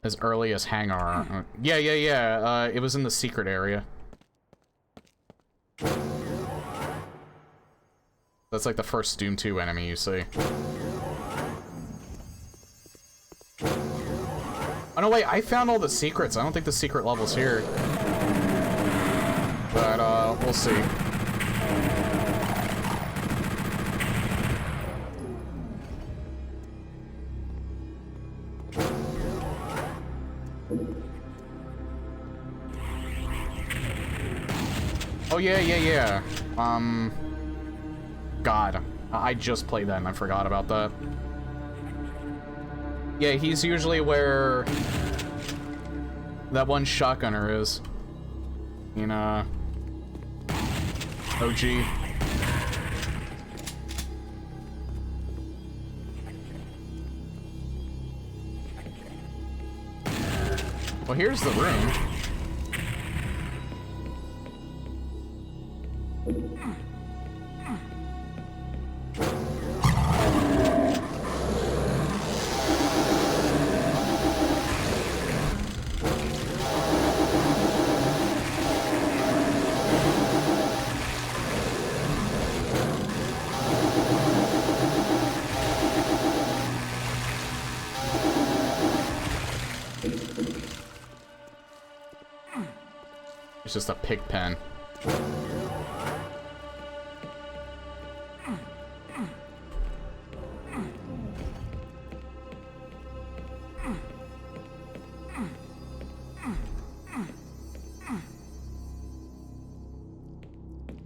As early as Hangar. Yeah. It was in the secret area. That's like the first Doom 2 enemy you see. Oh no, wait, I found all the secrets. I don't think the secret level's here. But, we'll see. Oh, yeah. God. I just played that and I forgot about that. Yeah, he's usually where that one shotgunner is. In, OG. Well, here's the room. It's just a pig pen.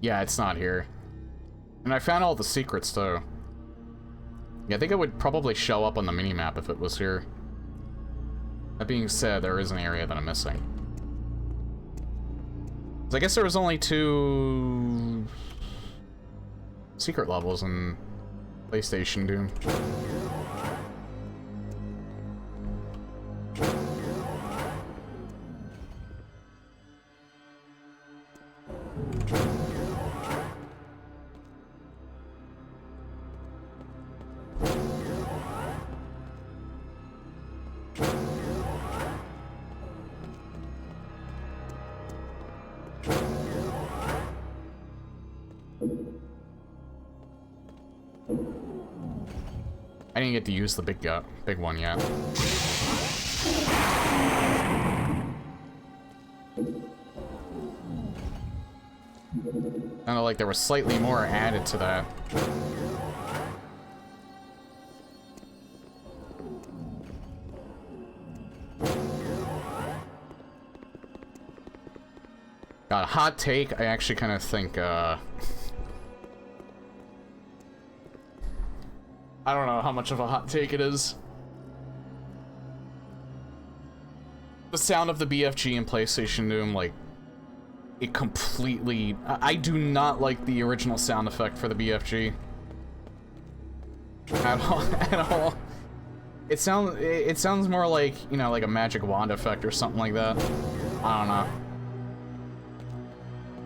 Yeah, it's not here. And I found all the secrets, though. Yeah, I think it would probably show up on the minimap if it was here. That being said, there is an area that I'm missing. I guess there was only 2 secret levels in PlayStation Doom. I didn't get to use the big one yet. Sounded like there was slightly more added to that. Got a hot take. I actually kind of think, I don't know how much of a hot take it is. The sound of the BFG in PlayStation Doom, like, it completely... I do not like the original sound effect for the BFG. At all. It sounds more like, you know, like a magic wand effect or something like that. I don't know.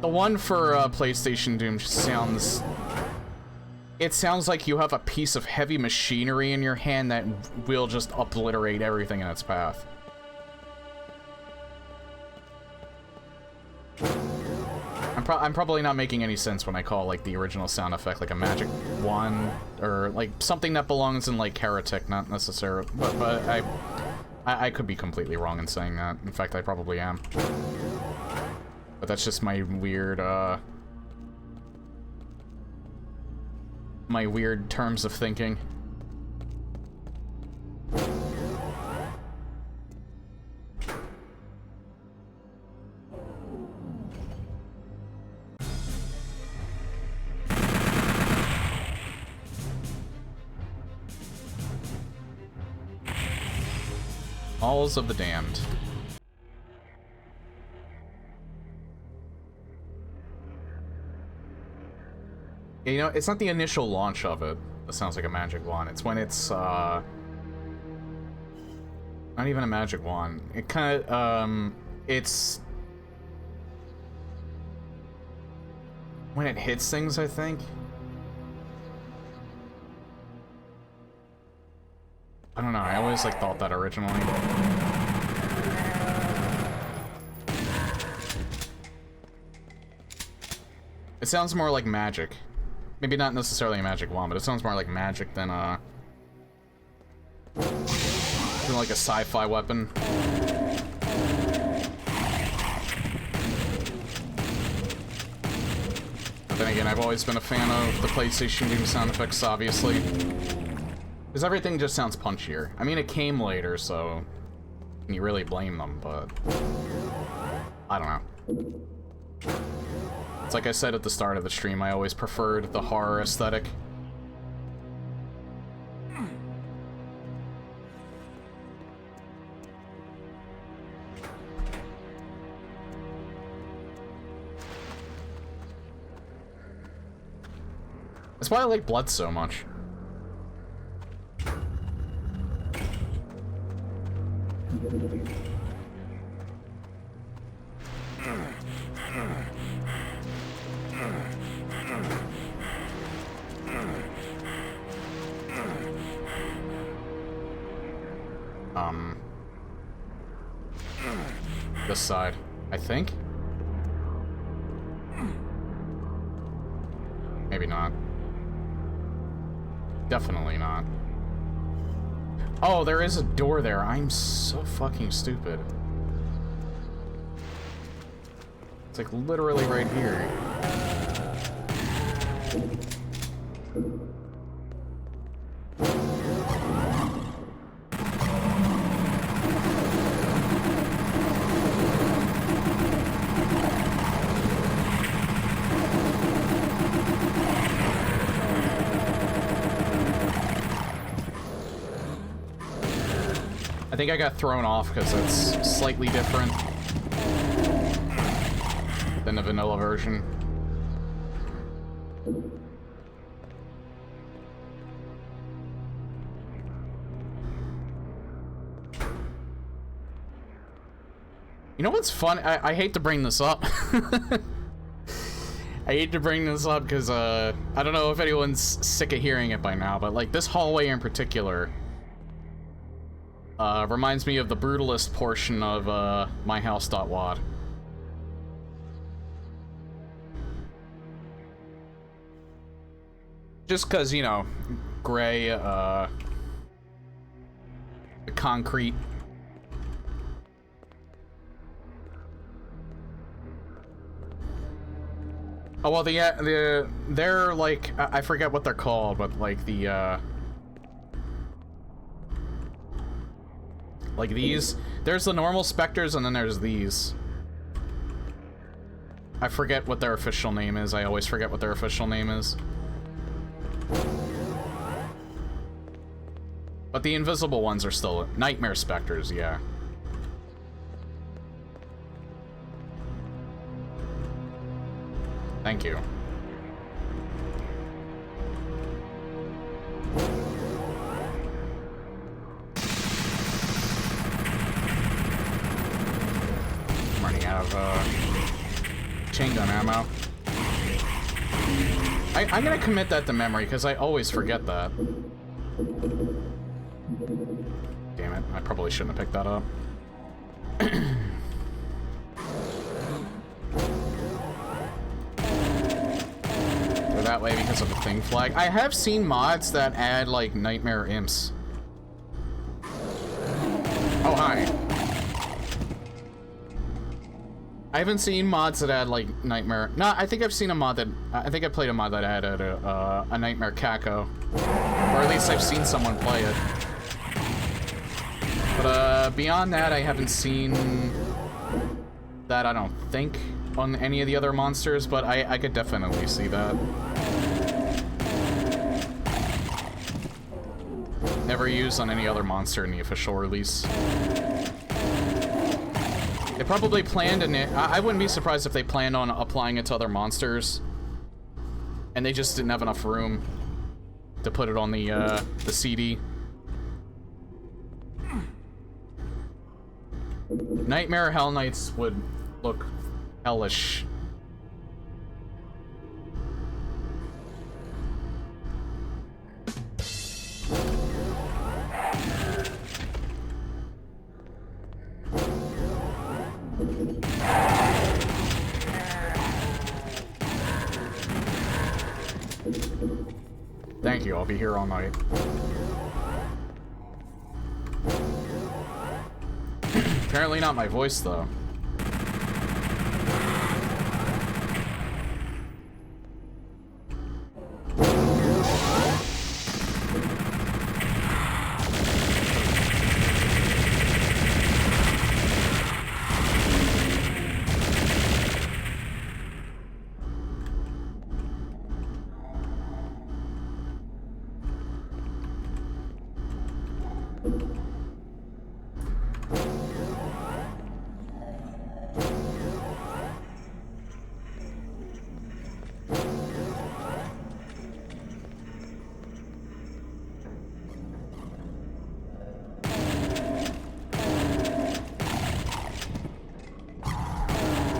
The one for PlayStation Doom just sounds... It sounds like you have a piece of heavy machinery in your hand that will just obliterate everything in its path. I'm probably not making any sense when I call, like, the original sound effect, like, a magic wand, or, like, something that belongs in, like, Heretic, not necessarily, but I could be completely wrong in saying that. In fact, I probably am. But that's just my weird, my weird terms of thinking. Halls of the Damned. You know, it's not the initial launch of it that sounds like a magic wand. It's when it's, not even a magic wand. It kind of, it's... when it hits things, I think. I don't know, I always, like, thought that originally. It sounds more like magic. Maybe not necessarily a magic wand, but it sounds more like magic than like a sci-fi weapon. But then again, I've always been a fan of the PlayStation game sound effects, obviously. Because everything just sounds punchier. I mean, it came later, so can you really blame them, but I don't know. It's like I said at the start of the stream, I always preferred the horror aesthetic. That's why I like Blood so much. This side, I think? Maybe not. Definitely not. Oh, there is a door there. I'm so fucking stupid. It's like literally right here. I think I got thrown off because it's slightly different than the vanilla version. You know what's fun? I hate to bring this up. I hate to bring this up because, I don't know if anyone's sick of hearing it by now, but, like, this hallway in particular reminds me of the brutalist portion of, myhouse.wad. Just because, you know, gray, the concrete. Oh, well, they're, like, I forget what they're called, but, like, like these. There's the normal specters, and then there's these. I forget what their official name is. I always forget what their official name is. But the invisible ones are still nightmare specters, yeah. Thank you. I'm running out of chain gun ammo. I'm gonna commit that to memory because I always forget that. Damn it, I probably shouldn't have picked that up. that way because of the thing flag. I have seen mods that add, like, nightmare imps. Oh, hi. I haven't seen mods that add, like, nightmare... No, I think I've seen a mod that... I think I played a mod that added a nightmare Kako. Or at least I've seen someone play it. But, beyond that, I haven't seen that, I don't think, on any of the other monsters, but I could definitely see that. Never used on any other monster in the official release. They probably planned on it. I wouldn't be surprised if they planned on applying it to other monsters, and they just didn't have enough room to put it on the CD. Nightmare Hell Knights would look hellish. Thank you, I'll be here all night. Apparently not my voice, though.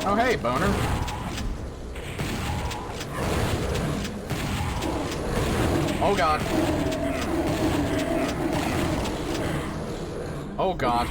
Oh, hey, boner. Oh, God. Oh, God.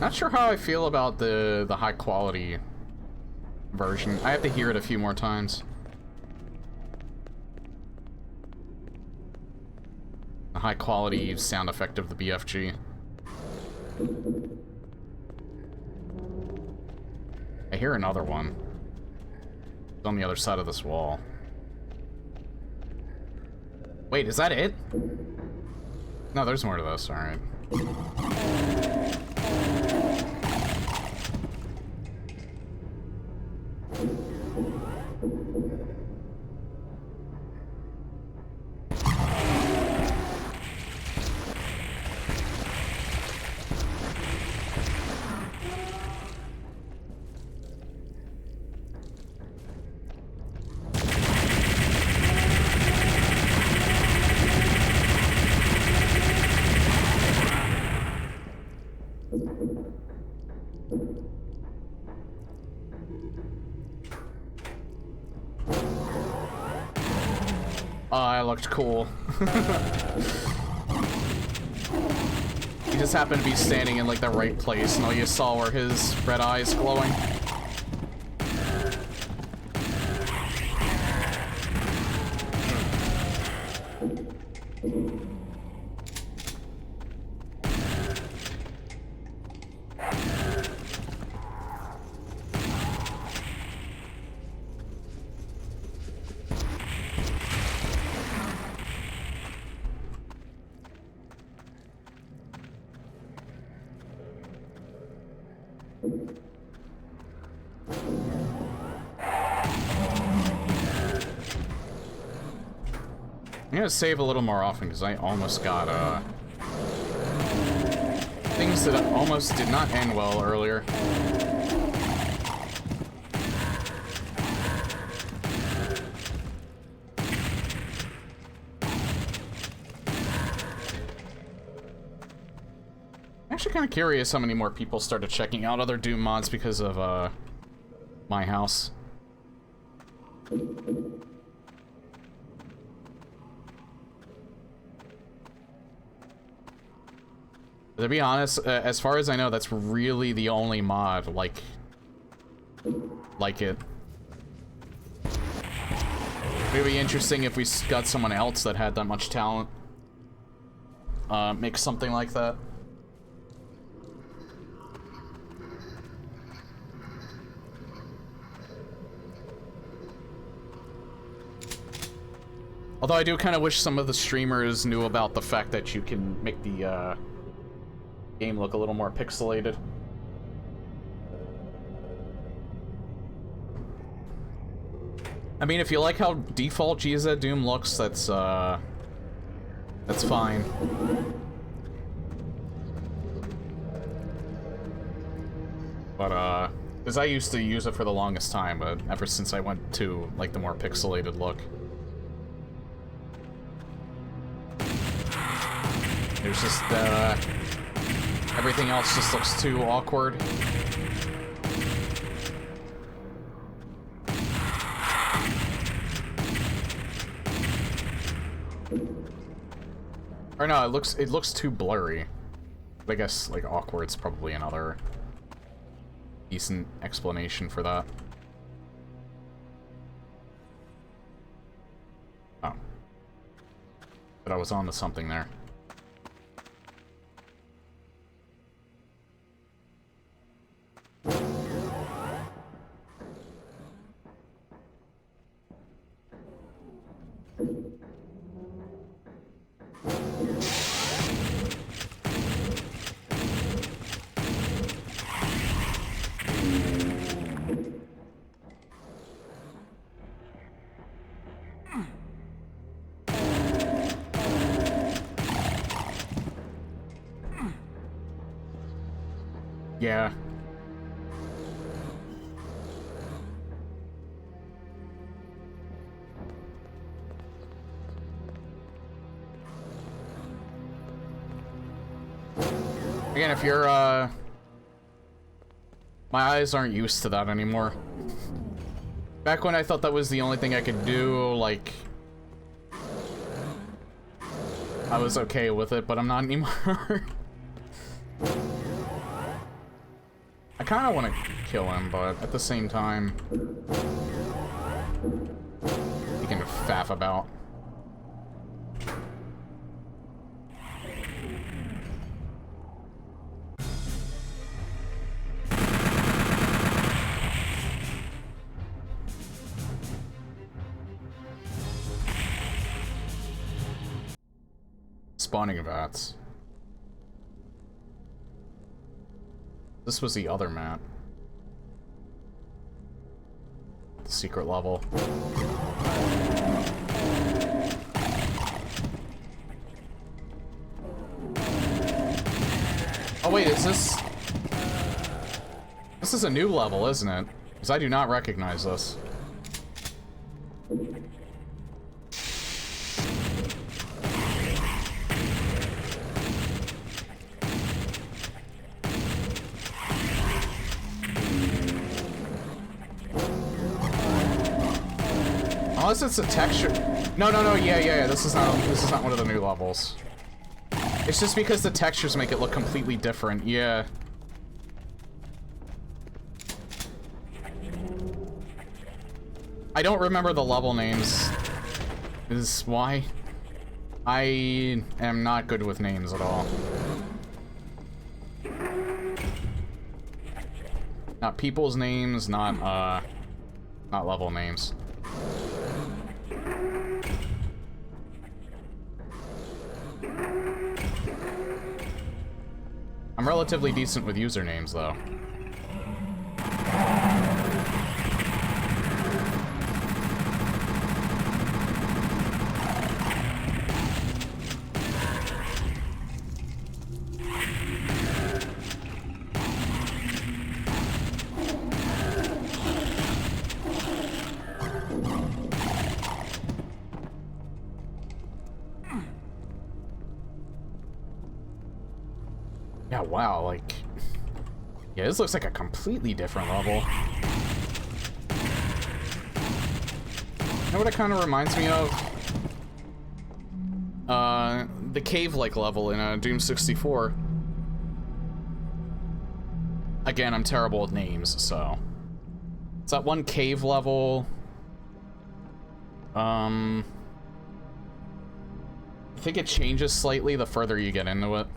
Not sure how I feel about the high quality version. I have to hear it a few more times. The high quality sound effect of the BFG. I hear another one. It's on the other side of this wall. Wait, is that it? No, there's more to this, alright. I looked cool. He just happened to be standing in like the right place, and all you saw were his red eyes glowing. I'm gonna save a little more often because I almost got things that almost did not end well earlier. I'm actually kind of curious how many more people started checking out other Doom mods because of my house. To be honest, as far as I know, that's really the only mod like it. It would be interesting if we got someone else that had that much talent. Make something like that. Although I do kind of wish some of the streamers knew about the fact that you can make the game look a little more pixelated. I mean, if you like how default GZ Doom looks, that's fine. But, because I used to use it for the longest time, but ever since I went to, like, the more pixelated look. There's just, everything else just looks too awkward. Or no, it looks too blurry. I guess, like, awkward's probably another decent explanation for that. Oh. But I was on to something there. Yeah. Again, if you're, my eyes aren't used to that anymore. Back when I thought that was the only thing I could do, like, I was okay with it, but I'm not anymore. I kind of want to kill him, but at the same time, he can faff about. Spawning vats. This was the other map. The secret level. Oh wait, is this... This is a new level, isn't it? Because I do not recognize this. Unless it's a texture. No, yeah. This is not one of the new levels. It's just because the textures make it look completely different. Yeah. I don't remember the level names. Is why. I am not good with names at all. Not people's names, not level names. I'm relatively decent with usernames, though. Yeah, wow, like... Yeah, this looks like a completely different level. know what it kind of reminds me of? The cave-like level in Doom 64. Again, I'm terrible with names, so... It's that one cave level... I think it changes slightly the further you get into it.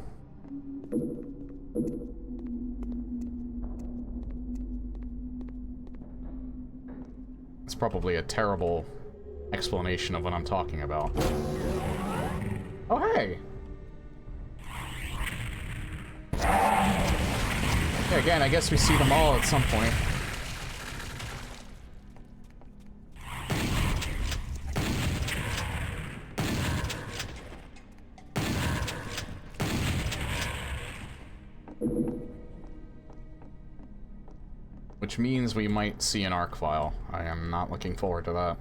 It's probably a terrible explanation of what I'm talking about. Oh, hey! Yeah, again, I guess we see them all at some point. Which means we might see an arc file. I am not looking forward to that.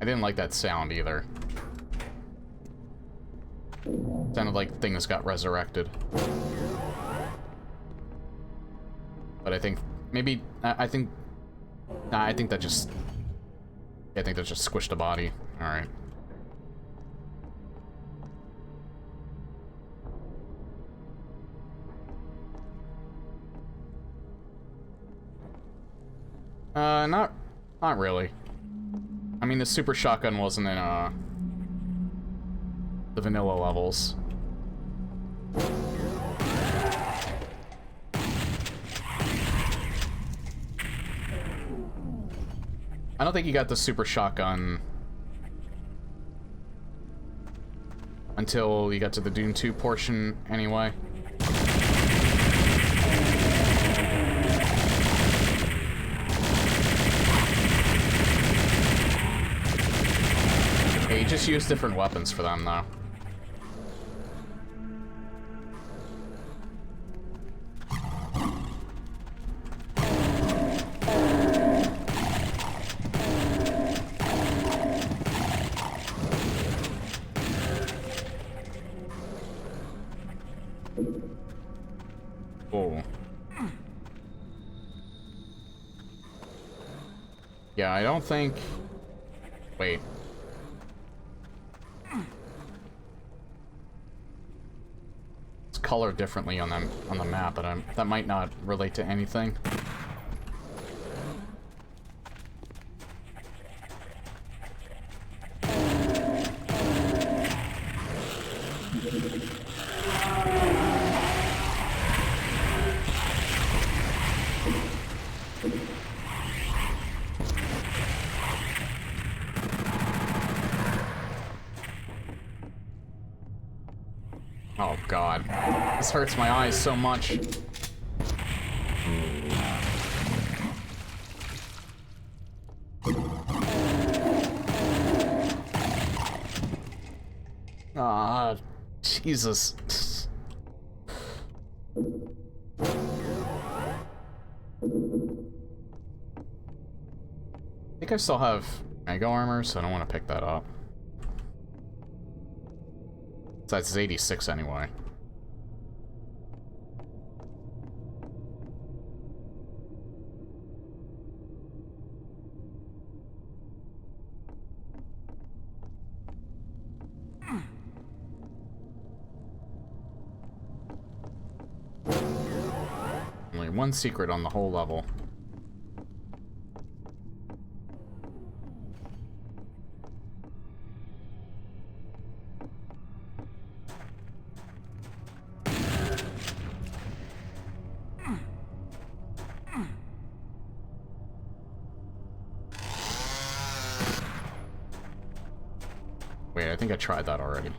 I didn't like that sound either. Sounded like things got resurrected. But I think maybe I think that just squished a body. All right. Not really. I mean, the super shotgun wasn't in the vanilla levels. I don't think you got the super shotgun until you got to the Doom 2 portion anyway. Yeah, you just use different weapons for them, though. Yeah, I don't think... Wait. It's colored differently on the map, but that might not relate to anything. Oh god, this hurts my eyes so much. Ah, Jesus. I think I still have Mega Armor, so I don't want to pick that up. Besides, it's 86 anyway. Only one secret on the whole level. Wait, I think I tried that already.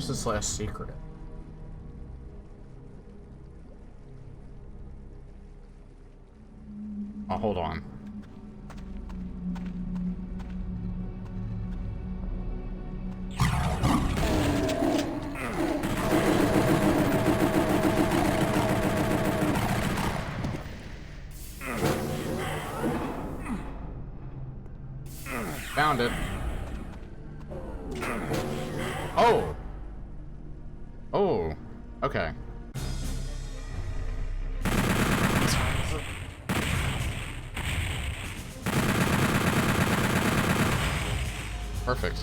there's this last secret. Oh, hold on. Found it. Oh! Oh, okay. Perfect.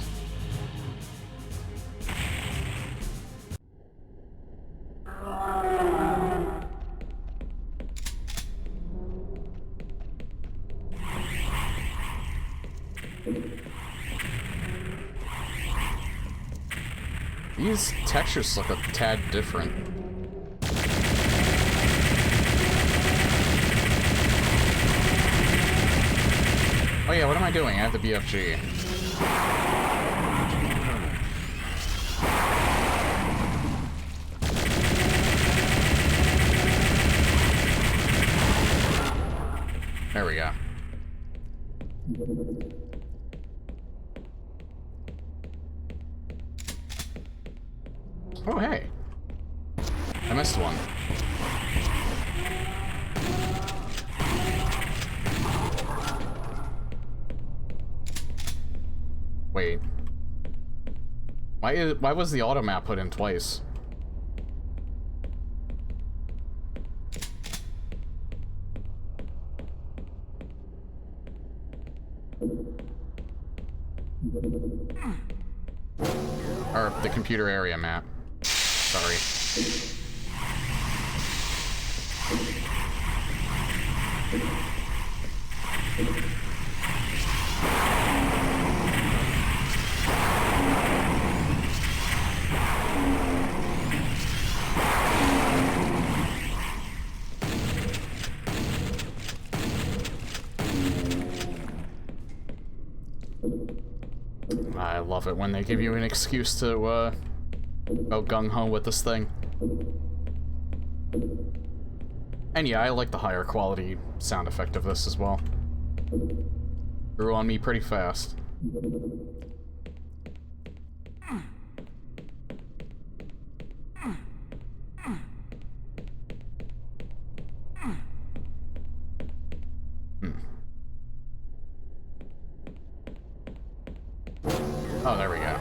These textures look a tad different. Oh yeah, what am I doing? I have the BFG. There we go. Oh, hey. I missed one. Wait. Why was the auto map put in twice? Or the computer area map. Sorry. I love it when they give you an excuse to, go gung-ho with this thing. And yeah, I like the higher quality sound effect of this as well. Grew on me pretty fast. Oh, there we go.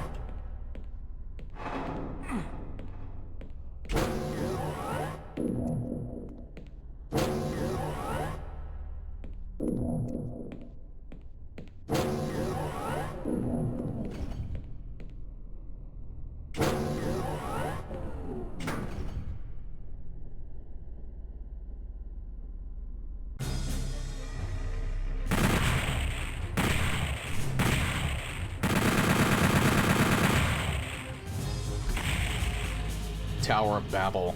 Tower of Babel.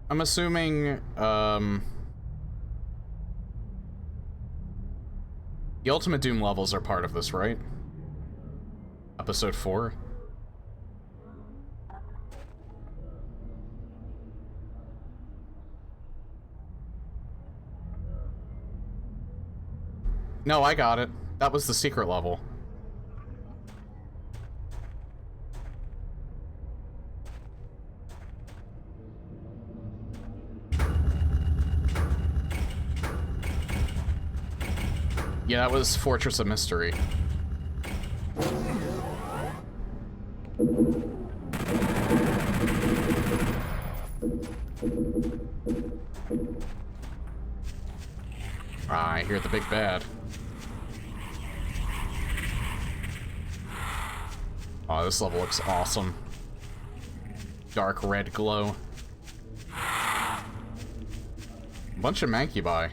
I'm assuming, the Ultimate Doom levels are part of this, right? Episode 4? No, I got it. That was the secret level. Yeah, that was Fortress of Mystery. Ah, I hear the big bad. Oh, this level looks awesome. Dark red glow. Bunch of Mancubi.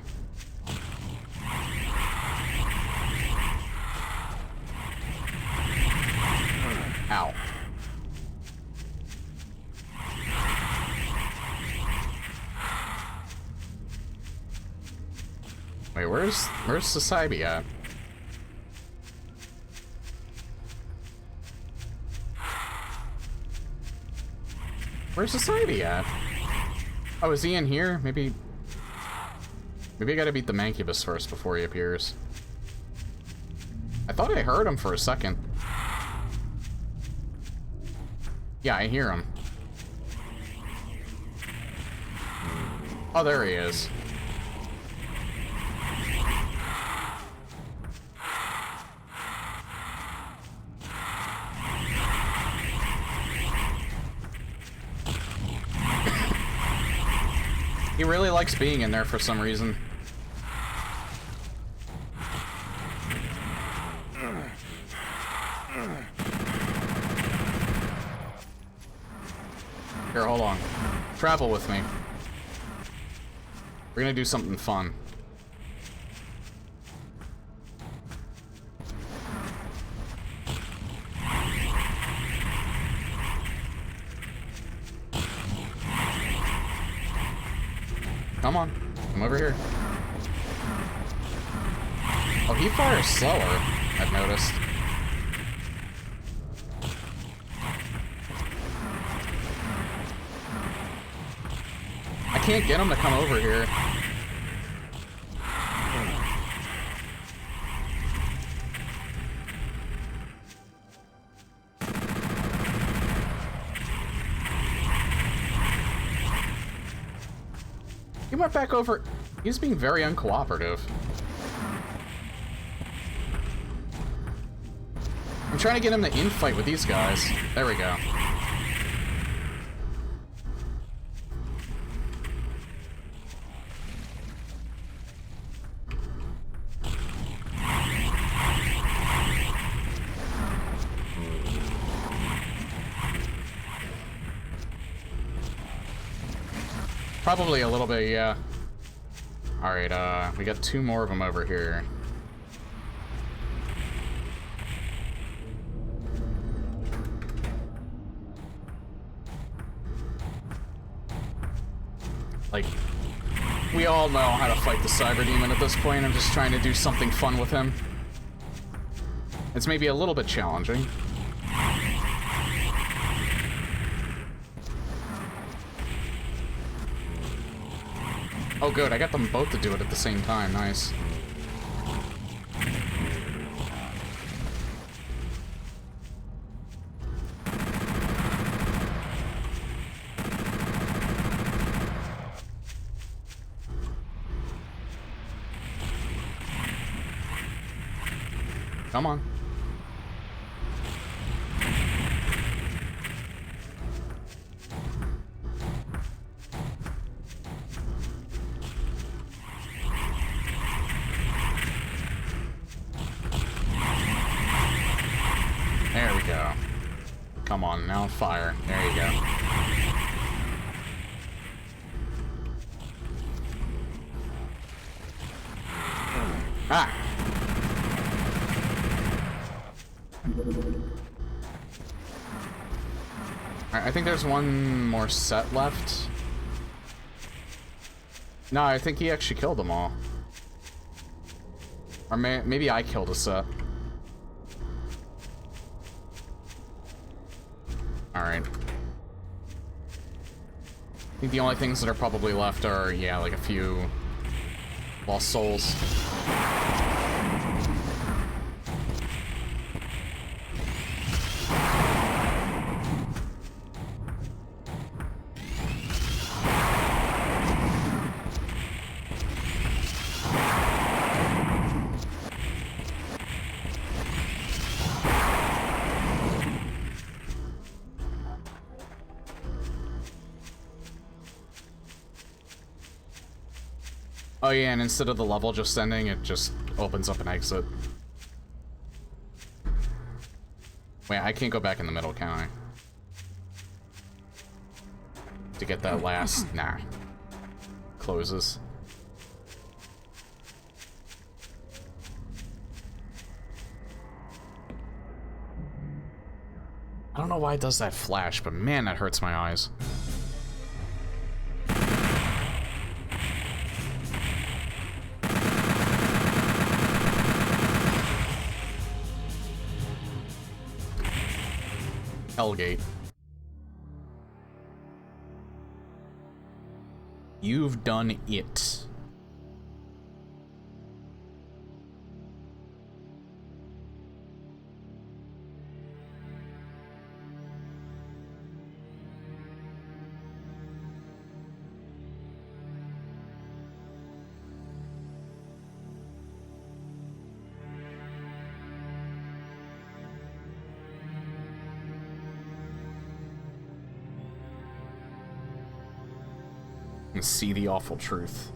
Ow. Wait, where's Sasabi at? Where's Society at? Oh, is he in here? Maybe I gotta beat the Mancubus first before he appears. I thought I heard him for a second. Yeah, I hear him. Oh, there he is. He really likes being in there for some reason. Here, hold on. Travel with me. We're gonna do something fun. Come on. Come over here. Oh, he fires slower, I've noticed. I can't get him to come over here. He went back over. He's being very uncooperative. I'm trying to get him to infight with these guys. There we go. Probably a little bit, yeah. Alright, we got 2 more of them over here. Like, we all know how to fight the Cyber Demon at this point. I'm just trying to do something fun with him. It's maybe a little bit challenging. Oh good, I got them both to do it at the same time, nice. Come on. There we go. Come on, now fire. There you go. Ah! Alright, I think there's one more set left. No, I think he actually killed them all. Or maybe I killed a set. Alright. I think the only things that are probably left are, yeah, like a few lost souls. Oh yeah, and instead of the level just ending, it just opens up an exit. Wait, I can't go back in the middle, can I? To get that last... Nah. Closes. I don't know why it does that flash, but man, that hurts my eyes. Hellgate. You've done it. And see the awful truth.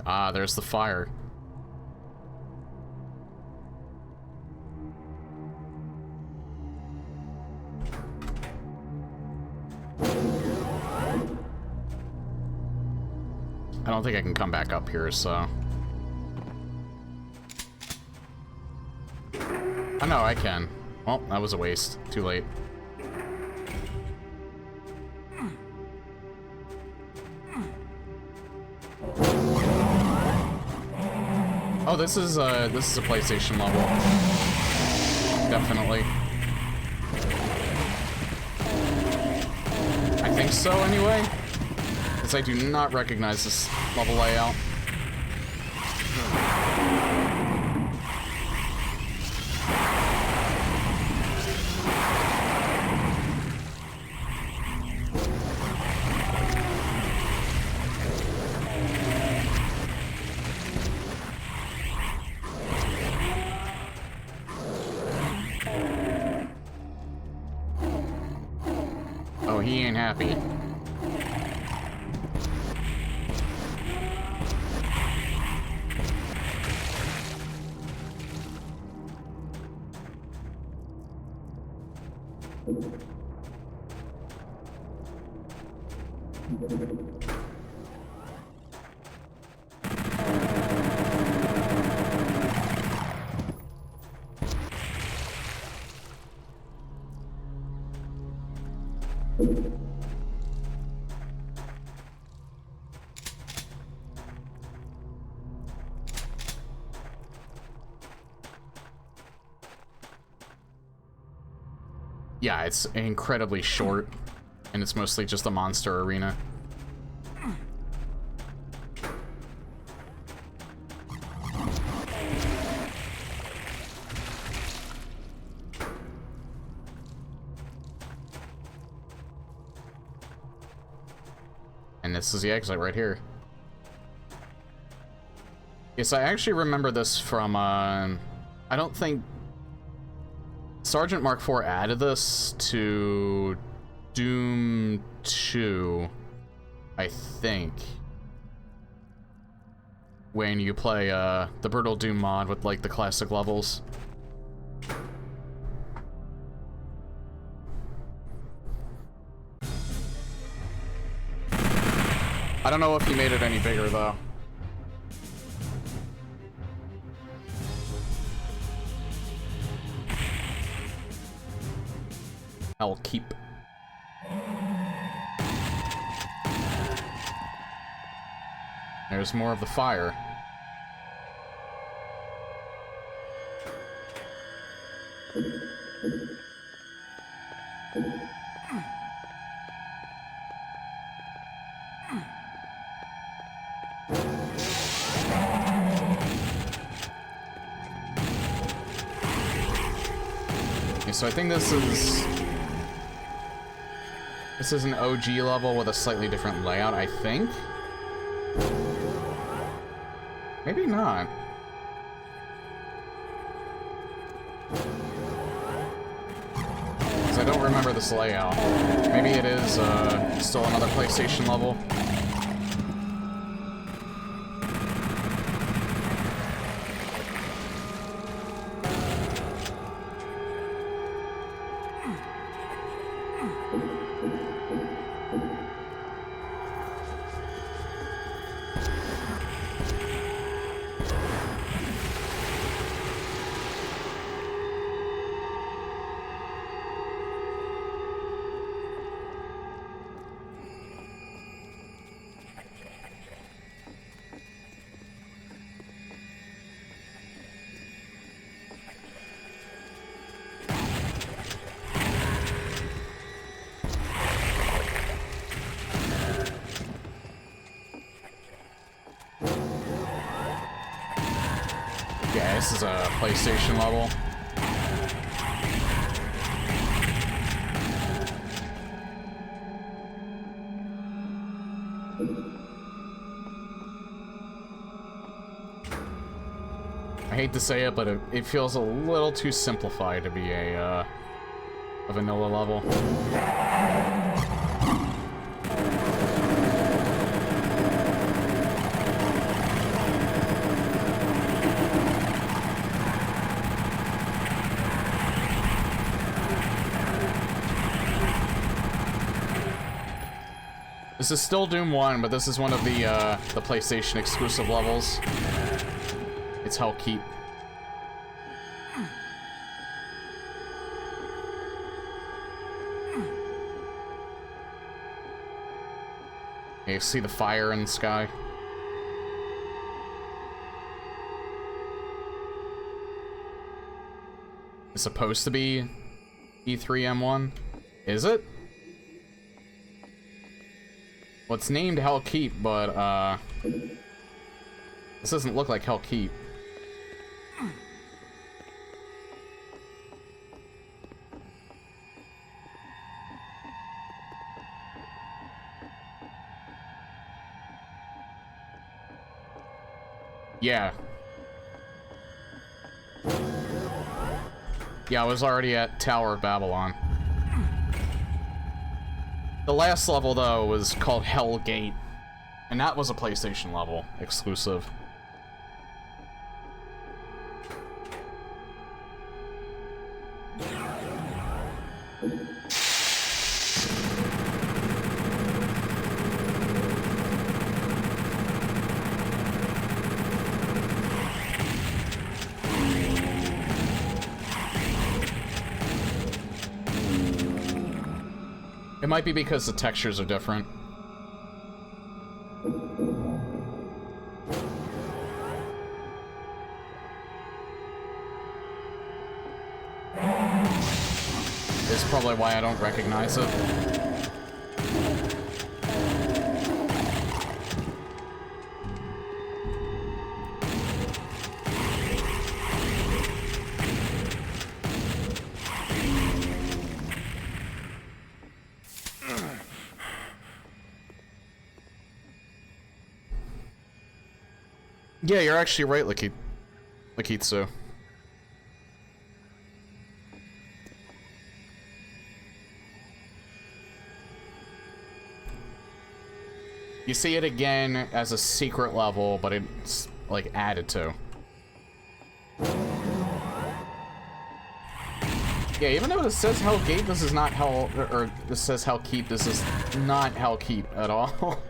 Ah, there's the fire. I don't think I can come back up here, so... Oh no, I can. Well, that was a waste. Too late. Oh, this is a PlayStation level. Definitely. I think so, anyway. Because I do not recognize this level layout. Oh, he ain't happy. Yeah, it's incredibly short, and it's mostly just a monster arena. And this is the exit right here. Yes, I actually remember this from, I don't think Sergeant Mark IV added this to Doom 2, I think. When you play the Brutal Doom mod with like the classic levels. I don't know if he made it any bigger though. I'll keep. There's more of the fire. Okay, so I think this is an OG level with a slightly different layout, I think. Maybe not. I don't remember this layout. Maybe it is still another PlayStation level. Yeah, this is a PlayStation level. I hate to say it, but it feels a little too simplified to be a vanilla level. This is still Doom 1, but this is one of the PlayStation exclusive levels. It's Hell Keep. You see the fire in the sky? It's supposed to be E3M1. Is it? Well, it's named Hell Keep, but, this doesn't look like Hell Keep. Yeah. Yeah, I was already at Tower of Babylon. The last level, though, was called Hell Gate, and that was a PlayStation level exclusive. It might be because the textures are different. It's probably why I don't recognize it. Yeah, you're actually right, Lakitsu. You see it again as a secret level, but it's, like, added to. Yeah, even though it says Hell Gate, this is not Hell... or this says Hell Keep, this is not Hell Keep at all.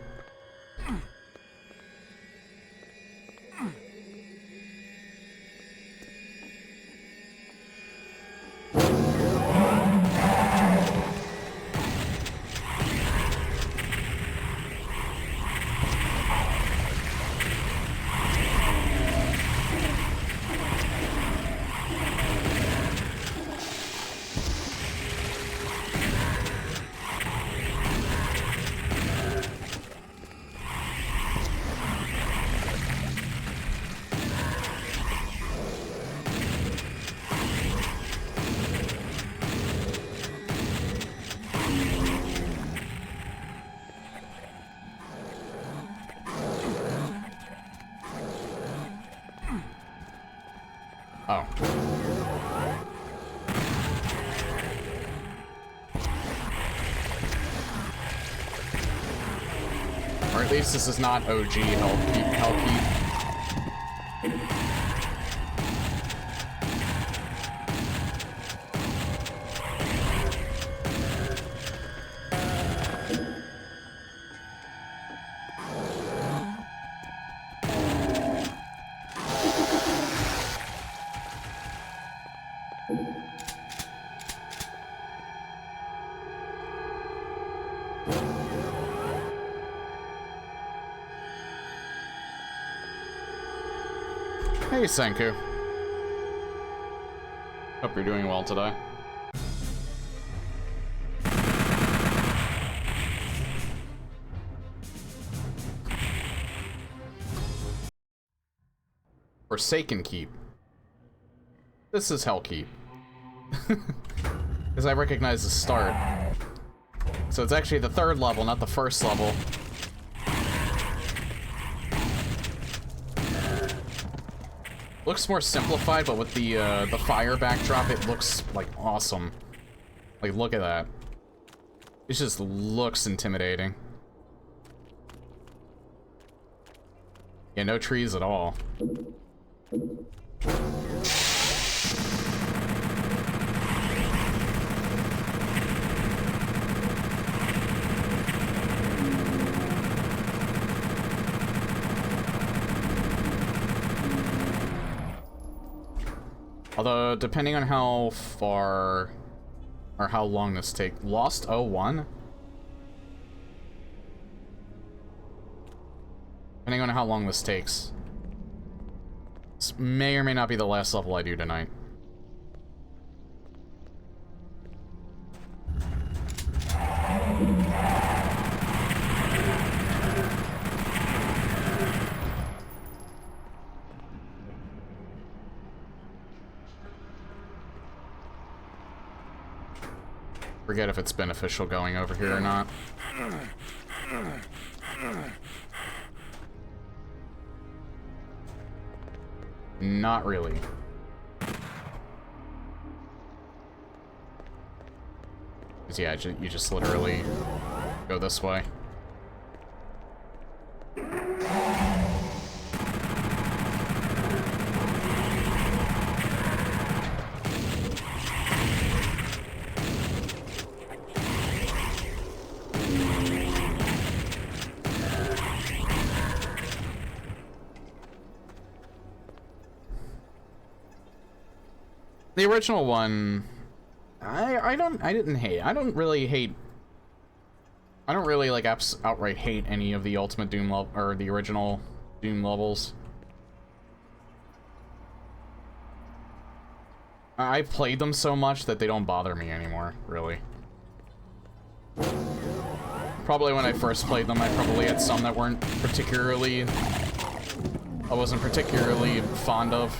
Or at least this is not OG Hellkeep. Hey, Senku. Hope you're doing well today. Forsaken Keep. This is Hellkeep. Because I recognize the start. So it's actually the 3rd level, not the 1st level. Looks more simplified, but with the fire backdrop, it looks, like, awesome. Like, look at that. It just looks intimidating. Yeah, no trees at all. Although, depending on how far or how long this takes. Lost 01? Depending on how long this takes. This may or may not be the last level I do tonight. Forget if it's beneficial going over here or not. Not really. Because yeah, you just literally go this way. The original one, I don't really like outright hate any of the Ultimate Doom or the original Doom levels. I played them so much that they don't bother me anymore, really. Probably when I first played them, I probably had some that weren't particularly, I wasn't particularly fond of.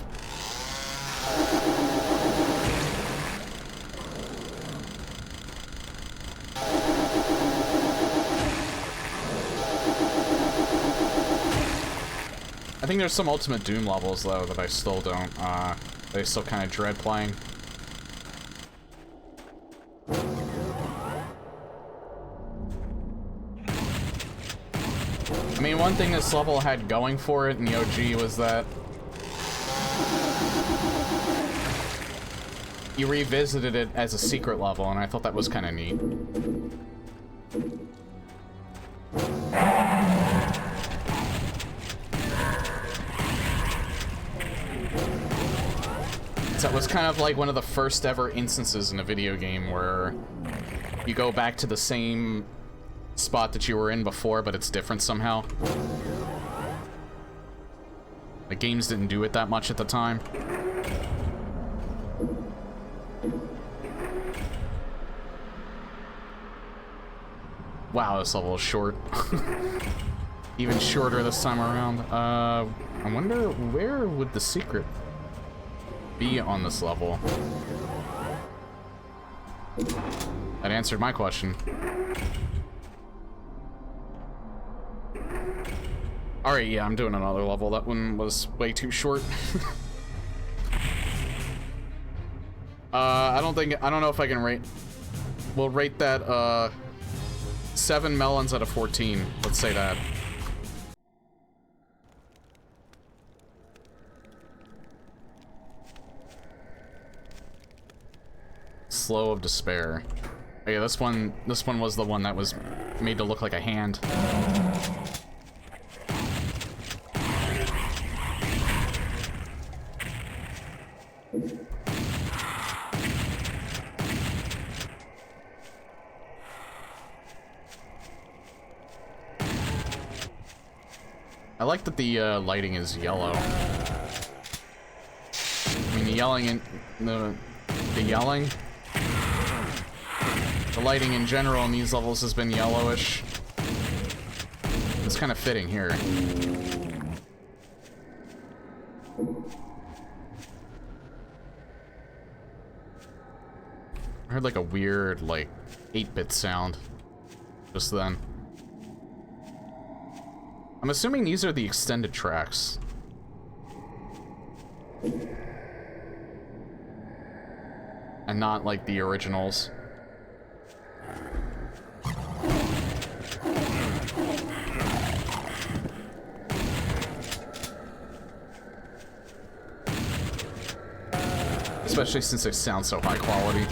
I think there's some Ultimate Doom levels, though, that I still don't, that I still kind of dread playing. I mean, one thing this level had going for it in the OG was that you revisited it as a secret level, and I thought that was kind of neat. So it was kind of like one of the first ever instances in a video game where you go back to the same spot that you were in before, but it's different somehow. The games didn't do it that much at the time. Wow, this level is short. Even shorter this time around. I wonder where would the secret be on this level? That answered my question. Alright, yeah, I'm doing another level. That one was way too short. I don't know if I can rate... We'll rate that, 7 melons out of 14. Let's say that. Slow of Despair. Oh yeah, this one was the one that was made to look like a hand. I like that the lighting is yellow. I mean, the yelling in the yelling. The lighting in general in these levels has been yellowish. It's kind of fitting here. I heard like a weird, like, 8-bit sound just then. I'm assuming these are the extended tracks. And not like the originals. Especially since they sound so high quality.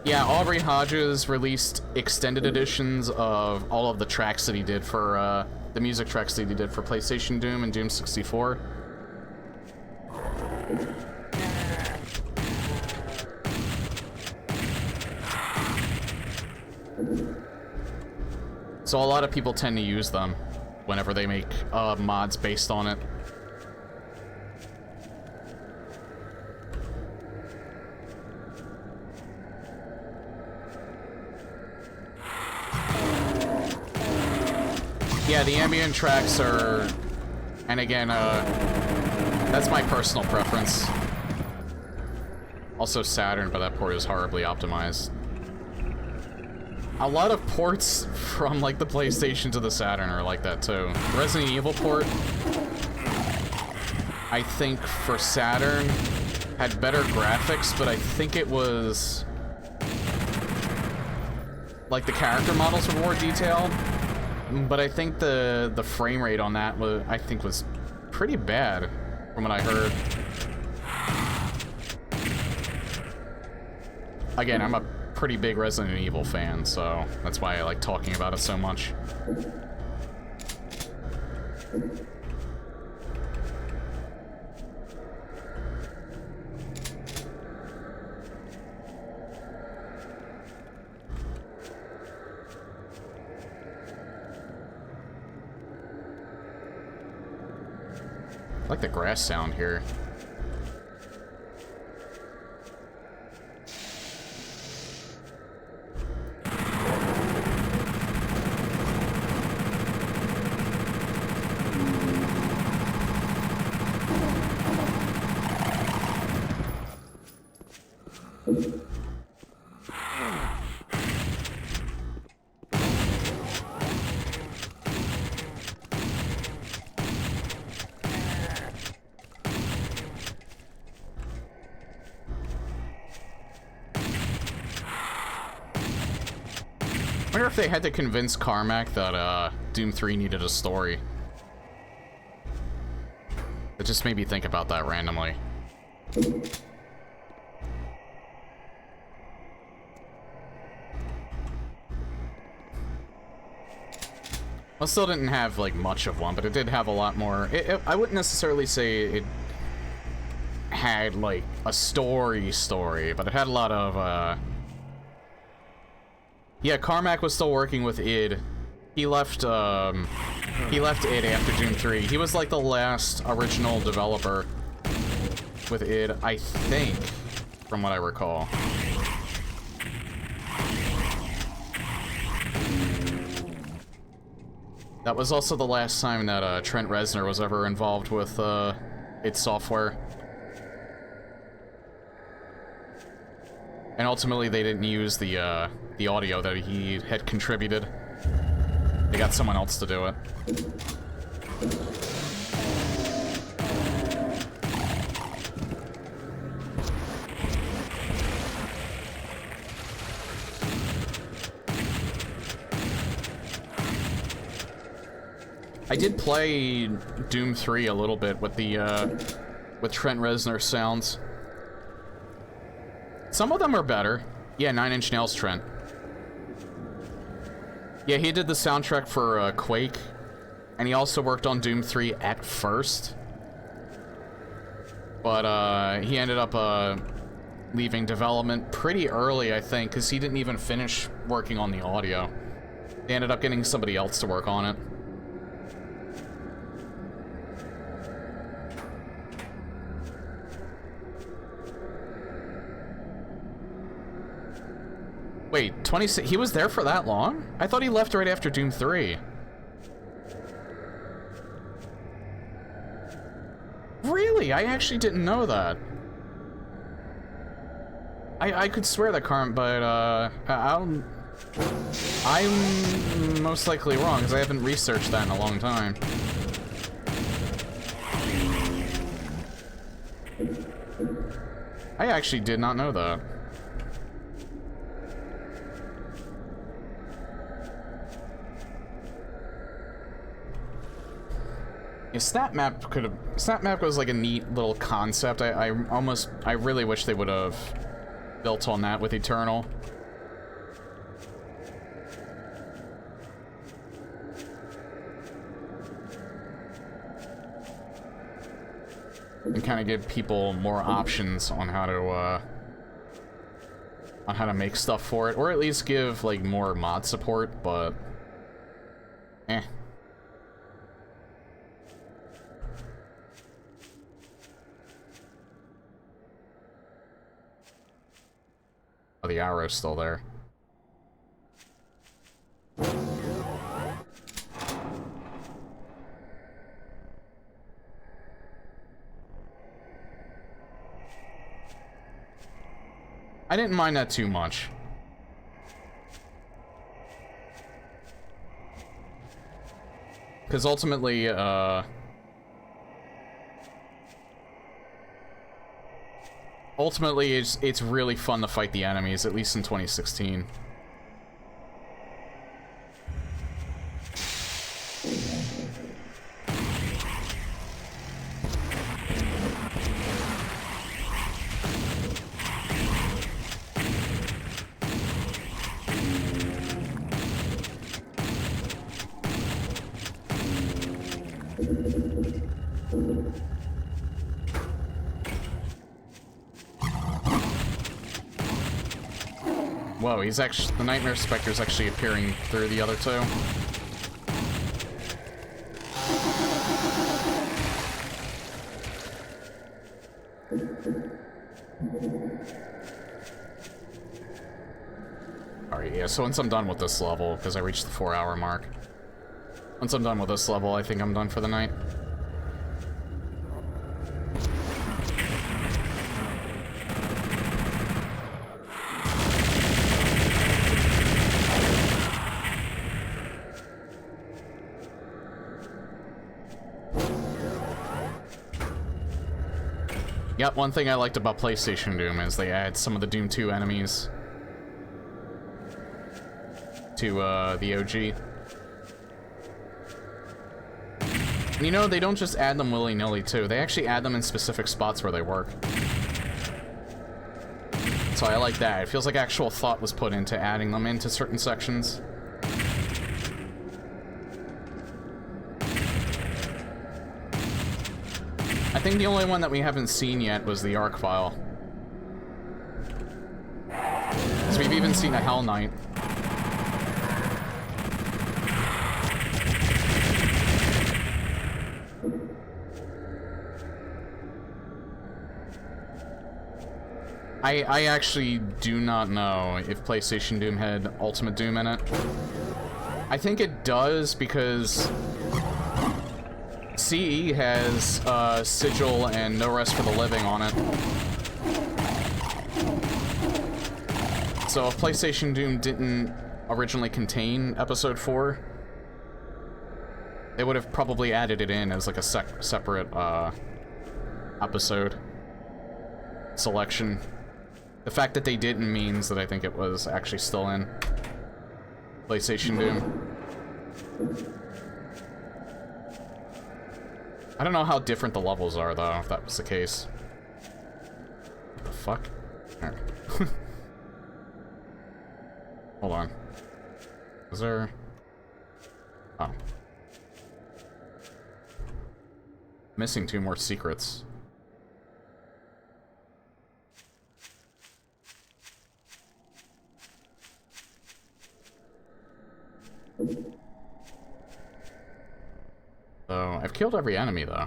Yeah, Aubrey Hodges released extended editions of all of the tracks that he did for, the music tracks that he did for PlayStation Doom and Doom 64. So a lot of people tend to use them whenever they make mods based on it. Yeah, the ambient tracks are, and again, that's my personal preference. Also Saturn, but that port is horribly optimized. A lot of ports from, like, the PlayStation to the Saturn are like that, too. The Resident Evil port, I think, for Saturn, had better graphics, but I think it was... like, the character models were more detailed. But I think the frame rate on that was, I think, was pretty bad, from what I heard. Again, I'm a pretty big Resident Evil fan, so that's why I like talking about it so much. I like the grass sound here. I wonder if they had to convince Carmack that Doom 3 needed a story. It just made me think about that randomly. Well, still didn't have, like, much of one, but it did have a lot more. I wouldn't necessarily say it had, like, a story, but it had a lot of, yeah, Carmack was still working with id. He left id after Doom 3. He was, like, the last original developer with id, I think, from what I recall. That was also the last time that Trent Reznor was ever involved with id Software. And ultimately, they didn't use the audio that he had contributed. They got someone else to do it. I did play Doom 3 a little bit with the, with Trent Reznor sounds. Some of them are better. Yeah, Nine Inch Nails Trent. Yeah, he did the soundtrack for, Quake. And he also worked on Doom 3 at first. But, he ended up, leaving development pretty early, I think, because he didn't even finish working on the audio. They ended up getting somebody else to work on it. Wait, 26, he was there for that long? I thought he left right after Doom 3. Really? I actually didn't know that. I could swear that Carm, but, I'm most likely wrong, because I haven't researched that in a long time. I actually did not know that. Yeah, SnapMap was like a neat little concept. I really wish they would have built on that with Eternal. And kind of give people more options on how to make stuff for it, or at least give like more mod support, but eh. Oh, the arrow's still there. I didn't mind that too much. Because ultimately, it's really fun to fight the enemies, at least in 2016. Whoa, he's actually, the Nightmare Spectre's actually appearing through the other two. Alright, yeah, so once I'm done with this level, because I reached the 4-hour mark. Once I'm done with this level, I think I'm done for the night. Yep, one thing I liked about PlayStation Doom is they add some of the Doom 2 enemies to the OG. And you know, they don't just add them willy-nilly too, they actually add them in specific spots where they work. So I like that. It feels like actual thought was put into adding them into certain sections. I think the only one that we haven't seen yet was the Arc File. So we've even seen a Hell Knight. I actually do not know if PlayStation Doom had Ultimate Doom in it. I think it does because CE has Sigil and No Rest for the Living on it. So if PlayStation Doom didn't originally contain Episode 4, they would have probably added it in as like a separate episode selection. The fact that they didn't means that I think it was actually still in PlayStation Doom. I don't know how different the levels are, though, if that was the case. What the fuck? There. Hold on. Is there... Oh. Missing 2 more secrets. So, I've killed every enemy, though.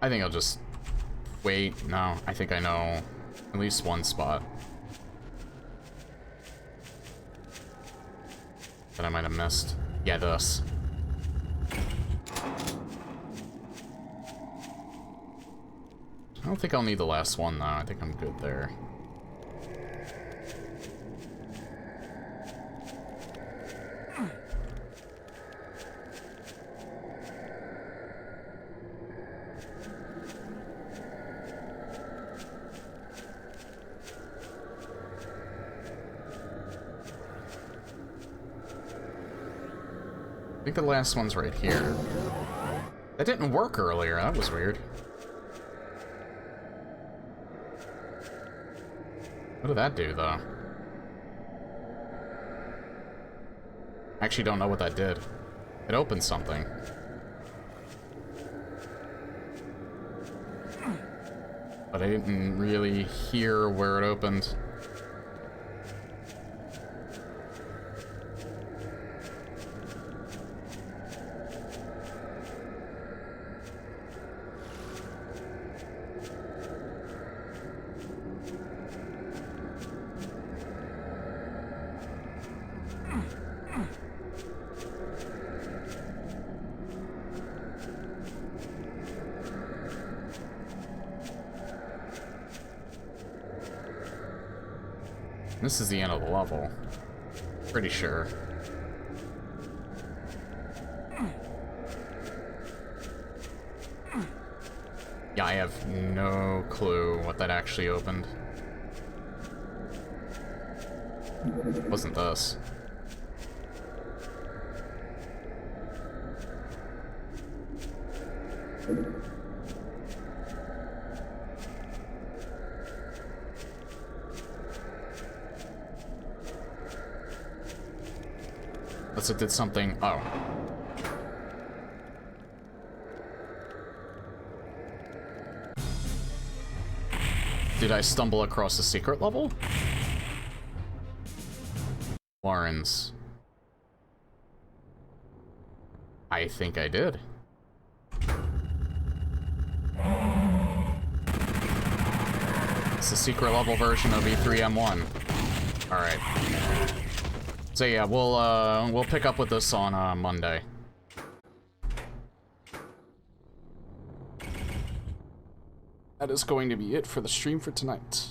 I think I'll just wait. No, I think I know at least one spot that I might have missed. Yeah, this. I don't think I'll need the last one, though. I think I'm good there. I think the last one's right here. That didn't work earlier. That was weird. What did that do, though? I actually don't know what that did. It opened something. But I didn't really hear where it opened. This is the end of the level. Pretty sure. Yeah, I have no clue what that actually opened. It wasn't this. Unless it did something. Oh. Did I stumble across a secret level? Warrens. I think I did. It's the secret level version of E3M1. Alright. So yeah, we'll pick up with this on Monday. That is going to be it for the stream for tonight.